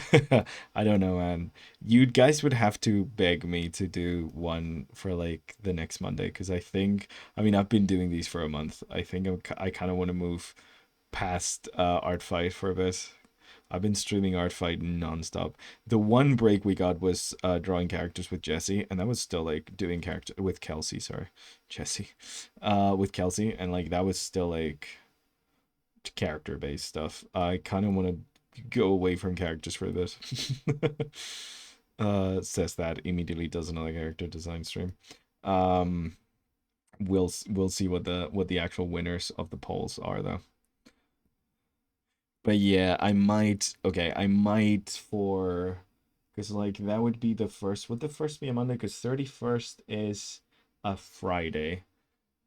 I don't know, man. You guys would have to beg me to do one for like the next Monday because I mean I've been doing these for a month. I think I kind of want to move past Art Fight for a bit. I've been streaming Art Fight nonstop. The one break we got was drawing characters with Jesse, and that was still like doing character with Kelsey. Sorry, Jesse, with Kelsey, and like that was still like character based stuff. I kind of want to go away from characters for a bit. Says that immediately does another character design stream. Um, we'll see what the actual winners of the polls are though. But yeah, I might. Okay, I might for because like that would be the first. Would the first be a Monday? Because 31st is a Friday.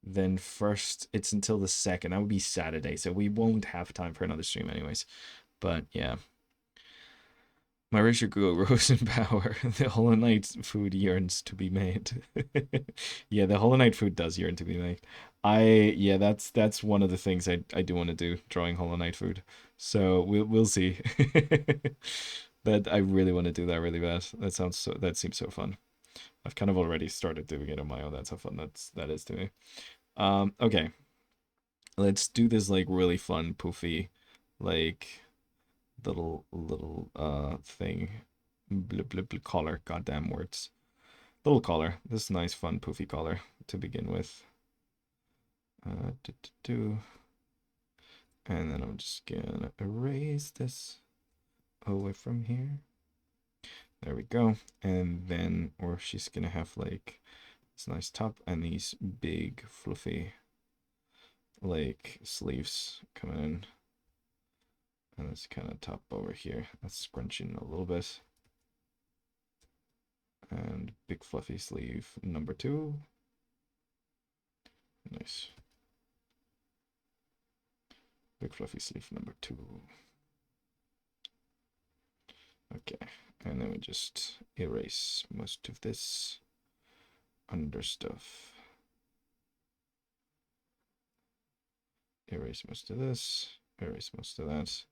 Then first, it's until the second. That would be Saturday, so we won't have time for another stream, anyways. But yeah, my Richard Google rose in power. The Hollow Knight food yearns to be made. Yeah, the Hollow Knight food does yearn to be made. Yeah, that's one of the things I do want to do, drawing Hollow Knight food. So we'll see. That I really want to do that really bad. That seems so fun. I've kind of already started doing it on my own. That's how fun that is to me. Okay. Let's do this like really fun, poofy, like little thing. Blip blip blip collar. Goddamn words. Little collar. This nice fun poofy collar to begin with. Do, do, do. And then I'm just gonna erase this away from here. There we go. And then, or she's gonna have like this nice top and these big fluffy like sleeves coming in. And this kind of top over here. That's scrunching a little bit. And big fluffy sleeve number 2. Nice. Big fluffy sleeve number 2. Okay. And then we just erase most of this under stuff. Erase most of this. Erase most of that.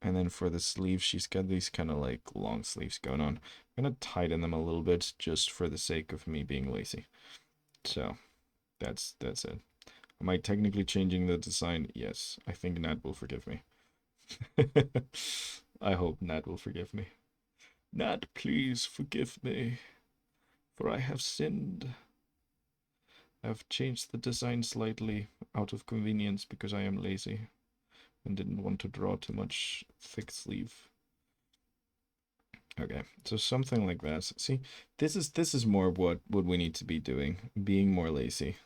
And then for the sleeves, she's got these kind of like long sleeves going on. I'm going to tighten them a little bit just for the sake of me being lazy. So that's it. Am I technically changing the design? Yes. I think Nat will forgive me. I hope Nat will forgive me. Nat, please forgive me, for I have sinned. I've changed the design slightly out of convenience because I am lazy and didn't want to draw too much thick sleeve. Okay, so something like that. See, this is more what we need to be doing, being more lazy.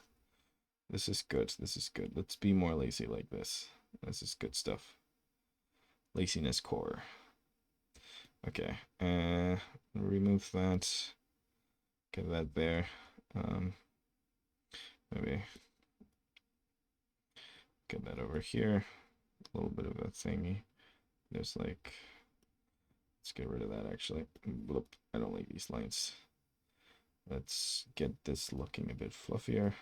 This is good. This is good. Let's be more lazy like this. This is good stuff. Laziness core. Okay, remove that. Get that there. Maybe get that over here. A little bit of a thingy. There's like, let's get rid of that actually. Bloop. I don't like these lines. Let's get this looking a bit fluffier.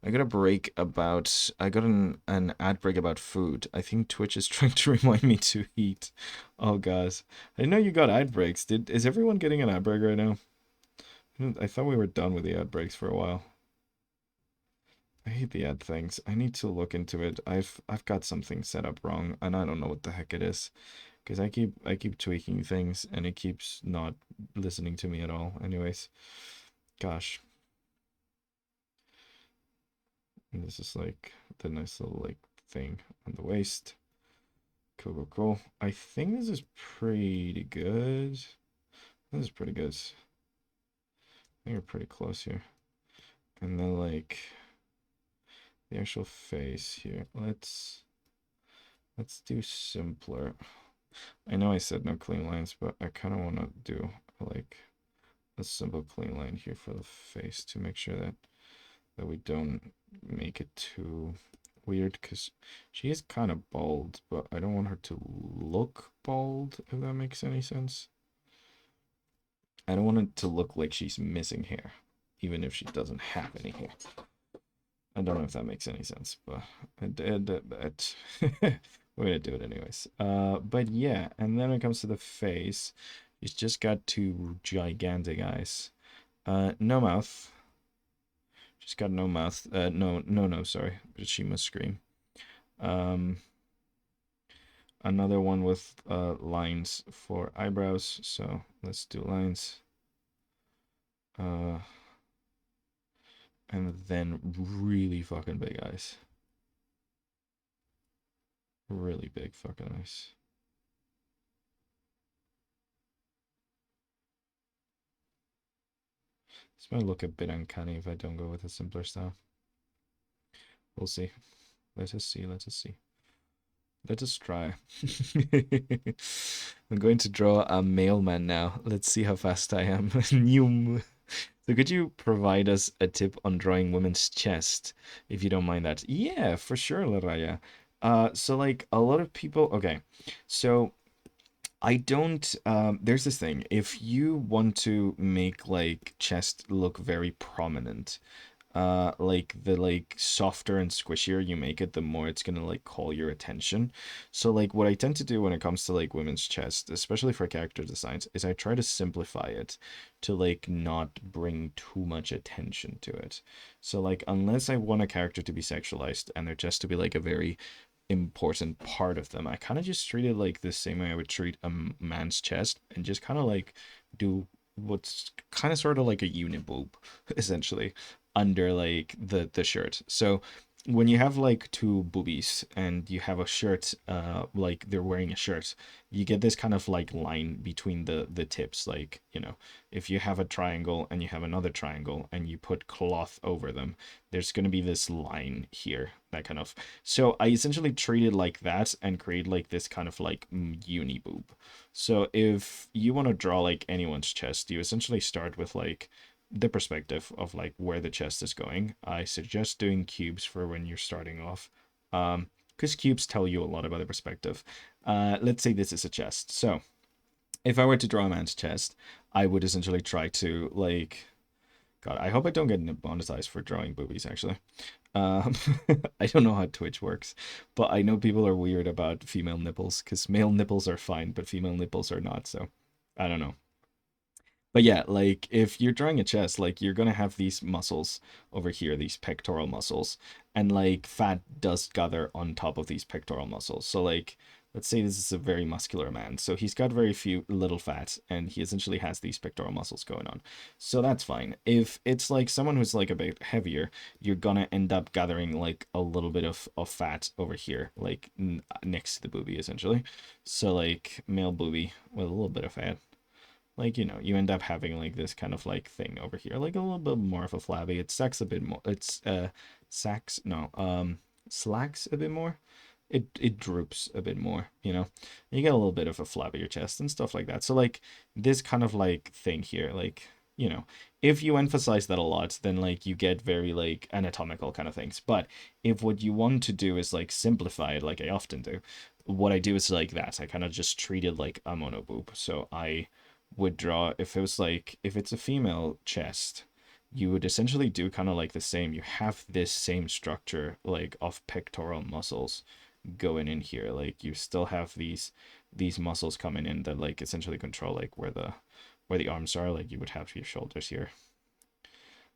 I got a break about. I got an ad break about food. I think Twitch is trying to remind me to eat. Oh guys, I didn't know you got ad breaks. Is everyone getting an ad break right now? I thought we were done with the ad breaks for a while. I hate the ad things. I need to look into it. I've got something set up wrong, and I don't know what the heck it is. Because I keep tweaking things, and it keeps not listening to me at all. Anyways, gosh. And this is like the nice little like thing on the waist. Cool, cool, cool. I think this is pretty good. This is pretty good. I think we're pretty close here. And then like the actual face here. Let's do simpler. I know I said no clean lines, but I kind of want to do like a simple clean line here for the face to make sure that we don't make it too weird, because she is kind of bald, but I don't want her to look bald, if that makes any sense. I don't want it to look like she's missing hair, even if she doesn't have any hair. I don't know if that makes any sense, but we're gonna do it anyways. But yeah, and then when it comes to the face, she's just got 2 gigantic eyes. No mouth. She's got no mouth. No, sorry. But she must scream. Another one with lines for eyebrows. So let's do lines. And then really fucking big eyes. Really big fucking eyes. This might look a bit uncanny if I don't go with a simpler style. We'll see. Let us see. Let us see. Let us try. I'm going to draw a mailman now. Let's see how fast I am. New. So could you provide us a tip on drawing women's chest, if you don't mind that? Yeah, for sure, Laraya. So like a lot of people, okay. So I don't there's this thing. If you want to make like chest look very prominent, like the like softer and squishier you make it, the more it's gonna like call your attention. So like what I tend to do when it comes to like women's chest, especially for character designs, is I try to simplify it to like not bring too much attention to it. So like unless I want a character to be sexualized and their chest to be like a very important part of them, I kind of just treat it like the same way I would treat a man's chest, and just kind of like do what's kind of sort of like a uniboob essentially under like the shirt. So when you have like two boobies and you have a shirt, like they're wearing a shirt, you get this kind of like line between the tips. Like, you know, if you have a triangle and you have another triangle and you put cloth over them, there's going to be this line here, that kind of. So I essentially treat it like that and create like this kind of like uni boob. So if you want to draw like anyone's chest, you essentially start with like the perspective of like where the chest is going. I suggest doing cubes for when you're starting off, because cubes tell you a lot about the perspective. Let's say this is a chest. So if I were to draw a man's chest, I would essentially try to like, God, I hope I don't get monetized for drawing boobies, actually. Um, I don't know how Twitch works, but I know people are weird about female nipples because male nipples are fine, but female nipples are not. So I don't know. But yeah, like if you're drawing a chest, like you're gonna have these muscles over here, these pectoral muscles, and like fat does gather on top of these pectoral muscles. So like, let's say this is a very muscular man, so he's got very few little fat, and he essentially has these pectoral muscles going on. So that's fine. If it's like someone who's like a bit heavier, you're gonna end up gathering like a little bit of fat over here, like next to the boobie essentially. So like male boobie with a little bit of fat, like, you know, you end up having like this kind of like thing over here, like a little bit more of a flabby. It sacks a bit more. It's sacks no slacks a bit more. It droops a bit more, you know. You get a little bit of a flabbier chest and stuff like that. So like this kind of like thing here, like, you know, if you emphasize that a lot, then like you get very like anatomical kind of things. But if what you want to do is like simplify it, like I often do, what I do is like that. I kind of just treat it like a mono boob. So I would draw, if it was like, if it's a female chest, you would essentially do kind of like the same. You have this same structure like of pectoral muscles going in here. Like you still have these muscles coming in that like essentially control like where the arms are. Like you would have your shoulders here.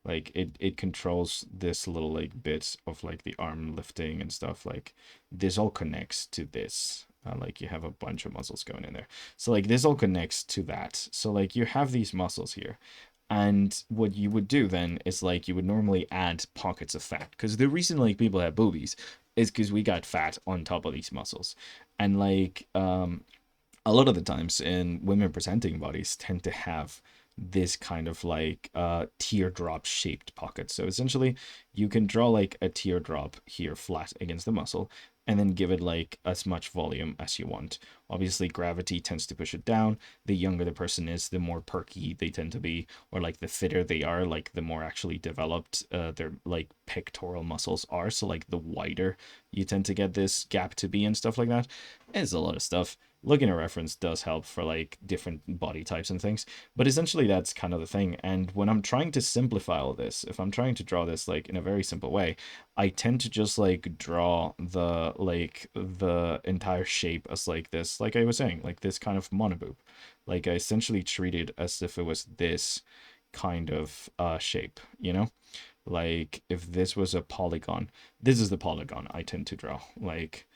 Like it controls this little like bit of like the arm lifting and stuff. Like this all connects to this. Like you have a bunch of muscles going in there. So like this all connects to that. So like you have these muscles here. And what you would do then is like you would normally add pockets of fat. Because the reason like people have boobies is because we got fat on top of these muscles. And like a lot of the times in women presenting bodies tend to have this kind of like teardrop shaped pocket. So essentially you can draw like a teardrop here flat against the muscle and then give it like as much volume as you want. Obviously gravity tends to push it down. The younger the person is, the more perky they tend to be, or like the fitter they are, like the more actually developed their like pectoral muscles are. So like the wider you tend to get this gap to be and stuff like that. It's a lot of stuff. Looking at reference does help for like different body types and things, but essentially that's kind of the thing. And when I'm trying to simplify all this, if I'm trying to draw this like in a very simple way, I tend to just like draw the entire shape as like this, like I was saying, like this kind of monoboob. Like I essentially treat it as if it was this kind of shape, you know? Like if this was a polygon, this is the polygon I tend to draw. Like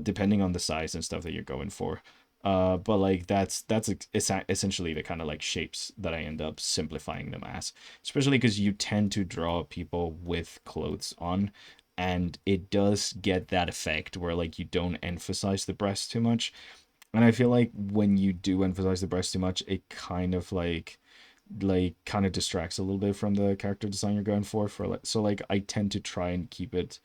depending on the size and stuff that you're going for. But like that's essentially the kind of like shapes that I end up simplifying them as, especially because you tend to draw people with clothes on, and it does get that effect where like you don't emphasize the breast too much. And I feel like when you do emphasize the breast too much, it kind of like kind of distracts a little bit from the character design you're going for like, so like I tend to try and keep it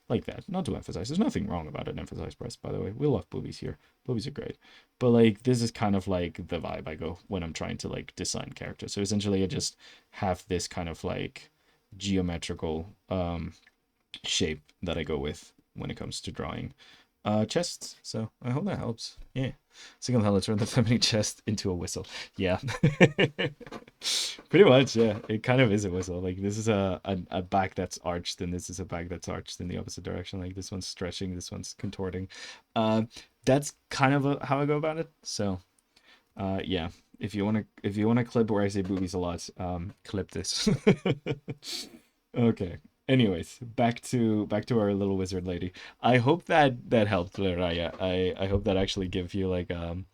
like that. Not to emphasize. There's nothing wrong about an emphasized breast, by the way. We love boobies here. Boobies are great. But like this is kind of like the vibe I go when I'm trying to like design characters. So essentially I just have this kind of like geometrical shape that I go with when it comes to drawing chests. So I hope that helps. Yeah. Single handedly turn the feminine chest into a whistle. Yeah. Pretty much, yeah. It kind of is a whistle. Like this is a back that's arched, and this is a back that's arched in the opposite direction. Like this one's stretching, this one's contorting. Uh, that's kind of how I go about it. So yeah. If you wanna clip where I say boobies a lot, clip this. Okay. Anyways, back to our little wizard lady. I hope that helped, Raya. I hope that actually gives you like a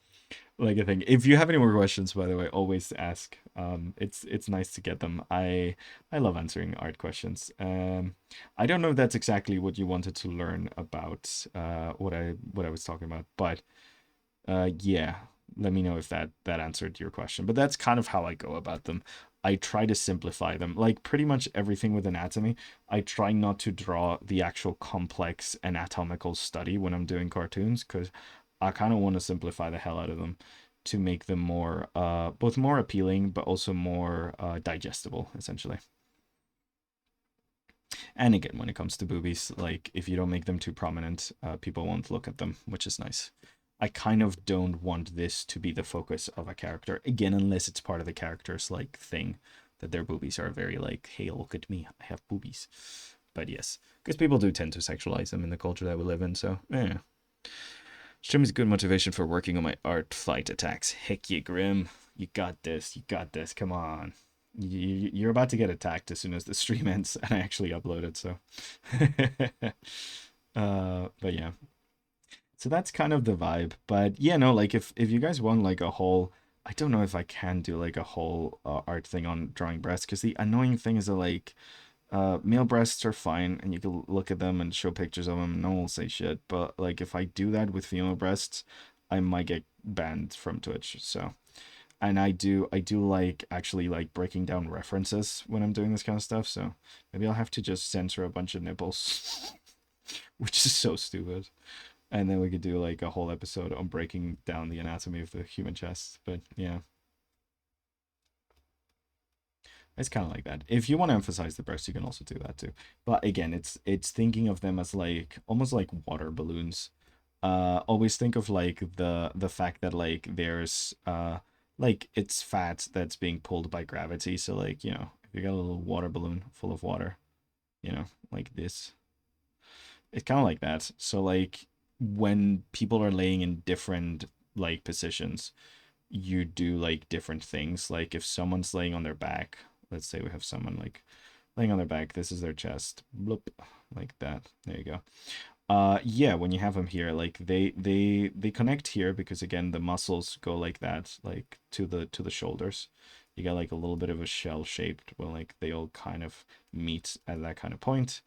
thing. If you have any more questions, by the way, always ask. It's nice to get them. I love answering art questions. I don't know if that's exactly what you wanted to learn about what I was talking about, but yeah, let me know if that answered your question. But that's kind of how I go about them. I try to simplify them. Like pretty much everything with anatomy, I try not to draw the actual complex anatomical study when I'm doing cartoons because I kind of want to simplify the hell out of them to make them more both more appealing but also more digestible essentially. And again, when it comes to boobies, like if you don't make them too prominent, people won't look at them, which is nice. I kind of don't want this to be the focus of a character again, unless it's part of the character's like thing that their boobies are very like, hey, look at me, I have boobies. But yes, because people do tend to sexualize them in the culture that we live in. So yeah, stream is good motivation for working on my art fight attacks. Heck yeah, Grim, you got this. You got this. Come on. You're about to get attacked as soon as the stream ends, and I actually uploaded. So, but yeah, so that's kind of the vibe. But yeah, no, like if you guys want like a whole, I don't know if I can do like a whole art thing on drawing breasts, because the annoying thing is that like male breasts are fine and you can look at them and show pictures of them and no one will say shit, but like if I do that with female breasts, I might get banned from Twitch. So, and I do like actually like breaking down references when I'm doing this kind of stuff, so maybe I'll have to just censor a bunch of nipples. Which is so stupid. And then we could do like a whole episode on breaking down the anatomy of the human chest. But yeah, it's kind of like that. If you want to emphasize the breast, you can also do that too. But again, it's thinking of them as like almost like water balloons. Always think of like the fact that like it's fat that's being pulled by gravity. So like, if you got a little water balloon full of water, like this, it's kind of like that. So like when people are laying in different like positions, you do like different things. Like if someone's laying on their back, let's say we have someone like laying on their back, this is their chest, bloop, like that. There you go. Yeah, when you have them here, like they connect here because again the muscles go like that, like to the shoulders. You got like a little bit of a shell shaped where like they all kind of meet at that kind of point.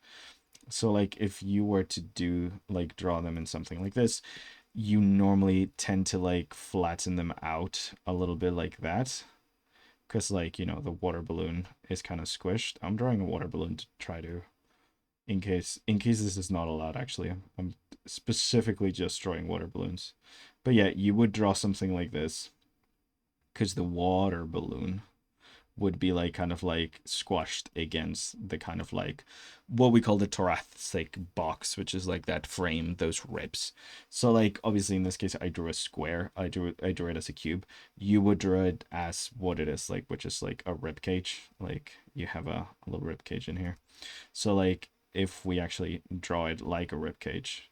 So like if you were to do like draw them in something like this, you normally tend to like flatten them out a little bit like that. Because like, the water balloon is kind of squished. I'm drawing a water balloon to try to in case this is not allowed actually. I'm specifically just drawing water balloons. But yeah, you would draw something like this because the water balloon would be like kind of like squashed against the kind of like what we call the thoracic box, which is like that frame, those ribs. So like obviously in this case I drew a square. I drew it as a cube. You would draw it as what it is like, which is like a rib cage. Like you have a little rib cage in here. So like if we actually draw it like a rib cage,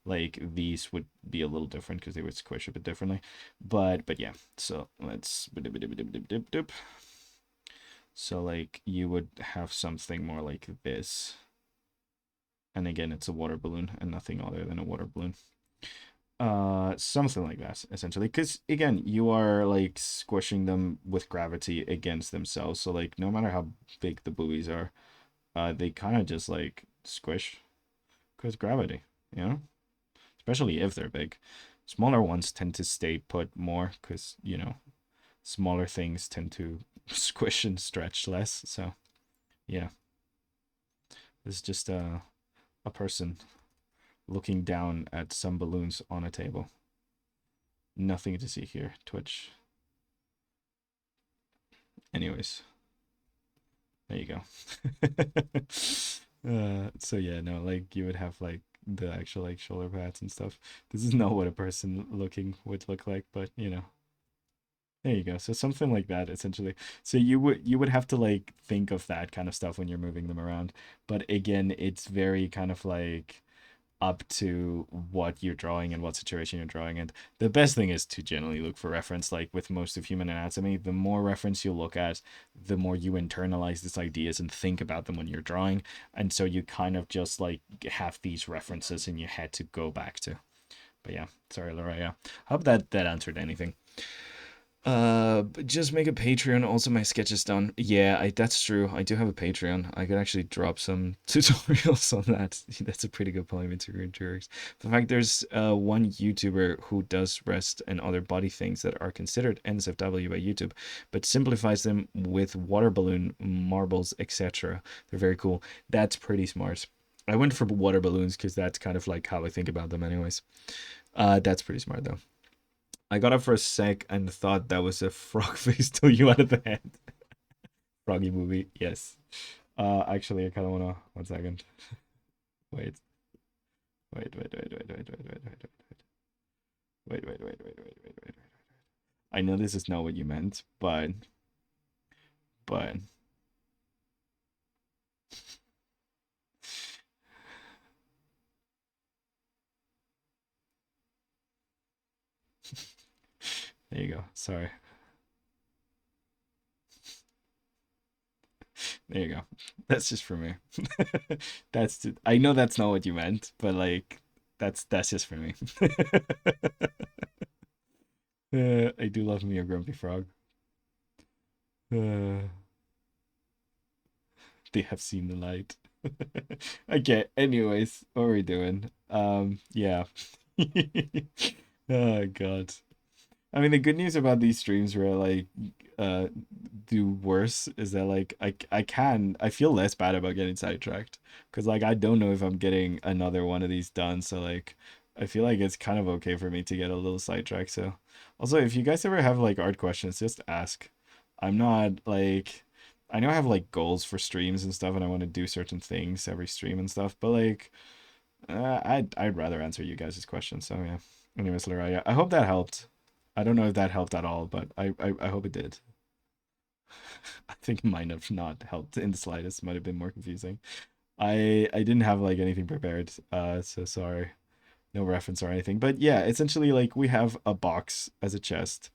like these would be a little different because they would squish a bit differently. But yeah, so let's so like you would have something more like this. And again, it's a water balloon and nothing other than a water balloon. Something like that, essentially. Because again, you are like squishing them with gravity against themselves. So like no matter how big the buoys are, they kind of just like squish because gravity, you know? Especially if they're big. Smaller ones tend to stay put more because, smaller things tend to squish and stretch less. So yeah, this is just A person looking down at some balloons on a table. Nothing to see here. Twitch. Anyways, there you go. So yeah, no, like you would have like the actual like shoulder pads and stuff. This is not what a person looking would look like, but you know, there you go. So something like that essentially. So you would have to like think of that kind of stuff when you're moving them around. But again, it's very kind of like up to what you're drawing and what situation you're drawing in. The best thing is to generally look for reference. Like with most of human anatomy, the more reference you look at, the more you internalize these ideas and think about them when you're drawing. And so you kind of just like have these references in your head to go back to. But yeah, sorry, Laura. Yeah, hope that answered anything. But just make a Patreon. Also, my sketch is done. Yeah, that's true. I do have a Patreon. I could actually drop some tutorials on that. That's a pretty good point, Mr. Jerks. The fact there's one YouTuber who does rest and other body things that are considered NSFW by YouTube, but simplifies them with water balloon, marbles, etc. They're very cool. That's pretty smart. I went for water balloons because that's kind of like how I think about them, anyways. That's pretty smart though. I got up for a sec and thought that was a frog face till you out of the head. Froggy movie, yes. Actually, I kind of wanna. 1 second. Wait, wait. I know this is not what you meant, but there you go. Sorry. There you go. That's just for me. I know that's not what you meant, but like that's just for me. I do love me a grumpy frog. Uh, they have seen the light. Okay, anyways, what are we doing? Yeah. Oh god. I mean, the good news about these streams where I like uh do worse is that like I feel less bad about getting sidetracked because like I don't know if I'm getting another one of these done, so like I feel like it's kind of okay for me to get a little sidetracked. So also, if you guys ever have like art questions, just ask. I'm not like I know I have like goals for streams and stuff, and I want to do certain things every stream and stuff, but like I'd rather answer you guys' questions. So yeah. Anyways, Loraya, I hope that helped. I don't know if that helped at all, but I hope it did. I think it might have not helped in the slightest. Might have been more confusing. I didn't have like anything prepared. So sorry. No reference or anything. But yeah, essentially like we have a box as a chest.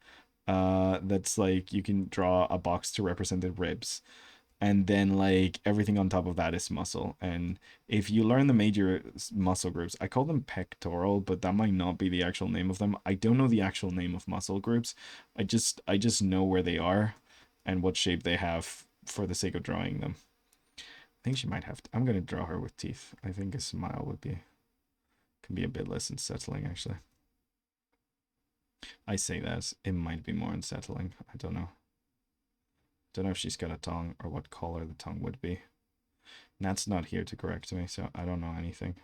That's like you can draw a box to represent the ribs, and then like everything on top of that is muscle. And if you learn the major muscle groups, I call them pectoral, but that might not be the actual name of them. I don't know the actual name of muscle groups. I just know where they are and what shape they have for the sake of drawing them. I think she might have I'm gonna draw her with teeth. I think a smile would be can be a bit less unsettling actually. I say that it might be more unsettling. I don't know. Don't know if she's got a tongue or what color the tongue would be. Nat's not here to correct me, so I don't know anything.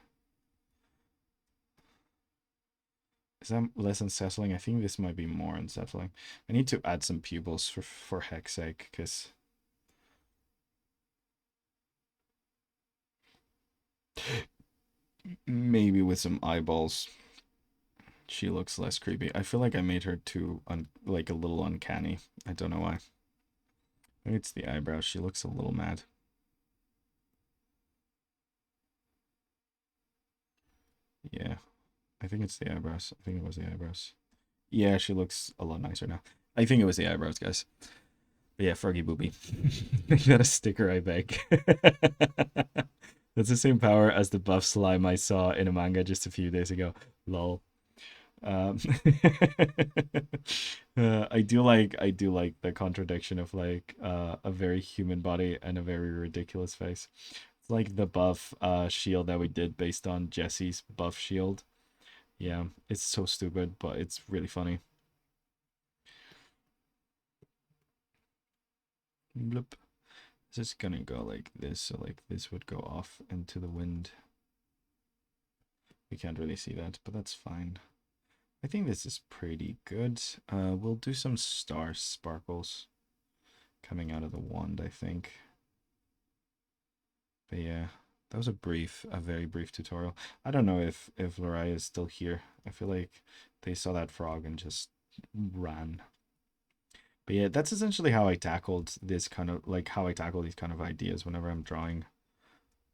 Is that less unsettling? I think this might be more unsettling. I need to add some pupils for heck's sake, because maybe with some eyeballs, she looks less creepy. I feel like I made her too like a little uncanny. I don't know why. Maybe it's the eyebrows. She looks a little mad. Yeah, I think it's the eyebrows. I think it was the eyebrows. Yeah, she looks a lot nicer now. I think it was the eyebrows, guys. But yeah, Froggy Booby. Make that a sticker, I beg. That's the same power as the buff slime I saw in a manga just a few days ago. Lol. Um, I do like the contradiction of like a very human body and a very ridiculous face. It's like the buff shield that we did based on Jesse's buff shield. Yeah, it's so stupid, but it's really funny. Bloop. It's just gonna go like this, so like this would go off into the wind. We can't really see that, but that's fine. I think this is pretty good. We'll do some star sparkles coming out of the wand, I think. But yeah, that was a very brief tutorial. I don't know if Lariah is still here. I feel like they saw that frog and just ran. But yeah, that's essentially how I tackled this kind of, like, how I tackle these kind of ideas whenever I'm drawing,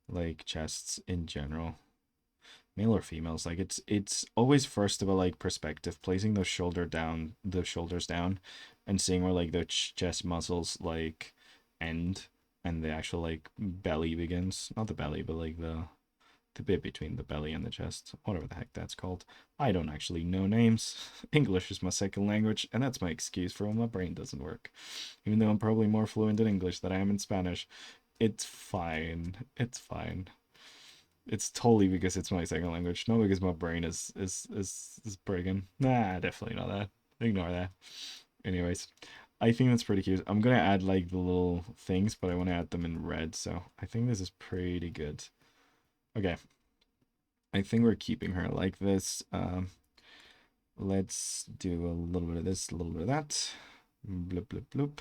like, chests in general. Male or females, like, it's always first about, like, perspective, placing the shoulders down, and seeing where, like, the chest muscles, like, end, and the actual, like, belly begins. Not the belly, but, like, the bit between the belly and the chest, whatever the heck that's called. I don't actually know names. English is my second language, and that's my excuse for when my brain doesn't work. Even though I'm probably more fluent in English than I am in Spanish, it's fine. It's fine. It's totally because it's my second language, not because my brain is breaking. Nah, definitely not that. Ignore that. Anyways, I think that's pretty cute. I'm gonna add like the little things, but I want to add them in red, so I think this is pretty good. Okay, I think we're keeping her like this. Let's do a little bit of this, a little bit of that. Bloop, bloop, bloop.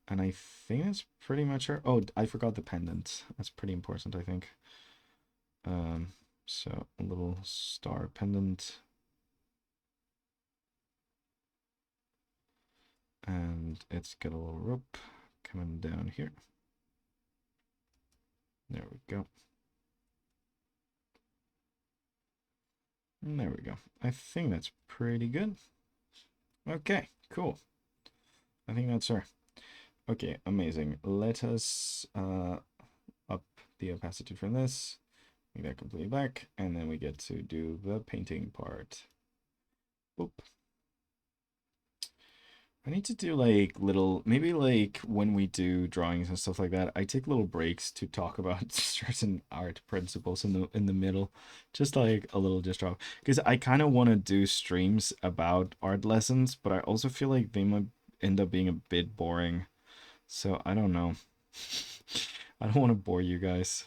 And I think that's pretty much her. Oh, I forgot the pendant. That's pretty important, I think. So a little star pendant. And it's got a little rope coming down here. There we go. And there we go. I think that's pretty good. Okay, cool. I think that's her. Okay, amazing. Let us up the opacity from this. Make that completely black. And then we get to do the painting part. Boop. I need to do like little, maybe like when we do drawings and stuff like that, I take little breaks to talk about certain art principles in the middle, just like a little just drop. Because I kind of want to do streams about art lessons, but I also feel like they might end up being a bit boring. So I don't know. I don't want to bore you guys.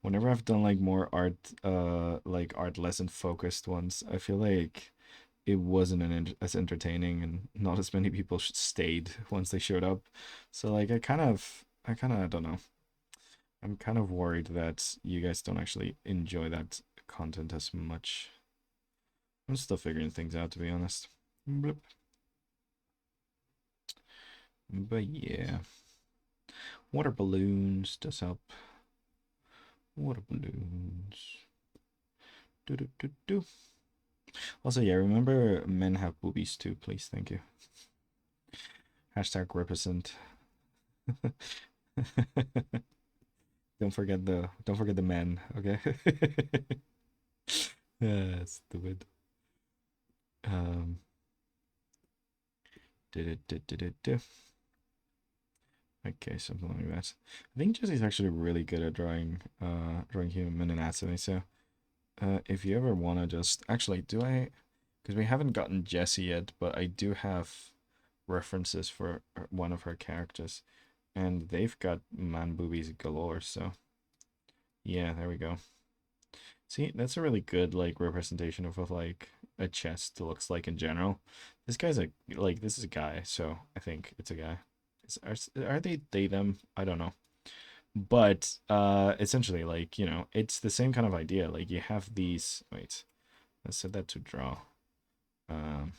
Whenever I've done like art lesson focused ones, I feel like it wasn't as entertaining, and not as many people stayed once they showed up. So like I don't know. I'm kind of worried that you guys don't actually enjoy that content as much. I'm still figuring things out, to be honest. Bloop. But yeah, water balloons does help. Water balloons. Do do do do. Also, yeah, remember men have boobies too, please. Thank you. Hashtag represent. Don't forget the men, okay? Yeah, stupid. Um did it. Okay, something like that. I think Jesse's actually really good at drawing human anatomy, so if you ever wanna just actually do I, because we haven't gotten Jesse yet, but I do have references for one of her characters, and they've got man boobies galore, so yeah, there we go. See, that's a really good like representation of what like a chest looks like in general. This guy's this is a guy, so I think it's a guy. Are they them? I don't know. But essentially, like, it's the same kind of idea. Like, you have these, wait, let's set that to draw. Um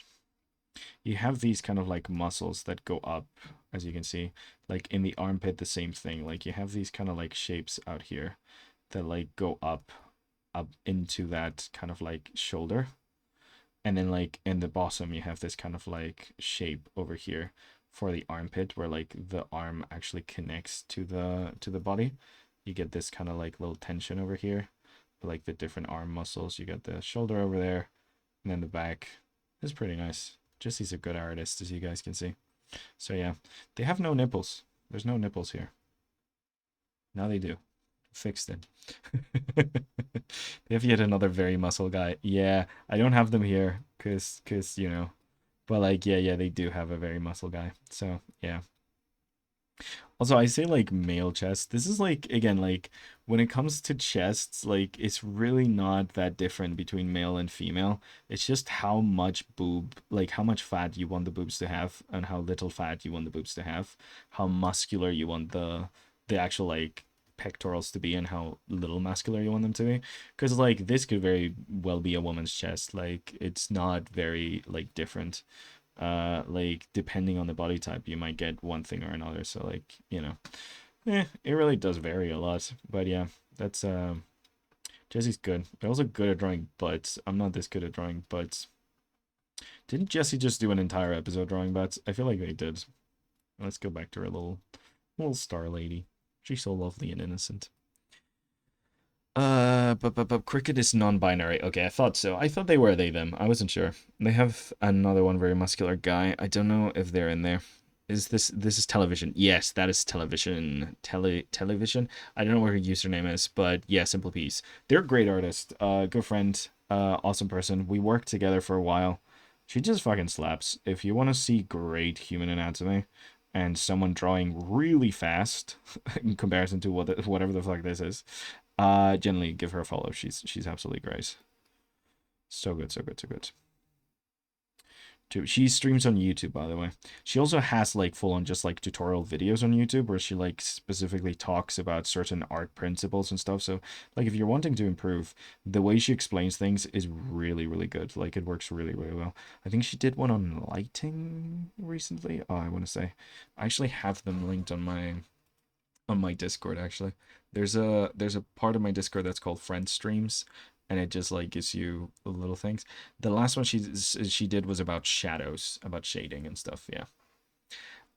you have these kind of like muscles that go up, as you can see, like in the armpit, the same thing. Like, you have these kind of like shapes out here that like go up into that kind of like shoulder, and then like in the bottom you have this kind of like shape over here for the armpit, where like the arm actually connects to the body. You get this kind of like little tension over here, like the different arm muscles. You got the shoulder over there, and then the back. It's pretty nice. Jesse's a good artist, as you guys can see. So yeah, they have no nipples. There's no nipples here. Now they do. Fixed it. They have yet another very muscle guy. Yeah, I don't have them here because but like yeah, they do have a very muscle guy. So yeah. Also, I say like male chest. This is like again like when it comes to chests, like it's really not that different between male and female. It's just how much boob, like how much fat you want the boobs to have and how little fat you want the boobs to have, how muscular you want the actual like pectorals to be and how little muscular you want them to be. Because like this could very well be a woman's chest. Like it's not very like different, like depending on the body type you might get one thing or another, so like it really does vary a lot, but yeah, that's Jesse's good. They're also good at drawing butts. I'm not this good at drawing butts. Didn't Jesse just do an entire episode drawing butts? I feel like they did. Let's go back to her little star lady. She's so lovely and innocent. But cricket is non-binary. Okay, I thought so. I thought they were they them. I wasn't sure. They have another one very muscular guy. I don't know if they're in there. This is television? Yes, that is television. Television. I don't know what her username is, but yeah, Simple Peace. They're a great artist. Good friend. Awesome person. We worked together for a while. She just fucking slaps. If you want to see great human anatomy and someone drawing really fast in comparison to whatever the fuck this is, generally give her a follow. She's absolutely great. So good, so good, so good. She streams on YouTube, by the way. She also has like full on just like tutorial videos on YouTube where she like specifically talks about certain art principles and stuff. So like if you're wanting to improve, the way she explains things is really, really good. Like it works really, really well. I think she did one on lighting recently. Oh, I want to say I actually have them linked on my Discord actually. There's a part of my Discord that's called Friend Streams, and it just like gives you little things. The last one she did was about shadows, about shading and stuff. Yeah,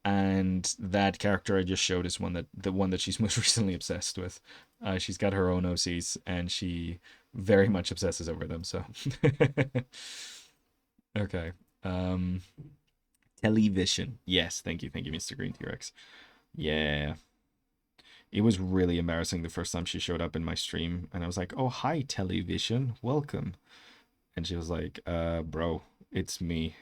and that character I just showed is the one that she's most recently obsessed with. She's got her own OCs, and she very much obsesses over them. So, okay. Um, Television. Yes, thank you, Mr. Green T-Rex. Yeah. It was really embarrassing the first time she showed up in my stream, and I was like, "Oh, hi, television, welcome." And she was like, bro, it's me."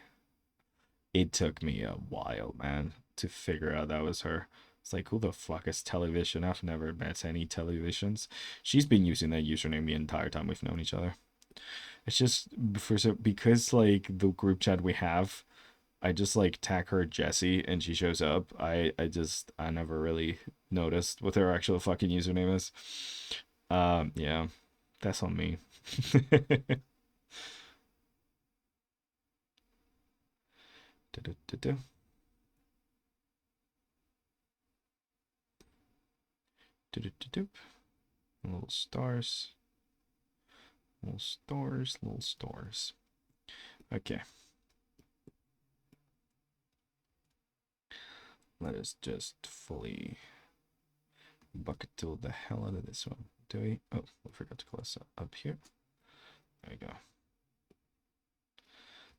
It took me a while, man, to figure out that was her. It's like, who the fuck is television? I've never met any televisions. She's been using that username the entire time we've known each other. It's just because like the group chat we have, I just like tag her Jessie and she shows up. I never really noticed what her actual fucking username is. Yeah, that's on me. Du-du-du-du. Du-du-du-du. Little stars, little stars, little stars. Okay, let us just fully bucket tool the hell out of this one. Do we? Oh, I forgot to close up here. There we go.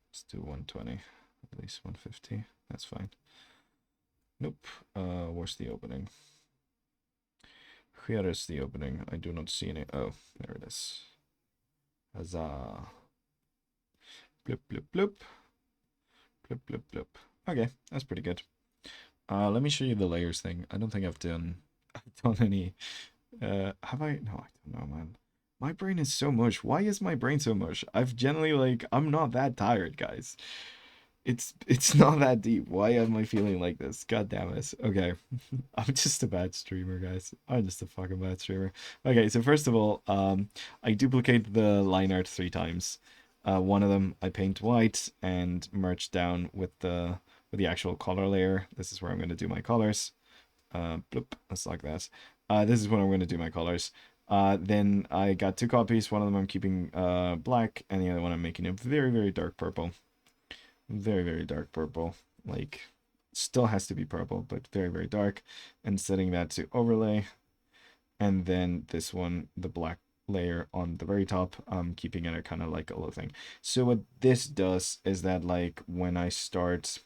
Let's do 120, at least 150. That's fine. Nope. Where's the opening? Here is the opening. I do not see any. Oh, there it is. Huzzah. Bloop, bloop, bloop. Bloop, bloop, bloop. Okay, that's pretty good. Let me show you the layers thing. I don't think I've done any. Have I? No, I don't know, man. My brain is so mush. Why is my brain so mush? I've generally like I'm not that tired, guys. It's not that deep. Why am I feeling like this? God damn it. Okay. I'm just a bad streamer, guys. I'm just a fucking bad streamer. Okay, so first of all, I duplicate the line art 3 times. One of them I paint white and merge down with the actual color layer. This is where I'm going to do my colors. Bloop, just like that. This is when I'm going to do my colors. Then I got 2 copies. One of them I'm keeping black, and the other one I'm making a very, very dark purple. Very, very dark purple. Like, still has to be purple, but very, very dark. And setting that to overlay. And then this one, the black layer on the very top, I'm keeping it kind of like a little thing. So what this does is that like when I start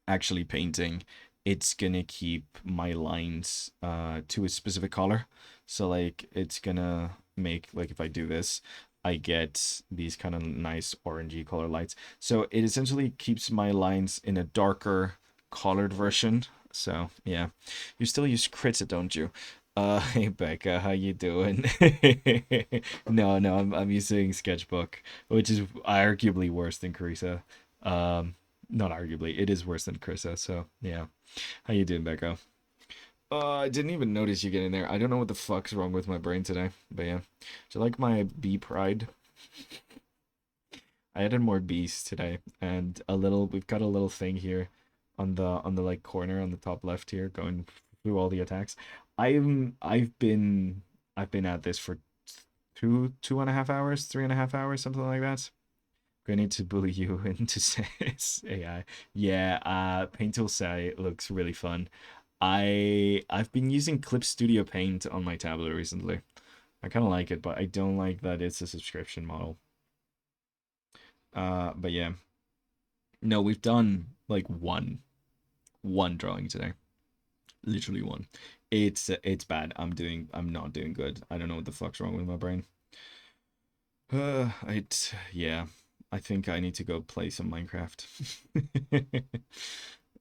actually painting, it's gonna keep my lines to a specific color. So like it's gonna make like if I do this, I get these kind of nice orangey color lights. So it essentially keeps my lines in a darker colored version So yeah, you still use crits, don't you? Hey Becca, how you doing? No, no, I'm using Sketchbook, which is arguably worse than Carissa. Um, Not arguably, it is worse than Carissa. So yeah, how you doing, Becca? I didn't even notice you getting there. I don't know what the fuck's wrong with my brain today, but yeah. Do you like my bee pride? I added more bees today, and a little. We've got a little thing here, on the like corner on the top left here, going through all the attacks. I've been at this for 2.5 hours, 3.5 hours, something like that. Going to need to bully you into says AI. Yeah, Paint Tool Say looks really fun. I've been using Clip Studio Paint on my tablet recently. I kind of like it, but I don't like that it's a subscription model. But yeah. No, we've done like one drawing today. Literally one. It's bad. I'm not doing good. I don't know what the fuck's wrong with my brain. Yeah. I think I need to go play some Minecraft.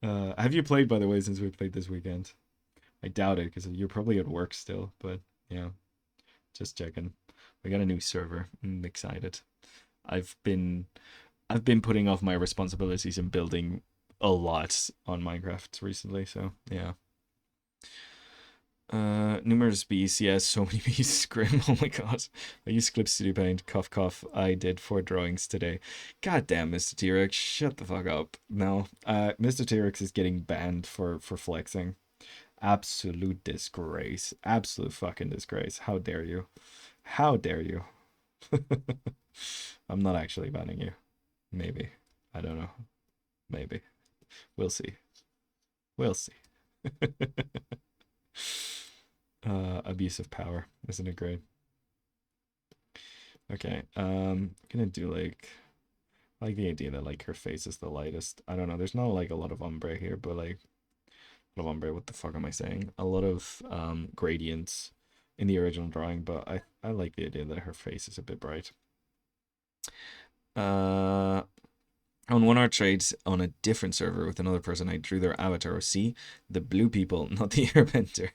Have you played, by the way, since we played this weekend? I doubt it because you're probably at work still, but yeah, just checking. We got a new server. I'm excited. I've been I've been putting off my responsibilities and building a lot on Minecraft recently, so yeah. Numerous bees, yes, so many bees. Grim, oh my god. I used Clip Studio Paint, cough cough. I did 4 drawings today. God damn, Mr. T-Rex, shut the fuck up. No, Mr. T-Rex is getting banned for flexing. Absolute disgrace. Absolute fucking disgrace. How dare you? How dare you? I'm not actually banning you. Maybe. I don't know. Maybe. We'll see. We'll see. Abuse of power. Isn't it great? Okay. Gonna do like I like the idea that like her face is the lightest. I don't know. There's not like a lot of ombre here, but like a lot of ombre. What the fuck am I saying? A lot of gradients in the original drawing, but I like the idea that her face is a bit bright. On one art trades on a different server with another person, I drew their avatar. See, the blue people, not the airbender.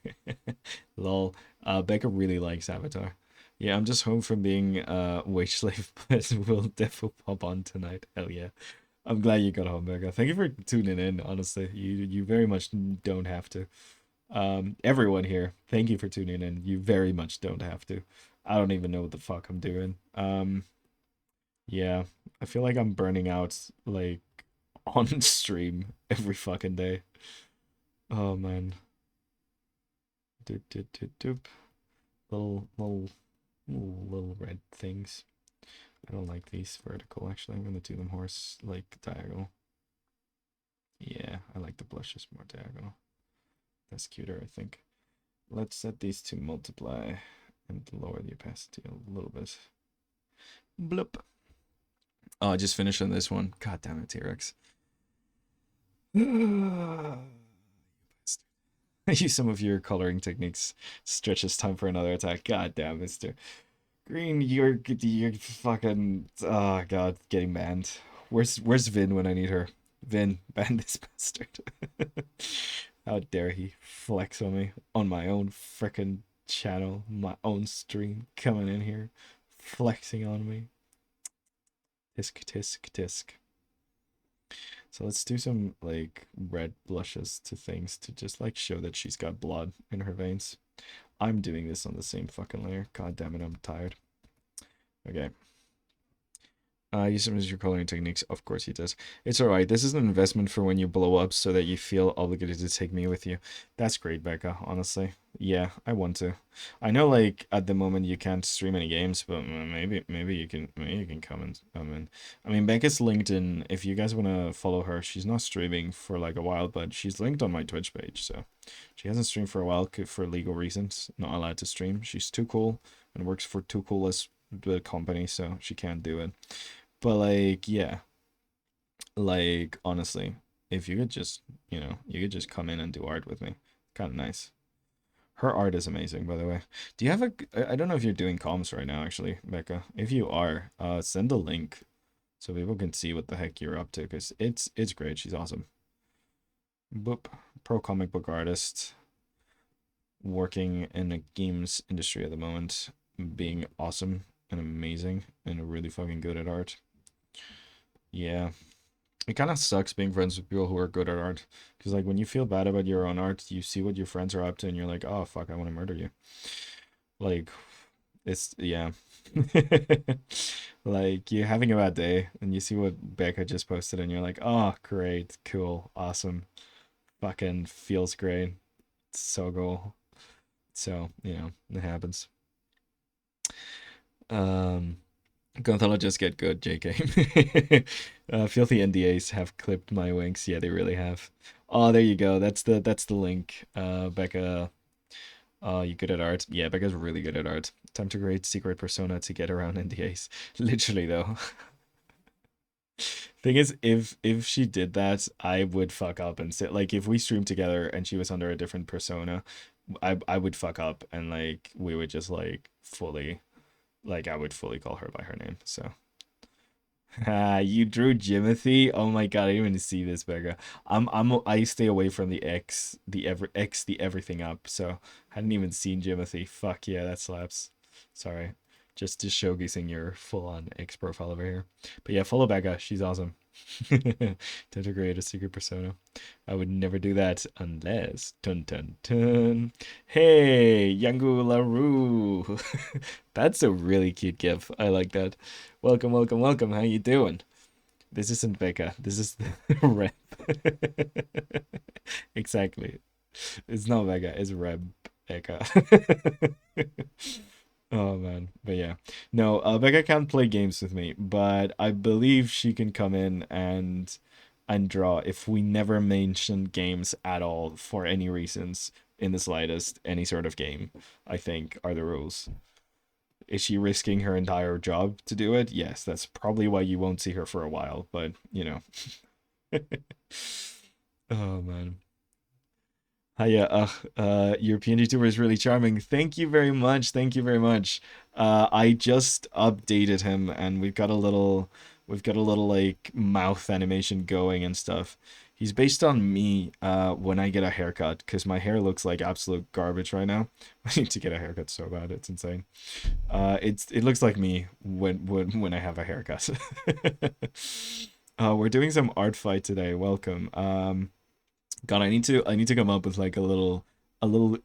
Lol. Becca really likes Avatar. Yeah, I'm just home from being wage slave, but we'll definitely pop on tonight. Hell yeah. I'm glad you got home, Becca. Thank you for tuning in, honestly. You very much don't have to. Everyone here, thank you for tuning in. You very much don't have to. I don't even know what the fuck I'm doing. Yeah, I feel like I'm burning out like on stream every fucking day. Oh man. Doop doop doop doop. Little red things. I don't like these vertical actually. I'm gonna do them horse like diagonal. Yeah, I like the blushes more diagonal. That's cuter, I think. Let's set these to multiply and lower the opacity a little bit. Bloop. Oh, I just finished on this one. God damn it, T-Rex. Use some of your coloring techniques. Stretches time for another attack. God damn, Mr. Green, you're fucking oh god, getting banned. Where's Vin when I need her? Vin, ban this bastard. How dare he flex on me on my own frickin' channel, my own stream, coming in here, flexing on me. Tisk tisk tisk. So let's do some like red blushes to things to just like show that she's got blood in her veins. I'm doing this on the same fucking layer. God damn it, I'm tired. Okay. Use some of your coloring techniques. Of course he does. It's alright. This is an investment for when you blow up so that you feel obligated to take me with you. That's great, Becca, honestly. Yeah, I want to. I know like at the moment you can't stream any games, but maybe you can come and I mean Becca's LinkedIn, if you guys wanna follow her, she's not streaming for like a while, but she's linked on my Twitch page, so she hasn't streamed for a while for legal reasons. Not allowed to stream. She's too cool and works for too coolest the company, so she can't do it. But like, yeah, like honestly, if you could just, you could just come in and do art with me. Kind of nice. Her art is amazing, by the way. Do you have I don't know if you're doing comms right now, actually, Becca. If you are, send a link so people can see what the heck you're up to, because it's great. She's awesome. Boop. pro comic book artist working in the games industry at the moment, being awesome and amazing and really fucking good at art. Yeah. It kind of sucks being friends with people who are good at art. Because, like, when you feel bad about your own art, you see what your friends are up to, and you're like, oh, fuck, I want to murder you. Like, it's, yeah. Like, you're having a bad day, and you see what Becca just posted, and you're like, oh, great, cool, awesome. Fucking feels great. It's so cool. So, it happens. Um, Gonzalo just get good, JK. Filthy NDAs have clipped my wings. Yeah, they really have. Oh, there you go. That's the link. Becca, you good at art? Yeah, Becca's really good at art. Time to create secret persona to get around NDAs. Literally though. Thing is, if she did that, I would fuck up and say like if we streamed together and she was under a different persona, I would fuck up and like we would just like fully like I would fully call her by her name. So you drew Jimothy? Oh my god, I didn't even see this, Becca. I stay away from the the everything up, so hadn't even seen Jimothy. Fuck yeah, that slaps. Sorry. Just showcasing your full on X profile over here. But yeah, follow Becca, she's awesome. To create a secret persona. I would never do that unless dun dun dun. Hey, Yangu Larue. That's a really cute gif. I like that. Welcome, welcome, welcome. How you doing? This isn't Becca. This is the Rep. Exactly. It's not Becca. It's Rebecca. Oh man, but yeah, no, Becca can't play games with me, but I believe she can come in and draw if we never mention games at all for any reasons in the slightest. Any sort of game, I think, are the rules. Is she risking her entire job to do it? Yes, that's probably why you won't see her for a while, but you know. Oh man. Hiya, European YouTuber is really charming. Thank you very much. Thank you very much. I just updated him and we've got a little like mouth animation going and stuff. He's based on me when I get a haircut because my hair looks like absolute garbage right now. I need to get a haircut so bad, it's insane. It looks like me when I have a haircut. We're doing some art fight today. Welcome. God, I need to come up with like a little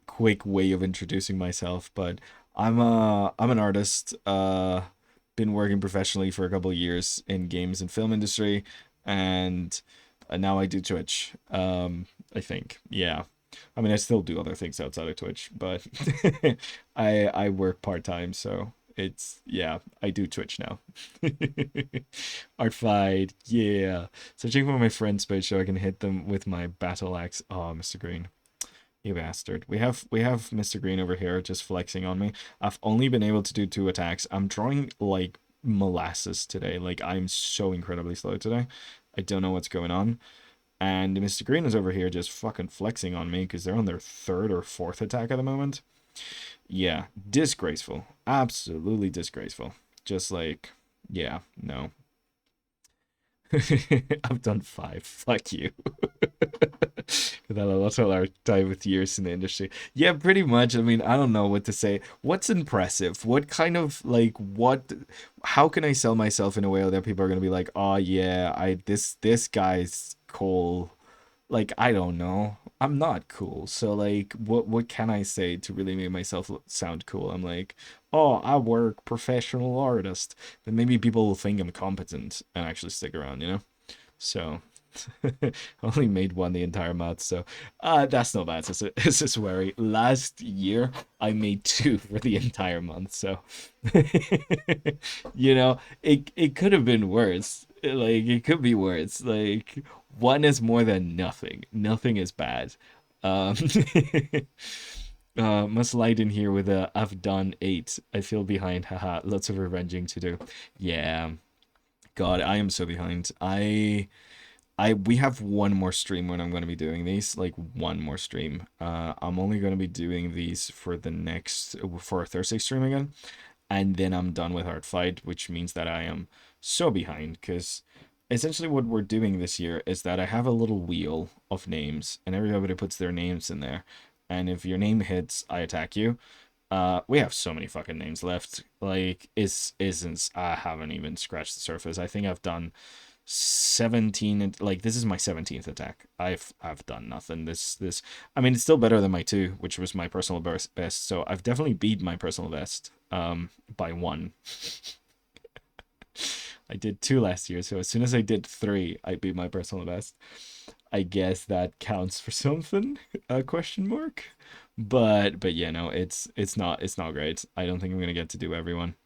quick way of introducing myself, but I'm an artist, been working professionally for a couple of years in games and film industry, and now I do Twitch. I think. Yeah. I mean, I still do other things outside of Twitch, but I work part-time, so it's yeah, I do Twitch now. Art fight, yeah. Searching for my friend's page so I can hit them with my battle axe. Oh, Mr. Green, you bastard. We have Mr. Green over here just flexing on me. I've only been able to do 2 attacks. I'm drawing like molasses today. Like I'm so incredibly slow today. I don't know what's going on. And Mr. Green is over here just fucking flexing on me because they're on their third or fourth attack at the moment. Yeah, disgraceful. Absolutely disgraceful. Just like, yeah, no. I've done 5. Fuck you. That a lot of our time with years in the industry. Yeah, pretty much. I mean, I don't know what to say. What's impressive? What kind of like what? How can I sell myself in a way that people are gonna be like, oh yeah, this guy's cool. Like I don't know. I'm not cool. So like what can I say to really make myself sound cool? I'm like, "Oh, I work professional artist." Then maybe people will think I'm competent and actually stick around, you know? So I only made one the entire month, so that's not bad. It's a worry. Last year I made 2 for the entire month, so it could have been worse. Like it could be worse. Like one is more than nothing. Nothing is bad. Um, must light in here with a I've done 8. I feel behind. Haha. Lots of revenging to do. Yeah. God, I am so behind. We have one more stream when I'm going to be doing these, like one more stream. I'm only going to be doing these for a Thursday stream again, and then I'm done with Art Fight, which means that I am so behind because essentially what we're doing this year is that I have a little wheel of names, and everybody puts their names in there. And if your name hits, I attack you. We have so many fucking names left. Like, isn't I haven't even scratched the surface. I think I've done 17, like this is my 17th attack. I've done nothing. This I mean, it's still better than my 2, which was my personal best. So I've definitely beat my personal best by 1. I did 2 last year, so as soon as I did 3, I beat my personal best. I guess that counts for something? A question mark. But yeah, no, it's not great. I don't think I'm gonna get to do everyone.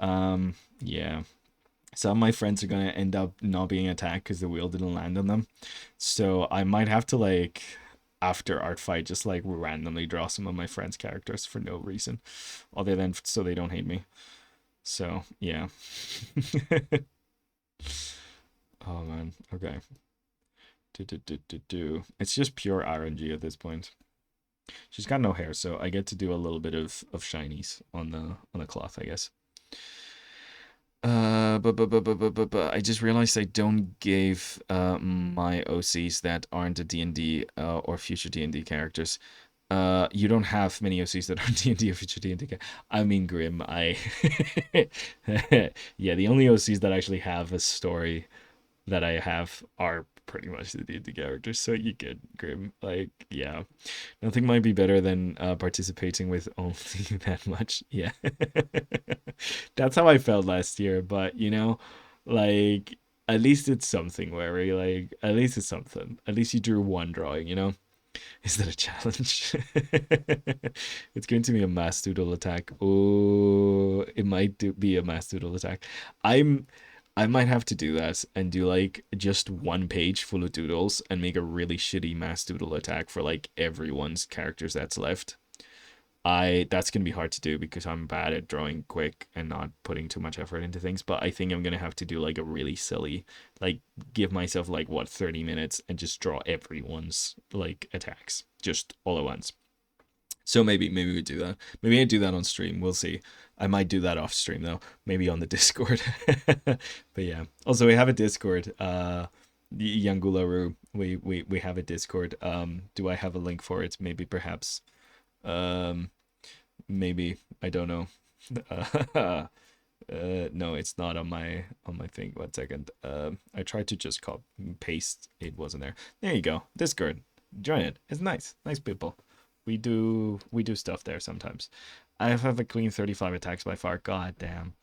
Yeah. Some of my friends are gonna end up not being attacked because the wheel didn't land on them. So I might have to like after art fight just like randomly draw some of my friends' characters for no reason, other than so they don't hate me. So yeah. Oh man. Okay. Do. It's just pure RNG at this point. She's got no hair, so I get to do a little bit of shinies on the cloth, I guess. But I just realized I don't give my OCs that aren't a D&D or future D&D characters. You don't have many OCs that are D&D or future D&D. I mean, Grim. Yeah, the only OCs that actually have a story that I have are pretty much the D&D characters. So you get Grim. Like, yeah, nothing might be better than participating with only that much. Yeah. That's how I felt last year, but like at least it's something where like at least it's something. At least you drew one drawing. Is that a challenge? It's going to be a mass doodle attack. Oh, it might be a mass doodle attack. I'm I might have to do that and do like just one page full of doodles and make a really shitty mass doodle attack for like everyone's characters that's left. I That's gonna be hard to do because I'm bad at drawing quick and not putting too much effort into things. But I think I'm gonna have to do like a really silly, like give myself like what 30 minutes and just draw everyone's like attacks just all at once. So maybe we do that. Maybe I do that on stream. We'll see. I might do that off stream though. Maybe on the Discord. But yeah. Also, we have a Discord. The Yangularu. We have a Discord. Do I have a link for it? Maybe perhaps. Um, Maybe I don't know. No, it's not on my thing. 1 second. I tried to just copy paste. It wasn't there. There you go. Discord. Join it. It's nice. Nice people. We do stuff there sometimes. I have a clean 35 attacks by far. God damn.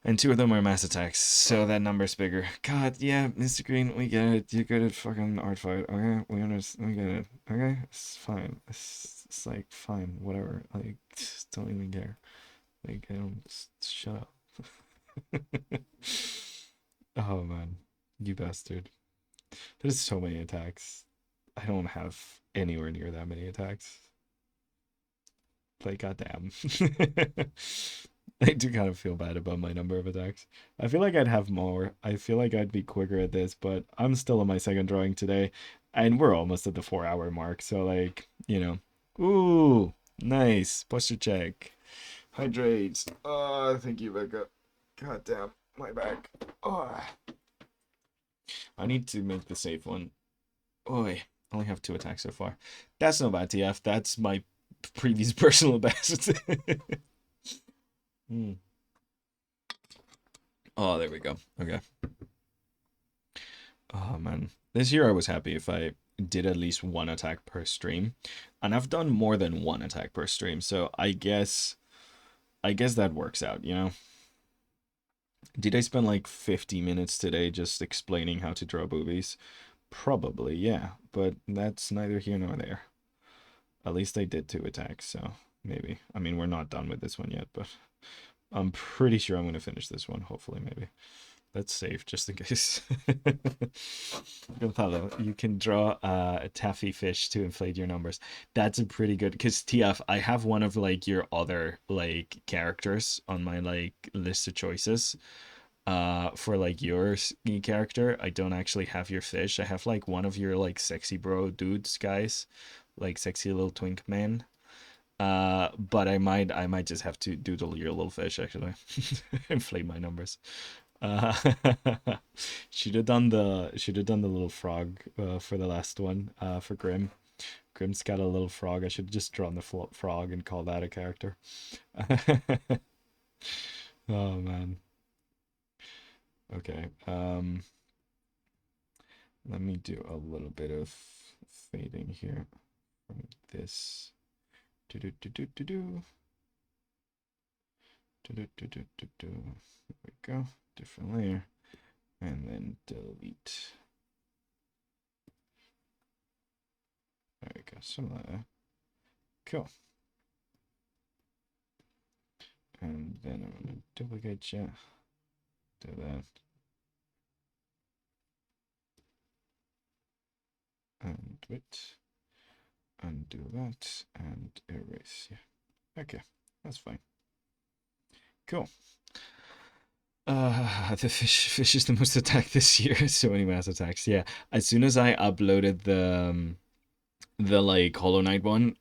And 2 of them are mass attacks, so that number's bigger. God, yeah, Mr. Green, we get it. You're good at fucking art fight. Okay, we understand. We get it. Okay, it's fine. It's like fine, whatever. Like, just don't even care. Like, I don't. Just shut up. Oh man, you bastard. There's so many attacks. I don't have anywhere near that many attacks. Like, goddamn. I do kind of feel bad about my number of attacks. I feel like I'd have more. I feel like I'd be quicker at this, but I'm still on my second drawing today, and we're almost at the 4 hour mark. So like, ooh, nice posture check. Hydrate. Oh, thank you, Becca. God damn, my back. Oh, I need to make the safe one. Oi, I only have 2 attacks so far. That's no bad, TF. That's my previous personal best. Hmm. Oh, there we go. Okay. Oh man. This year I was happy if I did at least 1 attack per stream. And I've done more than 1 attack per stream, so I guess that works out. Did I spend like 50 minutes today just explaining how to draw boobies? Probably, yeah. But that's neither here nor there. At least I did 2 attacks, so maybe. I mean, we're not done with this one yet, but I'm pretty sure I'm going to finish this one, hopefully, maybe. Let's save just in case. Gonzalo, you can draw a taffy fish to inflate your numbers. That's a pretty good, because TF, I have one of like your other like characters on my like list of choices. For like your character, I don't actually have your fish. I have like one of your like sexy bro dudes guys, like sexy little twink man. But I might just have to doodle your little fish actually. Inflate my numbers. Uh, should have done the little frog for the last one for Grim. Grim's got a little frog. I should have just drawn the frog and call that a character. Oh man. Okay. Let me do a little bit of fading here from this. Do do do do do do. Do do do do do do. There we go. Different layer. And then delete. There we go. Some of that. Cool. And then I'm going to duplicate you. Do that. And wait. Undo that. And erase. Yeah. Okay. That's fine. Cool. The fish is the most attacked this year. So many mass attacks. Yeah. As soon as I uploaded the like Hollow Knight one,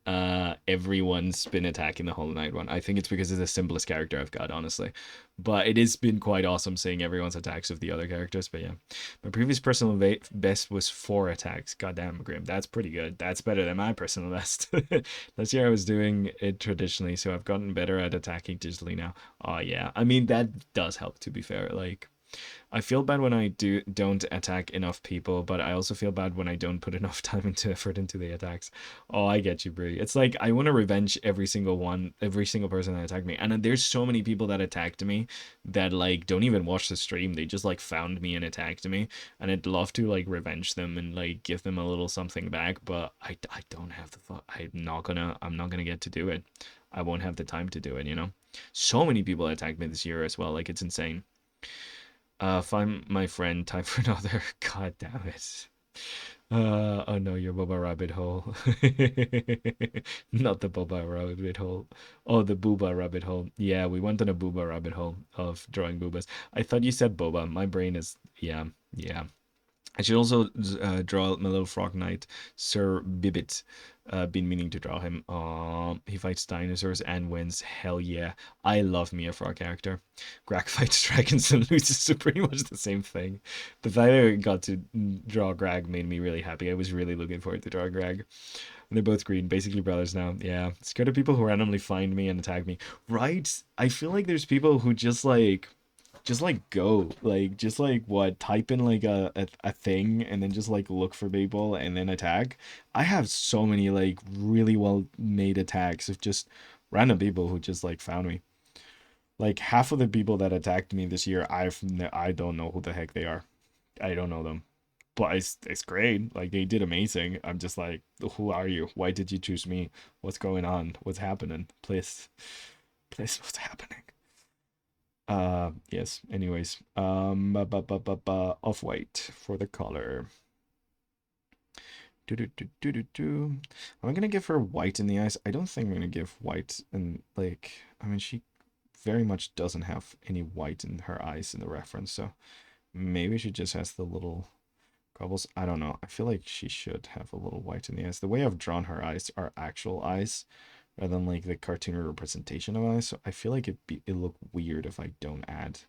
everyone's been attacking the Hollow Knight one. I think it's because it's the simplest character I've got, honestly. But it has been quite awesome seeing everyone's attacks of the other characters. But yeah, my previous personal best was 4 attacks. Goddamn, Grim, that's pretty good. That's better than my personal best. Last year I was doing it traditionally, so I've gotten better at attacking digitally now. Oh yeah, I mean that does help, to be fair. Like, I feel bad when I don't attack enough people, but I also feel bad when I don't put enough time into effort into the attacks. Oh, I get you, Brie. It's like I want to revenge every single one, every single person that attacked me. And then there's so many people that attacked me that like don't even watch the stream. They just like found me and attacked me, and I'd love to like revenge them and like give them a little something back, but I don't have the I'm not gonna get to do it. I won't have the time to do it, you know. So many people attacked me this year as well. Like it's insane. Find my friend, time for another. God damn it. Oh no, your Boba rabbit hole. Not the Boba rabbit hole. Oh, the Booba rabbit hole. Yeah, we went on a Booba rabbit hole of drawing boobas. I thought you said Boba. My brain is, yeah, yeah. I should also draw my little frog knight, Sir Bibbit. Been meaning to draw him. He fights dinosaurs and wins. Hell yeah. I love me a frog character. Greg fights dragons and loses, so pretty much the same thing. The fact that I got to draw Greg made me really happy. I was really looking forward to draw Greg. And they're both green, basically brothers now. Yeah. Scared of people who randomly find me and attack me. Right? I feel like there's people who just like go like just like what type in like a thing and then just like look for people and then attack. I have so many like really well made attacks of just random people who just like found me. Like half of the people that attacked me this year, I don't know who the heck they are. I don't know them, but it's great. Like they did amazing. I'm just like, who are you? Why did you choose me? What's going on? What's happening? Please, what's happening? Yes. Anyways, off white for the color. Do do do do do do. Am I gonna give her white in the eyes? I don't think I'm gonna give white and like. I mean, she very much doesn't have any white in her eyes in the reference, so maybe she just has the little gobbles. I don't know. I feel like she should have a little white in the eyes. The way I've drawn her eyes are actual eyes, rather than like the cartoon representation of eyes. So I feel like it look weird if I don't add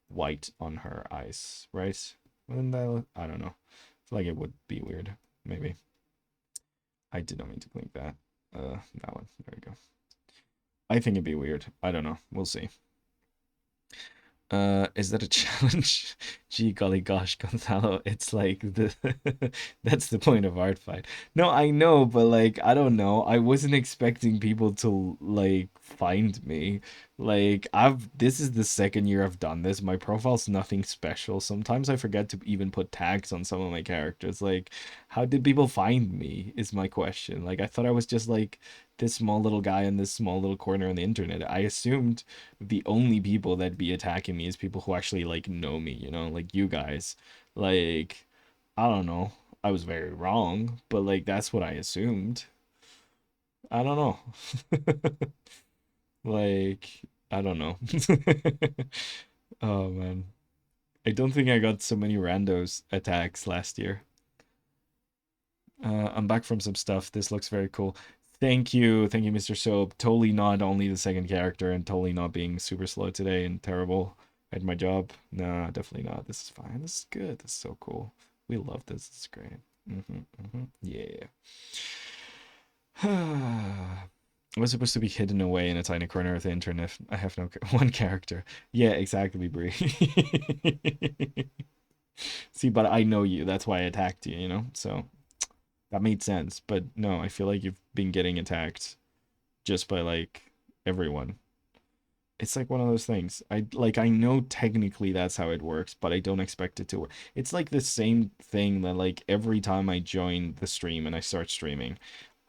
white on her eyes, right? Wouldn't that? I don't know. I feel like it would be weird. Maybe. I did not mean to blink that. That one. There we go. I think it'd be weird. I don't know. We'll see. Is that a challenge? Gee golly gosh, Gonzalo, it's like the that's the point of art fight. No, I know, but like I don't know. I wasn't expecting people to like find me. Like I've this is the second year I've done this. My profile's nothing special. Sometimes I forget to even put tags on some of my characters. Like, how did people find me is my question. Like I thought I was just like this small little guy in this small little corner on the internet. I assumed the only people that be attacking me is people who actually like know me, you know, like you guys. Like, I don't know. I was very wrong, but like that's what I assumed. I don't know. Like, I don't know. Oh man. I don't think I got so many randos attacks last year. I'm back from some stuff. This looks very cool. Thank you, Mr. Soap. Totally not only the second character and totally not being super slow today and terrible. At my job? Nah, definitely not. This is fine. This is good. This is so cool. We love this. This is great. Yeah. Was supposed to be hidden away in a tiny corner of the internet. I have no one character. Yeah, exactly, Brie. See, but I know you. That's why I attacked you, you know? So that made sense. But no, I feel like you've been getting attacked just by like everyone. It's like one of those things. I know technically that's how it works, but I don't expect it to work. It's like the same thing that like every time I join the stream and I start streaming,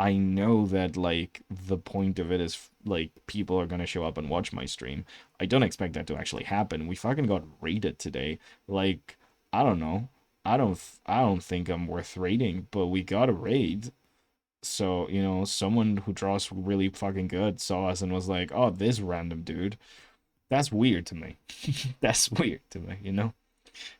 I know that like the point of it is like people are gonna show up and watch my stream. I don't expect that to actually happen. We fucking got raided today. Like, I don't know. I don't think I'm worth raiding, but we got a raid. So, someone who draws really fucking good saw us and was like, "Oh, this random dude." That's weird to me. That's weird to me, you know?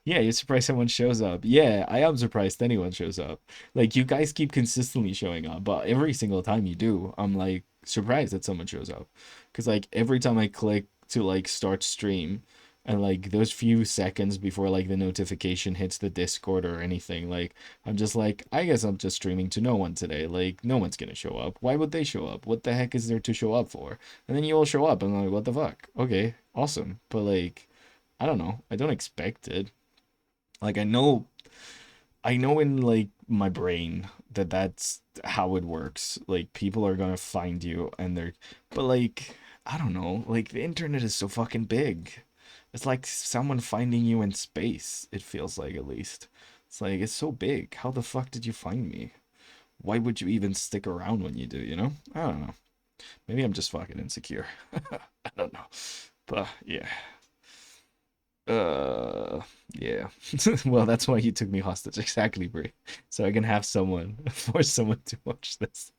Yeah, you're surprised someone shows up. Yeah, I am surprised anyone shows up. Like, you guys keep consistently showing up, but every single time you do, I'm like surprised that someone shows up. Because, like, every time I click to, like, start stream, and, like, those few seconds before, like, the notification hits the Discord or anything, like, I'm just like, I guess I'm just streaming to no one today. Like, no one's gonna show up. Why would they show up? What the heck is there to show up for? And then you all show up, and I'm like, what the fuck? Okay, awesome. But, like, I don't know. I don't expect it. Like I know in like my brain that that's how it works. Like people are gonna find you and but like I don't know. Like the internet is so fucking big. It's like someone finding you in space. It feels like at least. It's like it's so big. How the fuck did you find me? Why would you even stick around when you do? You know? I don't know. Maybe I'm just fucking insecure. I don't know. But yeah. Uh, yeah. Well, that's why you took me hostage, exactly, Brie. So I can have someone, force someone to watch this.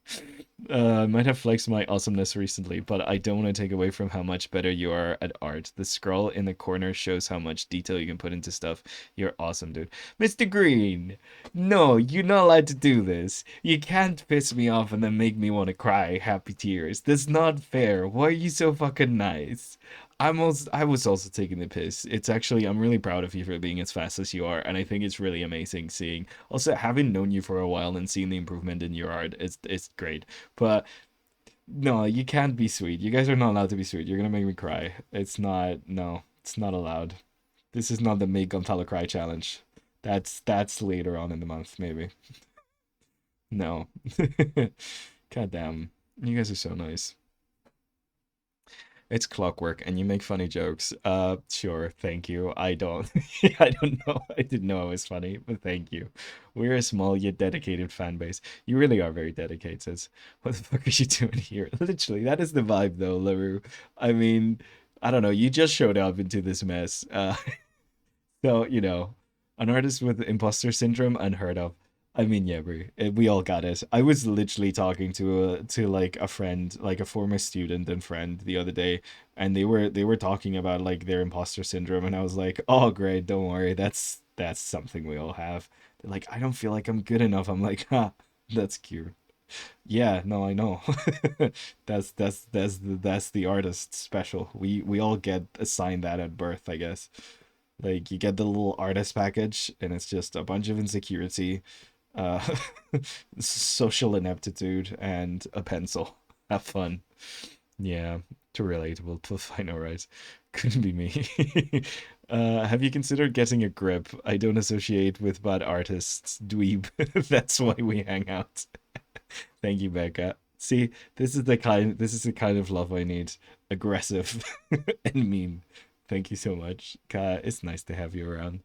I might have flexed my awesomeness recently, but I don't want to take away from how much better you are at art. The scroll in the corner shows how much detail you can put into stuff. You're awesome, dude. Mr. Green, no, you're not allowed to do this. You can't piss me off and then make me want to cry happy tears. That's not fair. Why are you so fucking nice? I was also taking the piss. It's actually I'm really proud of you for being as fast as you are, and I think it's really amazing seeing also having known you for a while and seeing the improvement in your art. It's great. But no, you can't be sweet. You guys are not allowed to be sweet. You're gonna make me cry. It's not no, it's not allowed. This is not the make Gonzalo cry challenge. That's later on in the month, maybe. No. God damn. You guys are so nice. It's clockwork and you make funny jokes. Sure, thank you. I don't I don't know. I didn't know I was funny, but thank you. We're a small yet dedicated fan base. You really are very dedicated. What the fuck are you doing here? Literally, that is the vibe though, LaRue. I mean, I don't know, you just showed up into this mess. So, an artist with imposter syndrome, unheard of. I mean, yeah, we all got it. I was literally talking to like a friend, like a former student and friend the other day, and they were talking about like their imposter syndrome, and I was like, "Oh, great, don't worry, that's something we all have." They're like, "I don't feel like I'm good enough." I'm like, "Ha, that's cute." Yeah, no, I know. That's the artist special. We all get assigned that at birth, I guess. Like you get the little artist package, and it's just a bunch of insecurity, uh, social ineptitude, and a pencil. Have fun. Yeah, too relatable. I know, right? Couldn't be me. Have you considered getting a grip? I don't associate with bad artists, dweeb. That's why we hang out. Thank you, Becca. See, this is the kind of love I need. Aggressive and mean. Thank you so much. It's nice to have you around.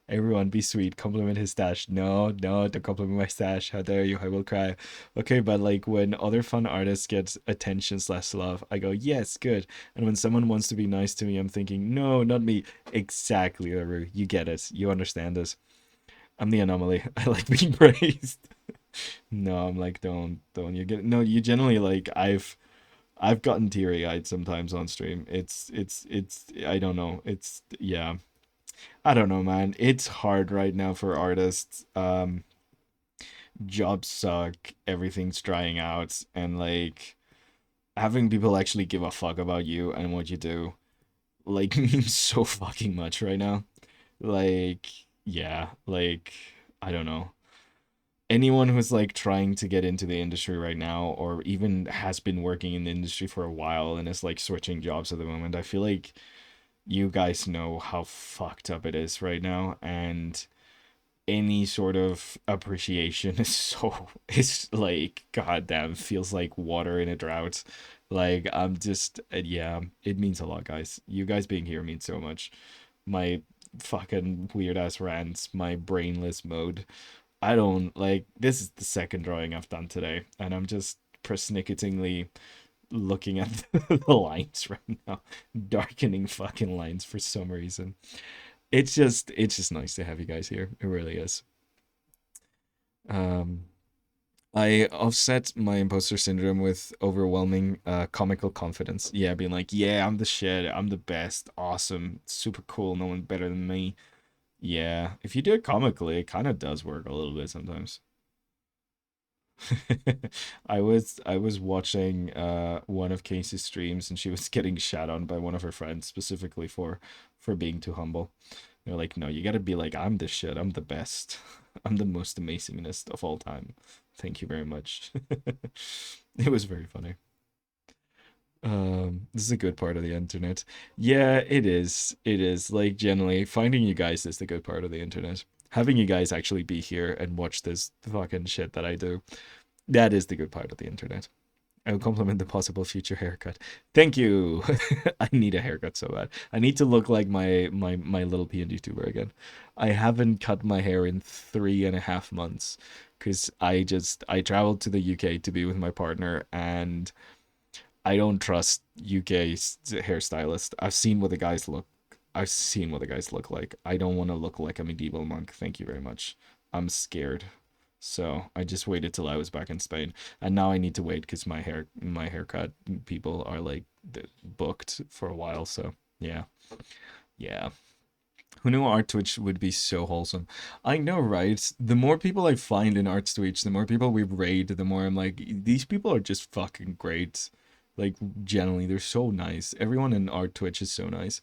Everyone, be sweet. Compliment his stash. No, no, don't compliment my stash. How dare you? I will cry. Okay, but like when other fun artists get attention slash love, I go, yes, good. And when someone wants to be nice to me, I'm thinking, no, not me. Exactly, Aru. You get it. You understand this. I'm the anomaly. I like being praised. No, I'm like, don't. You get no. You generally like. I've gotten teary eyed sometimes on stream. It's. I don't know. It's yeah. I don't know, man. It's hard right now for artists. Jobs suck, everything's drying out, and like having people actually give a fuck about you and what you do. like means so fucking much right now. Like, yeah, like I don't know. Anyone who's like trying to get into the industry right now, or even has been working in the industry for a while and is like switching jobs at the moment, I feel like you guys know how fucked up it is right now, and any sort of appreciation is so, it's like goddamn feels like water in a drought. Like I'm just yeah, it means a lot, guys. You guys being here means so much. My fucking weird ass rants, my brainless mode. I don't like, this is the second drawing I've done today, and I'm just persnickettingly looking at the lines right now, darkening fucking lines for some reason. It's just nice to have you guys here. It really is. Um, I offset my imposter syndrome with overwhelming comical confidence. Yeah, being like, yeah, I'm the shit, I'm the best, awesome, super cool, no one better than me. Yeah, if you do it comically, it kind of does work a little bit sometimes. I was watching one of Casey's streams, and she was getting shat on by one of her friends specifically for being too humble. They're like, no, you gotta be like, I'm the shit, I'm the best, I'm the most amazingest of all time. Thank you very much. It was very funny. This is a good part of the internet. Yeah, it is. It is. Like, generally, finding you guys is the good part of the internet. Having you guys actually be here and watch this fucking shit that I do, that is the good part of the internet. I will compliment the possible future haircut. Thank you. I need a haircut so bad. I need to look like my little PNG tuber again. I haven't cut my hair in 3.5 months because I traveled to the UK to be with my partner, and I don't trust UK hairstylist. I've seen what the guys look like. I don't want to look like a medieval monk. Thank you very much. I'm scared. So I just waited till I was back in Spain, and now I need to wait because my haircut people are like booked for a while. So yeah, yeah. Who knew Art Twitch would be so wholesome? I know, right? The more people I find in Art Twitch, the more people we raid, the more I'm like, these people are just fucking great. Like, generally, they're so nice. Everyone in Art Twitch is so nice.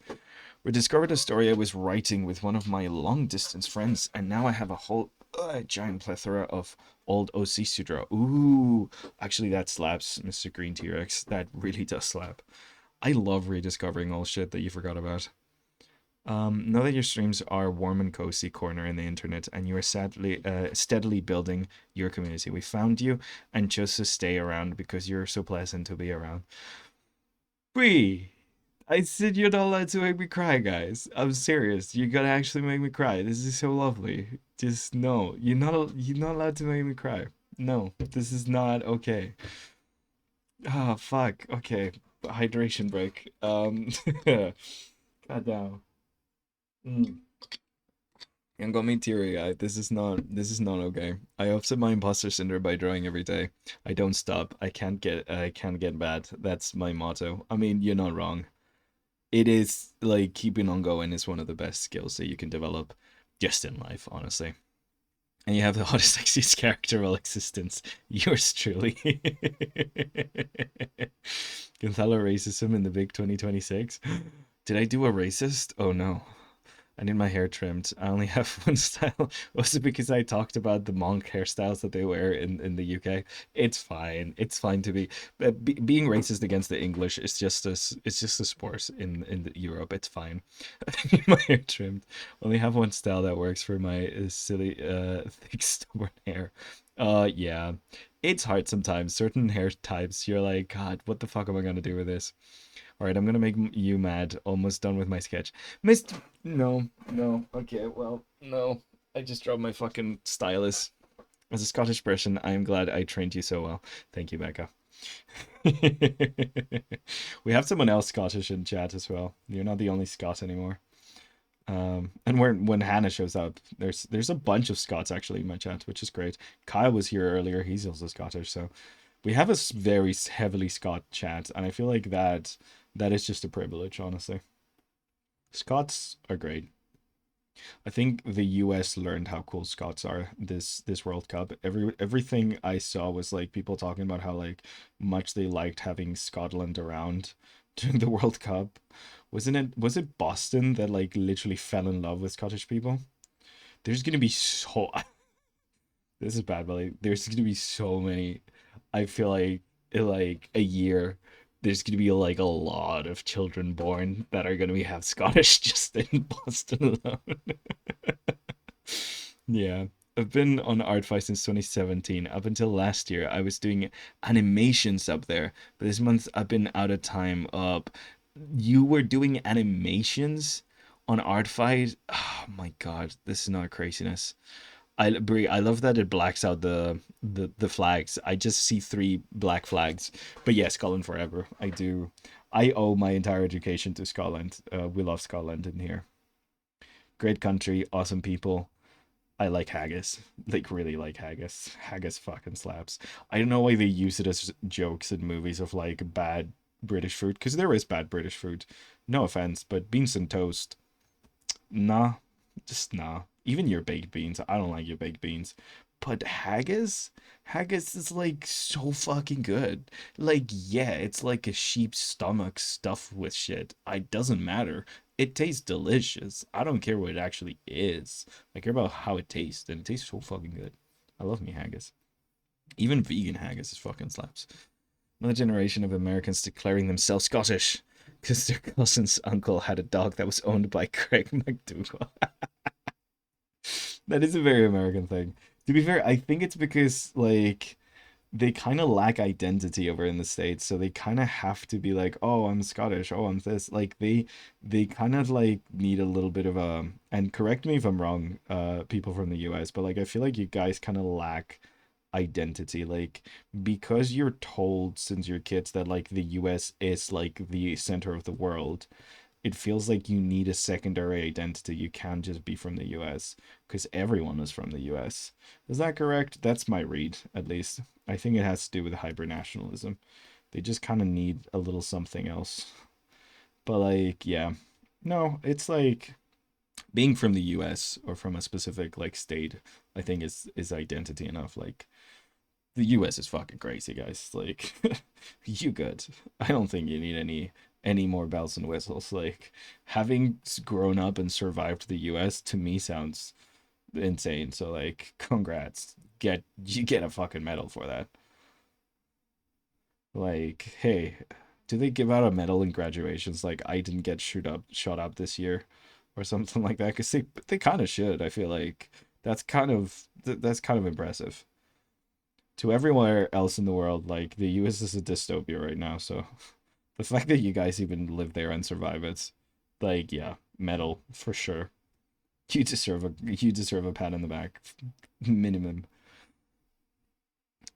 We discovered a story I was writing with one of my long distance friends, and now I have a whole giant plethora of old OC Sudra. Ooh, actually, that slaps, Mr. Green T-Rex. That really does slap. I love rediscovering all shit that you forgot about. Know that your streams are warm and cozy corner in the internet, and you are steadily building your community. We found you and chose to stay around because you're so pleasant to be around. Bree, I said you're not allowed to make me cry, guys. I'm serious. You're gonna actually make me cry. This is so lovely. Just no, you're not allowed to make me cry. No, this is not okay. Ah, fuck. Okay, hydration break. God damn. Mm. And got me teary eyed. This is not okay. I offset my imposter syndrome by drawing every day. I don't stop. I can't get bad. That's my motto. I mean, you're not wrong. It is like keeping on going is one of the best skills that you can develop just in life, honestly. And you have the hottest, sexiest character of all existence. Yours truly. Gonzalo racism in the big 2026. Did I do a racist? Oh no. I need my hair trimmed. I only have one style. Was it because I talked about the monk hairstyles that they wear in the UK? It's fine. It's fine to being racist against the English is just it's just a sport in Europe. It's fine. I need my hair trimmed. Only have one style that works for my silly thick stubborn hair. Yeah. It's hard sometimes. Certain hair types, you're like, God, what the fuck am I gonna do with this? All right, I'm gonna make you mad. Almost done with my sketch. Missed. No, no. Okay, well, no. I just dropped my fucking stylus. As a Scottish person, I am glad I trained you so well. Thank you, Becca. We have someone else Scottish in chat as well. You're not the only Scot anymore. And when Hannah shows up, there's a bunch of Scots actually in my chat, which is great. Kyle was here earlier. He's also Scottish, so we have a very heavily Scot chat, and I feel like that is just a privilege, honestly. Scots are great. I think the US learned how cool Scots are this World Cup. Everything I saw was like people talking about how like much they liked having Scotland around during the World Cup. Was it Boston that like literally fell in love with Scottish people? There's gonna be so this is bad, but like, there's gonna be so many. I feel like in like a year, there's gonna be like a lot of children born that are gonna be half Scottish just in Boston alone. Yeah. I've been on Artfight since 2017. Up until last year, I was doing animations up there. But this month, I've been out of time up. You were doing animations on Artfight? Oh my God, this is not craziness. Brie, I love that it blacks out the flags. I just see three black flags. But yeah, Scotland forever. I do. I owe my entire education to Scotland. We love Scotland in here. Great country, awesome people. I like haggis. Like really like haggis. Haggis fucking slaps. I don't know why they use it as jokes in movies of like bad British food, because there is bad British food. No offense, but beans and toast, nah, just nah. Even your baked beans, I don't like your baked beans. But haggis is like so fucking good. Like, yeah, it's like a sheep's stomach stuffed with shit. It doesn't matter. It tastes delicious. I don't care what it actually is. I care about how it tastes, and it tastes so fucking good. I love me haggis. Even vegan haggis is fucking slaps. Another generation of Americans declaring themselves Scottish because their cousin's uncle had a dog that was owned by Craig McDougall. That is a very American thing. To be fair, I think it's because like they kind of lack identity over in the States, so they kind of have to be like, "Oh, I'm Scottish. Oh, I'm this." Like they kind of like need a little bit of a, and correct me if I'm wrong, people from the US, but like I feel like you guys kind of lack identity, like because you're told since you're kids that like the US is like the center of the world. It feels like you need a secondary identity. You can't just be from the US because everyone is from the US. Is that correct? That's my read, at least. I think it has to do with hyper nationalism. They just kind of need a little something else. But like, yeah. No, it's like being from the US or from a specific like state, I think is identity enough. Like the US is fucking crazy, guys. Like you good. I don't think you need any more bells and whistles. Like having grown up and survived the US to me sounds insane. So like congrats. You get a fucking medal for that. Like, hey, do they give out a medal in graduations like I didn't get shot up this year or something like that? Cuz they kind of should. I feel like that's kind of impressive. To everywhere else in the world, like the US is a dystopia right now, so the fact that you guys even live there and survive it, like yeah, medal for sure. You deserve a pat on the back, minimum.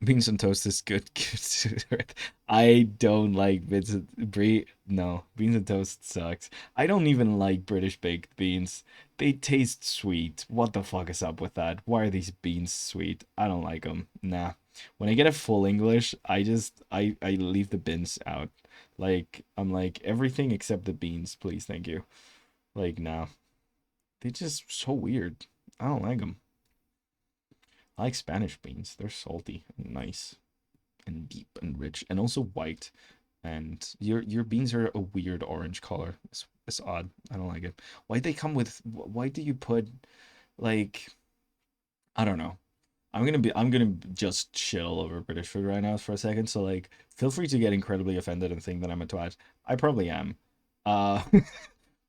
Beans and toast is good. I don't like Vincent Brie. No, beans and toast sucks. I don't even like British baked beans. They taste sweet. What the fuck is up with that? Why are these beans sweet? I don't like them. Nah. When I get a full English, I leave the beans out. Like I'm like everything except the beans, please, thank you. Like nah, they just so weird. I don't like them. I like Spanish beans. They're salty and nice and deep and rich and also white. And your beans are a weird orange color. It's odd. I don't like it. Why they come with? Why do you put like I don't know. I'm gonna just shit all over British food right now for a second. So like, feel free to get incredibly offended and think that I'm a twat. I probably am. Uh,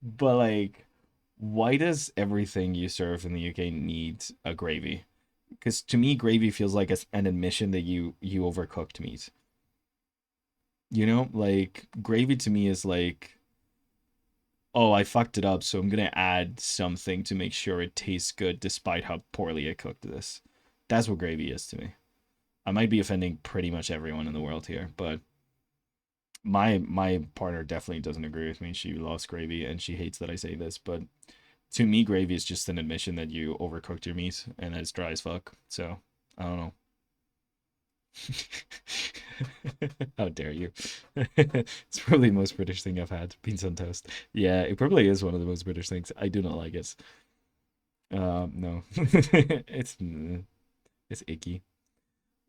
but like, why does everything you serve in the UK need a gravy? Because to me, gravy feels like an admission that you overcooked meat. You know, like gravy to me is like, oh, I fucked it up, so I'm gonna add something to make sure it tastes good, despite how poorly I cooked this. That's what gravy is to me. I might be offending pretty much everyone in the world here, but my partner definitely doesn't agree with me. She loves gravy and she hates that I say this, but to me, gravy is just an admission that you overcooked your meat and that it's dry as fuck. So I don't know. How dare you? It's probably the most British thing I've had. Beans on toast. Yeah, it probably is one of the most British things. I do not like it. No, it's icky.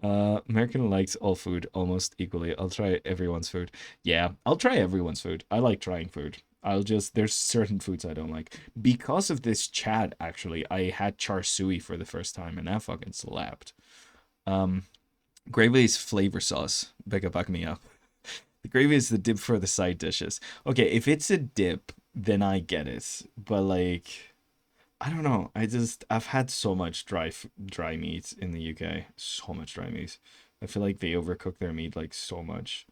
American likes all food almost equally. I'll try everyone's food. Yeah, I'll try everyone's food. I like trying food. There's certain foods I don't like. Because of this chat, actually, I had char siu for the first time and that fucking slapped. Um, Gravy is flavor sauce. Becca, back me up. The gravy is the dip for the side dishes. Okay, if it's a dip, then I get it. But like, I don't know. I've had so much dry meat in the UK. So much dry meat. I feel like they overcook their meat like so much.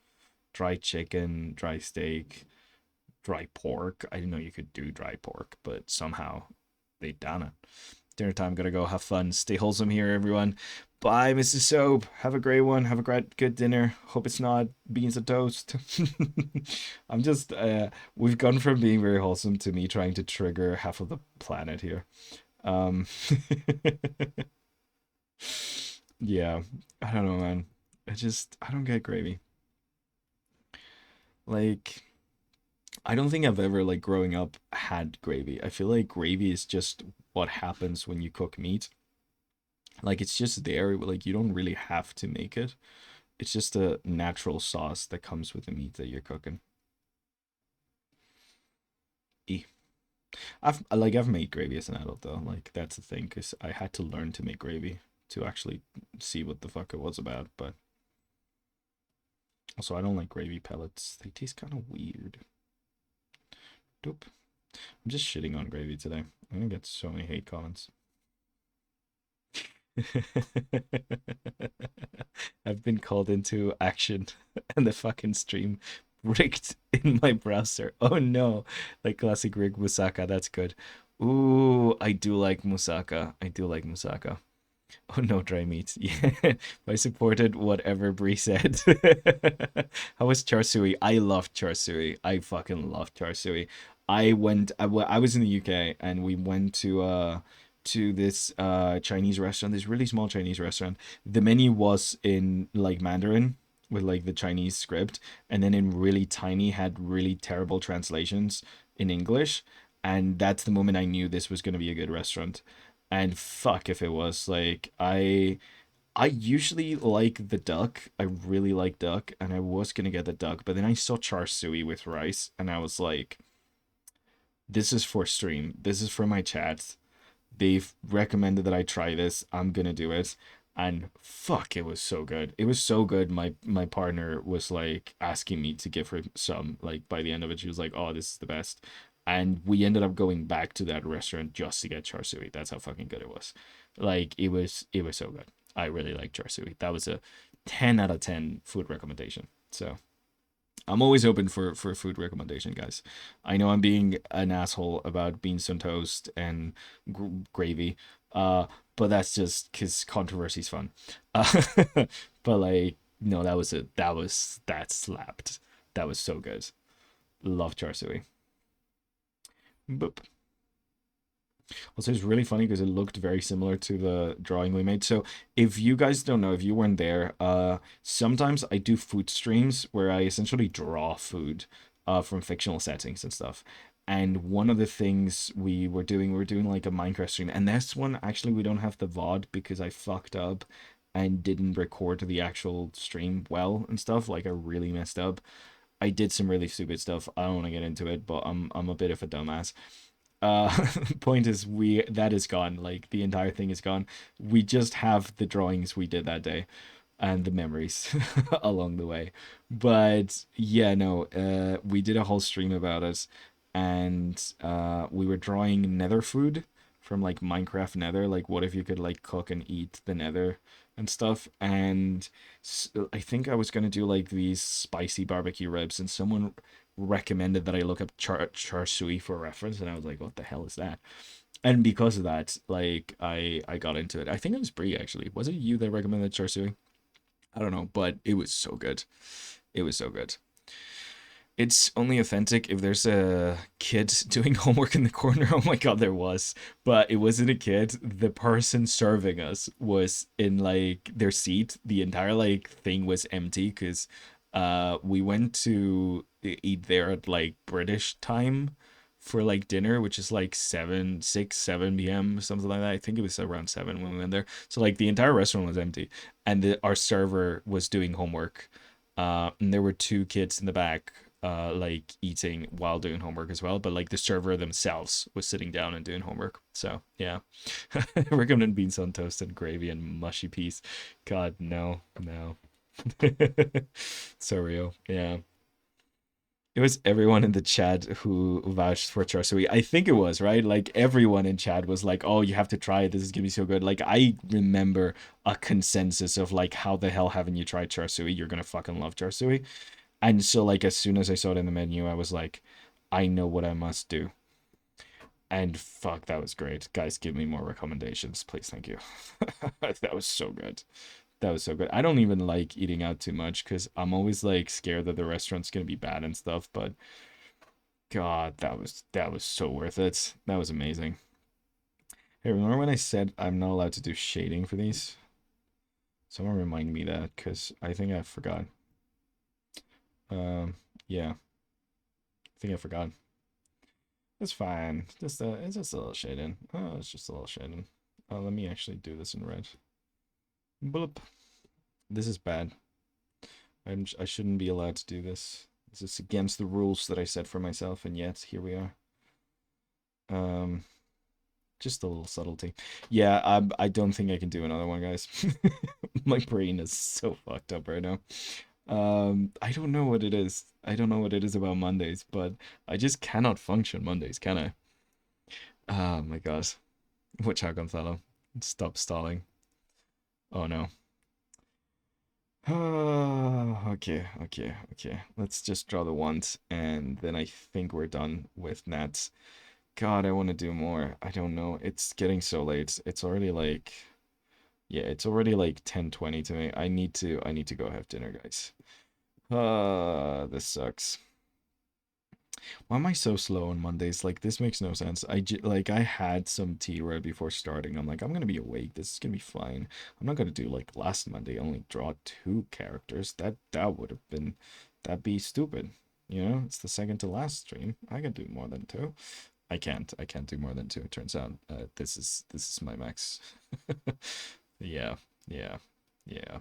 Dry chicken, dry steak, dry pork. I didn't know you could do dry pork, but somehow they done it. Dinner time. Gotta go have fun. Stay wholesome here, everyone. Bye, Mrs. Soap. Have a great one. Have a great good dinner. Hope it's not beans and toast. I'm just we've gone from being very wholesome to me trying to trigger half of the planet here. Um yeah, I don't know, man. I don't get gravy. Like I don't think I've ever like growing up had gravy. I feel like gravy is just what happens when you cook meat. Like it's just there, like you don't really have to make it. It's just a natural sauce that comes with the meat that you're cooking. E. I've made gravy as an adult though. Like that's the thing, because I had to learn to make gravy to actually see what the fuck it was about. But also, I don't like gravy pellets. They taste kind of weird. Dope. I'm just shitting on gravy today. I'm gonna get so many hate comments. I've been called into action and the fucking stream rigged in my browser. Oh no. Like classic rig Musaka, that's good. Ooh, I do like Musaka. I do like Musaka. Oh no, dry meat. Yeah, I supported whatever Bree said. How was char siu? I loved char siu. I fucking loved char siu. I was in the UK and we went to this Chinese restaurant, this really small Chinese restaurant. The menu was in like Mandarin with like the Chinese script, and then in really tiny had really terrible translations in English. And that's the moment I knew this was gonna be a good restaurant. And fuck if it was. Like I usually like the duck. I really like duck, and I was gonna get the duck, but then I saw char siu with rice, and I was like, this is for stream. This is for my chat. They've recommended that I try this. I'm gonna do it. And fuck, it was so good. It was so good. My partner was like asking me to give her some. Like by the end of it, she was like, "Oh, this is the best." And we ended up going back to that restaurant just to get char siu. That's how fucking good it was. Like it was so good. I really like char siu. That was a 10 out of 10 food recommendation. So I'm always open for food recommendation, guys. I know I'm being an asshole about beans on toast and gravy, uh, but that's just because controversy's fun. Uh, but like, no, that slapped. That was so good. Love char siu. Boop. Also, it's really funny because it looked very similar to the drawing we made. So, if you guys don't know, if you weren't there, sometimes I do food streams where I essentially draw food, from fictional settings and stuff. And one of the things we were doing like a Minecraft stream, and this one actually we don't have the VOD because I fucked up and didn't record the actual stream well and stuff. Like I really messed up. I did some really stupid stuff. I don't want to get into it, but I'm a bit of a dumbass. uh Point is, we that is gone. Like the entire thing is gone. We just have the drawings we did that day and the memories along the way. But yeah, no, we did a whole stream about it, and we were drawing nether food from like Minecraft nether, like what if you could like cook and eat the nether and stuff. And I think I was gonna do like these spicy barbecue ribs, and someone recommended that I look up char siu for reference, and I was like, what the hell is that? And because of that, like I got into it. I think it was Brie actually. Was it you that recommended char siu? I don't know, but it was so good. It was so good. It's only authentic if there's a kid doing homework in the corner. Oh my god, there was. But it wasn't a kid. The person serving us was in like their seat. The entire like thing was empty because we went to eat there at like British time for like dinner, which is like 7, 6, 7 p.m. something like that. I think it was around 7 when we went there. So like the entire restaurant was empty, and our server was doing homework. And there were two kids in the back, like eating while doing homework as well. But like the server themselves was sitting down and doing homework. So yeah, recommend beans on toast and gravy and mushy peas. God, no, no. So real. Yeah. It was everyone in the chat who vouched for char siu. I think it was, right? Like everyone in chat was like, "Oh, you have to try it. This is gonna be so good." Like I remember a consensus of like, "How the hell haven't you tried char siu? You're gonna fucking love char siu." And so like as soon as I saw it in the menu, I was like, "I know what I must do." And fuck, that was great. Guys, give me more recommendations, please. Thank you. That was so good. That was so good. I don't even like eating out too much because I'm always like scared that the restaurant's gonna be bad and stuff. But God, that was so worth it. That was amazing. Hey, remember when I said I'm not allowed to do shading for these? Someone remind me that because I think I forgot. Yeah, I think I forgot. It's fine. It's just a little shading. Oh, it's just a little shading. Let me actually do this in red. Bloop. This is bad. I shouldn't be allowed to do this. This is against the rules that I set for myself, and yet here we are. Um, just a little subtlety. Yeah, I don't think I can do another one, guys. My brain is so fucked up right now. I don't know what it is. I don't know what it is about Mondays, but I just cannot function Mondays, can I? Oh my god. Watch out, Gonzalo. Stop stalling. Oh no. Okay. Let's just draw the ones, and then I think we're done with Nats. God, I want to do more. I don't know. It's getting so late. It's already like, yeah, it's already like 10:20 to me. I need to go have dinner, guys. This sucks. Why am I so slow on Mondays? Like this makes no sense. Like I had some tea right before starting. I'm like, I'm gonna be awake. This is gonna be fine. I'm not gonna do like last Monday, only draw two characters. That would have been that'd be stupid. You know, it's the second to last stream. I can do more than two. I can't. I can't do more than two. It turns out this is my max. Yeah, yeah, yeah.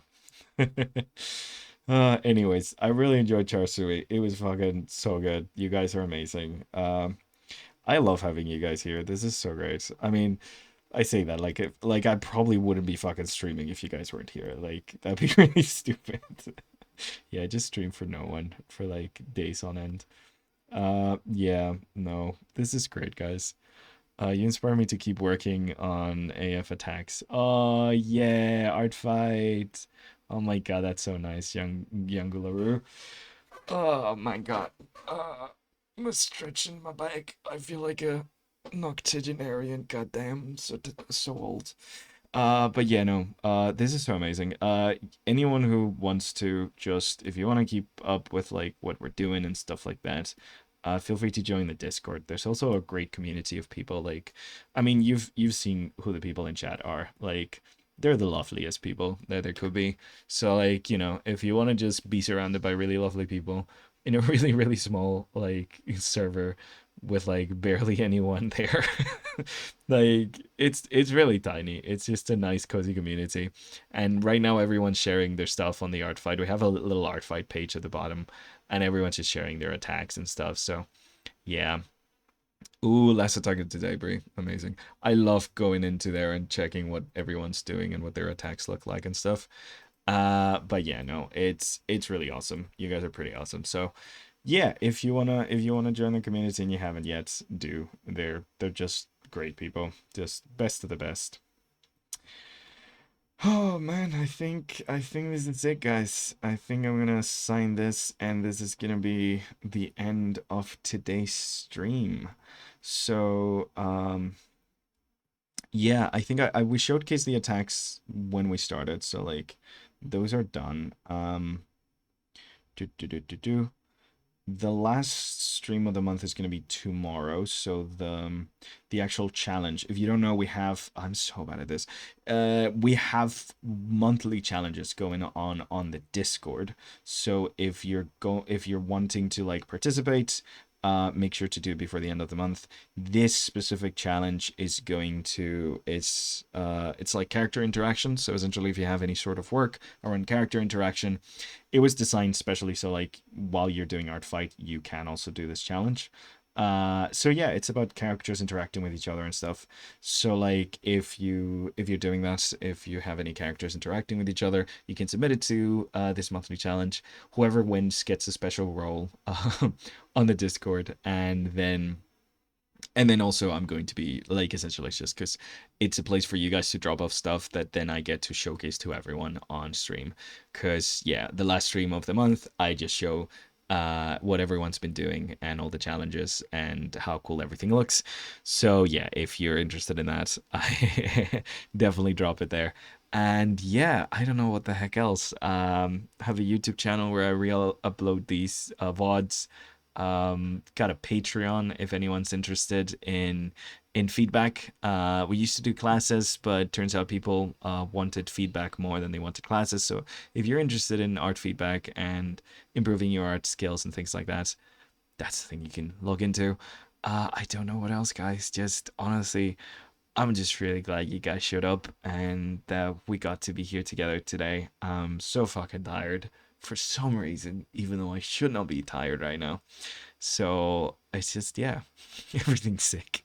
Anyways, I really enjoyed Char Sui. It was fucking so good. You guys are amazing. I love having you guys here. This is so great. I mean, I say that like if like I probably wouldn't be fucking streaming if you guys weren't here. Like that'd be really stupid. Yeah, just stream for no one for like days on end. Yeah, no. This is great, guys. You inspire me to keep working on AF attacks. Oh yeah, art fight. Oh my god, that's so nice, young Gularu. Oh my god. I'm stretching my back. I feel like a octogenarian. Goddamn, I'm so old. But yeah, no. This is so amazing. Anyone who wants to just, if you want to keep up with like what we're doing and stuff like that, feel free to join the Discord. There's also a great community of people. Like, I mean, you've seen who the people in chat are. Like, they're the loveliest people that there could be. So like, if you want to just be surrounded by really lovely people in a really small like server with like barely anyone there. Like it's really tiny. It's just a nice cozy community. And right now everyone's sharing their stuff on the art fight. We have a little art fight page at the bottom and everyone's just sharing their attacks and stuff. So yeah. Ooh, last attack today, Brie. Amazing. I love going into there and checking what everyone's doing and what their attacks look like and stuff. But yeah, no, it's really awesome. You guys are pretty awesome. So yeah, if you wanna join the community and you haven't yet, do. They're just great people. Just best of the best. Oh man, I think this is it, guys. I think I'm gonna sign this, and this is gonna be the end of today's stream. So yeah, I think we showcased the attacks when we started, so like those are done. Do do do do do. The last stream of the month is going to be tomorrow, so the actual challenge, if you don't know, I'm so bad at this. We have monthly challenges going on the Discord. So if you're wanting to like participate, make sure to do it before the end of the month. This specific challenge is going to it's like character interaction. So essentially, if you have any sort of work around character interaction, it was designed specially so like while you're doing art fight, you can also do this challenge. So yeah, it's about characters interacting with each other and stuff. So like if you're doing that, if you have any characters interacting with each other, you can submit it to this monthly challenge. Whoever wins gets a special role on the Discord, and then also I'm going to be like essentially it's just because it's a place for you guys to drop off stuff that then I get to showcase to everyone on stream. Because yeah, the last stream of the month I just show what everyone's been doing and all the challenges and how cool everything looks. So yeah, if you're interested in that, I definitely drop it there. And yeah, I don't know what the heck else. Have a YouTube channel where I real upload these VODs. Got a Patreon if anyone's interested in feedback. We used to do classes, but turns out people wanted feedback more than they wanted classes. So if you're interested in art feedback and improving your art skills and things like that, that's the thing you can log into. I don't know what else, guys. Just honestly, I'm just really glad you guys showed up and that we got to be here together today. I'm so fucking tired for some reason, even though I should not be tired right now. So it's just, yeah, everything's sick.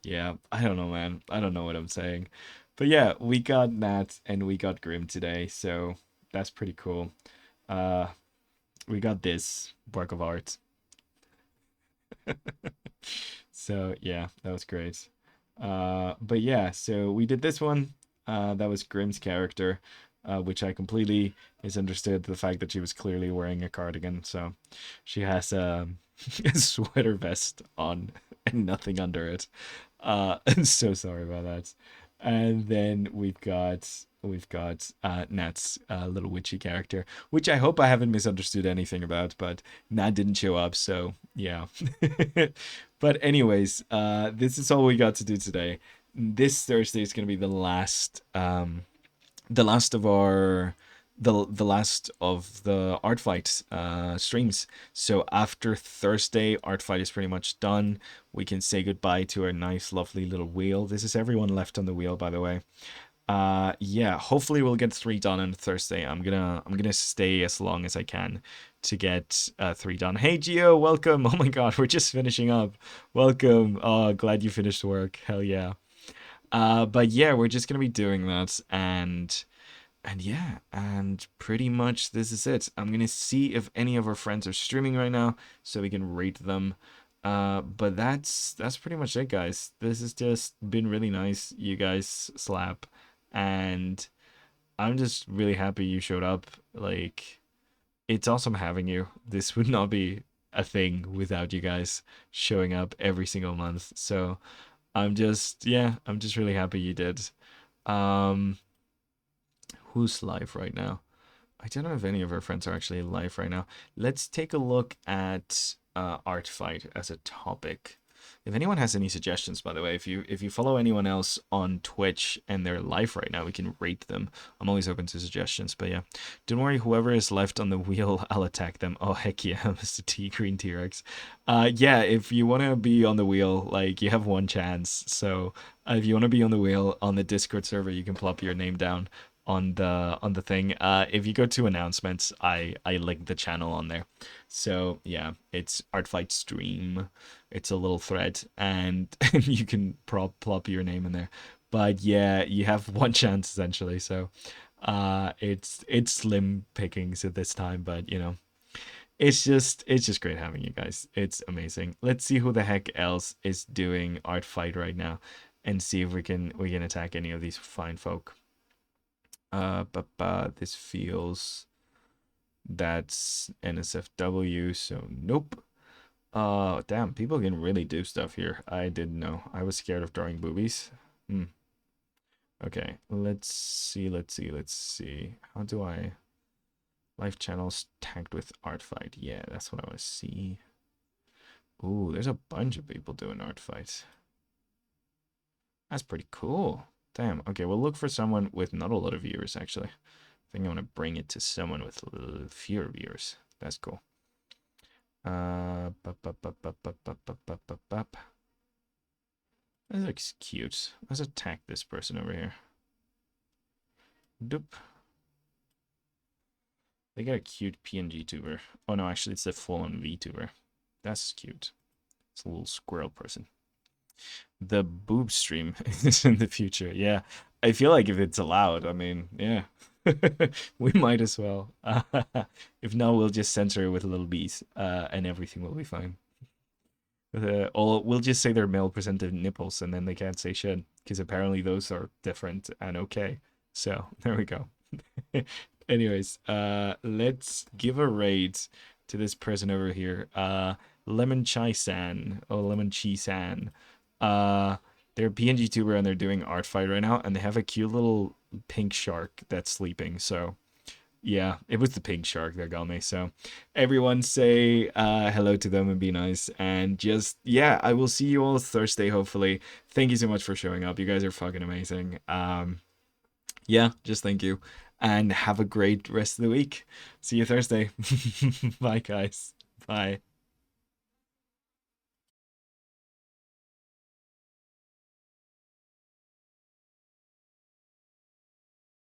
Yeah, I don't know, man. I don't know what I'm saying. But yeah, we got Nat and we got Grim today, so that's pretty cool. Uh, we got this work of art. So yeah, that was great. But yeah, so we did this one. That was Grim's character, which I completely misunderstood the fact that she was clearly wearing a cardigan. So she has a sweater vest on and nothing under it. I'm so sorry about that. And then we've got Nat's little witchy character, which I hope I haven't misunderstood anything about, but Nat didn't show up, so yeah. But anyways, this is all we got to do today. This Thursday is gonna be the last of our the last of the art fight streams. So after Thursday, art fight is pretty much done. We can say goodbye to our nice lovely little wheel. This is everyone left on the wheel, by the way. Yeah, hopefully we'll get 3 done on Thursday. I'm gonna stay as long as I can to get 3 done. Hey Gio, welcome. Oh my god, we're just finishing up. Welcome. Oh, glad you finished work. Hell yeah. But yeah, we're just gonna be doing that, and yeah, and pretty much this is it. I'm gonna see if any of our friends are streaming right now so we can rate them. But that's pretty much it, guys. This has just been really nice. You guys slap, and I'm just really happy you showed up. Like, it's awesome having you. This would not be a thing without you guys showing up every single month. So I'm just really happy you did. Um, who's live right now? I don't know if any of our friends are actually live right now. Let's take a look at art fight as a topic. If anyone has any suggestions, by the way, if you follow anyone else on Twitch and they're live right now, we can rate them. I'm always open to suggestions, but yeah. Don't worry, whoever is left on the wheel, I'll attack them. Oh heck yeah, Mr. T Green T-Rex. Yeah, if you wanna be on the wheel, like you have one chance. So if you wanna be on the wheel on the Discord server, you can plop your name down on the thing. If you go to announcements, I link the channel on there. So yeah, it's Art Fight Stream. It's a little thread, and you can plop your name in there. But yeah, you have one chance essentially. So it's slim pickings at this time, but you know, it's just great having you guys. It's amazing. Let's see who the heck else is doing Art Fight right now, and see if we can attack any of these fine folk. But this feels that's NSFW, so nope. Damn, people can really do stuff here. I didn't know. I was scared of drawing boobies. Hmm. Okay, let's see. How do I... Live channels tagged with art fight. Yeah, that's what I want to see. Ooh, there's a bunch of people doing art fights. That's pretty cool. Damn. Okay, we'll look for someone with not a lot of viewers, actually. I think I want to bring it to someone with fewer viewers. That's cool. Bup, bup, bup, bup, bup, bup, bup, bup, bup, bup. That looks cute. Let's attack this person over here. Doop. They got a cute PNG tuber. Oh no, actually it's a full-on VTuber. That's cute. It's a little squirrel person. The boob stream is in the future. Yeah, I feel like if it's allowed, I mean, yeah, we might as well. If not, we'll just censor it with little bees, and everything will be fine. Or we'll just say they're male-presented nipples, and then they can't say shit because apparently those are different and okay. So there we go. Anyways, let's give a rate to this person over here. Lemon Chai San or Lemon Chi San. Uh, they're a PNG tuber and they're doing art fight right now, and they have a cute little pink shark that's sleeping. So yeah, it was the pink shark that got me. So everyone say hello to them and be nice. And just yeah, I will see you all Thursday, hopefully. Thank you so much for showing up. You guys are fucking amazing. Yeah, just thank you. And have a great rest of the week. See you Thursday. Bye guys. Bye.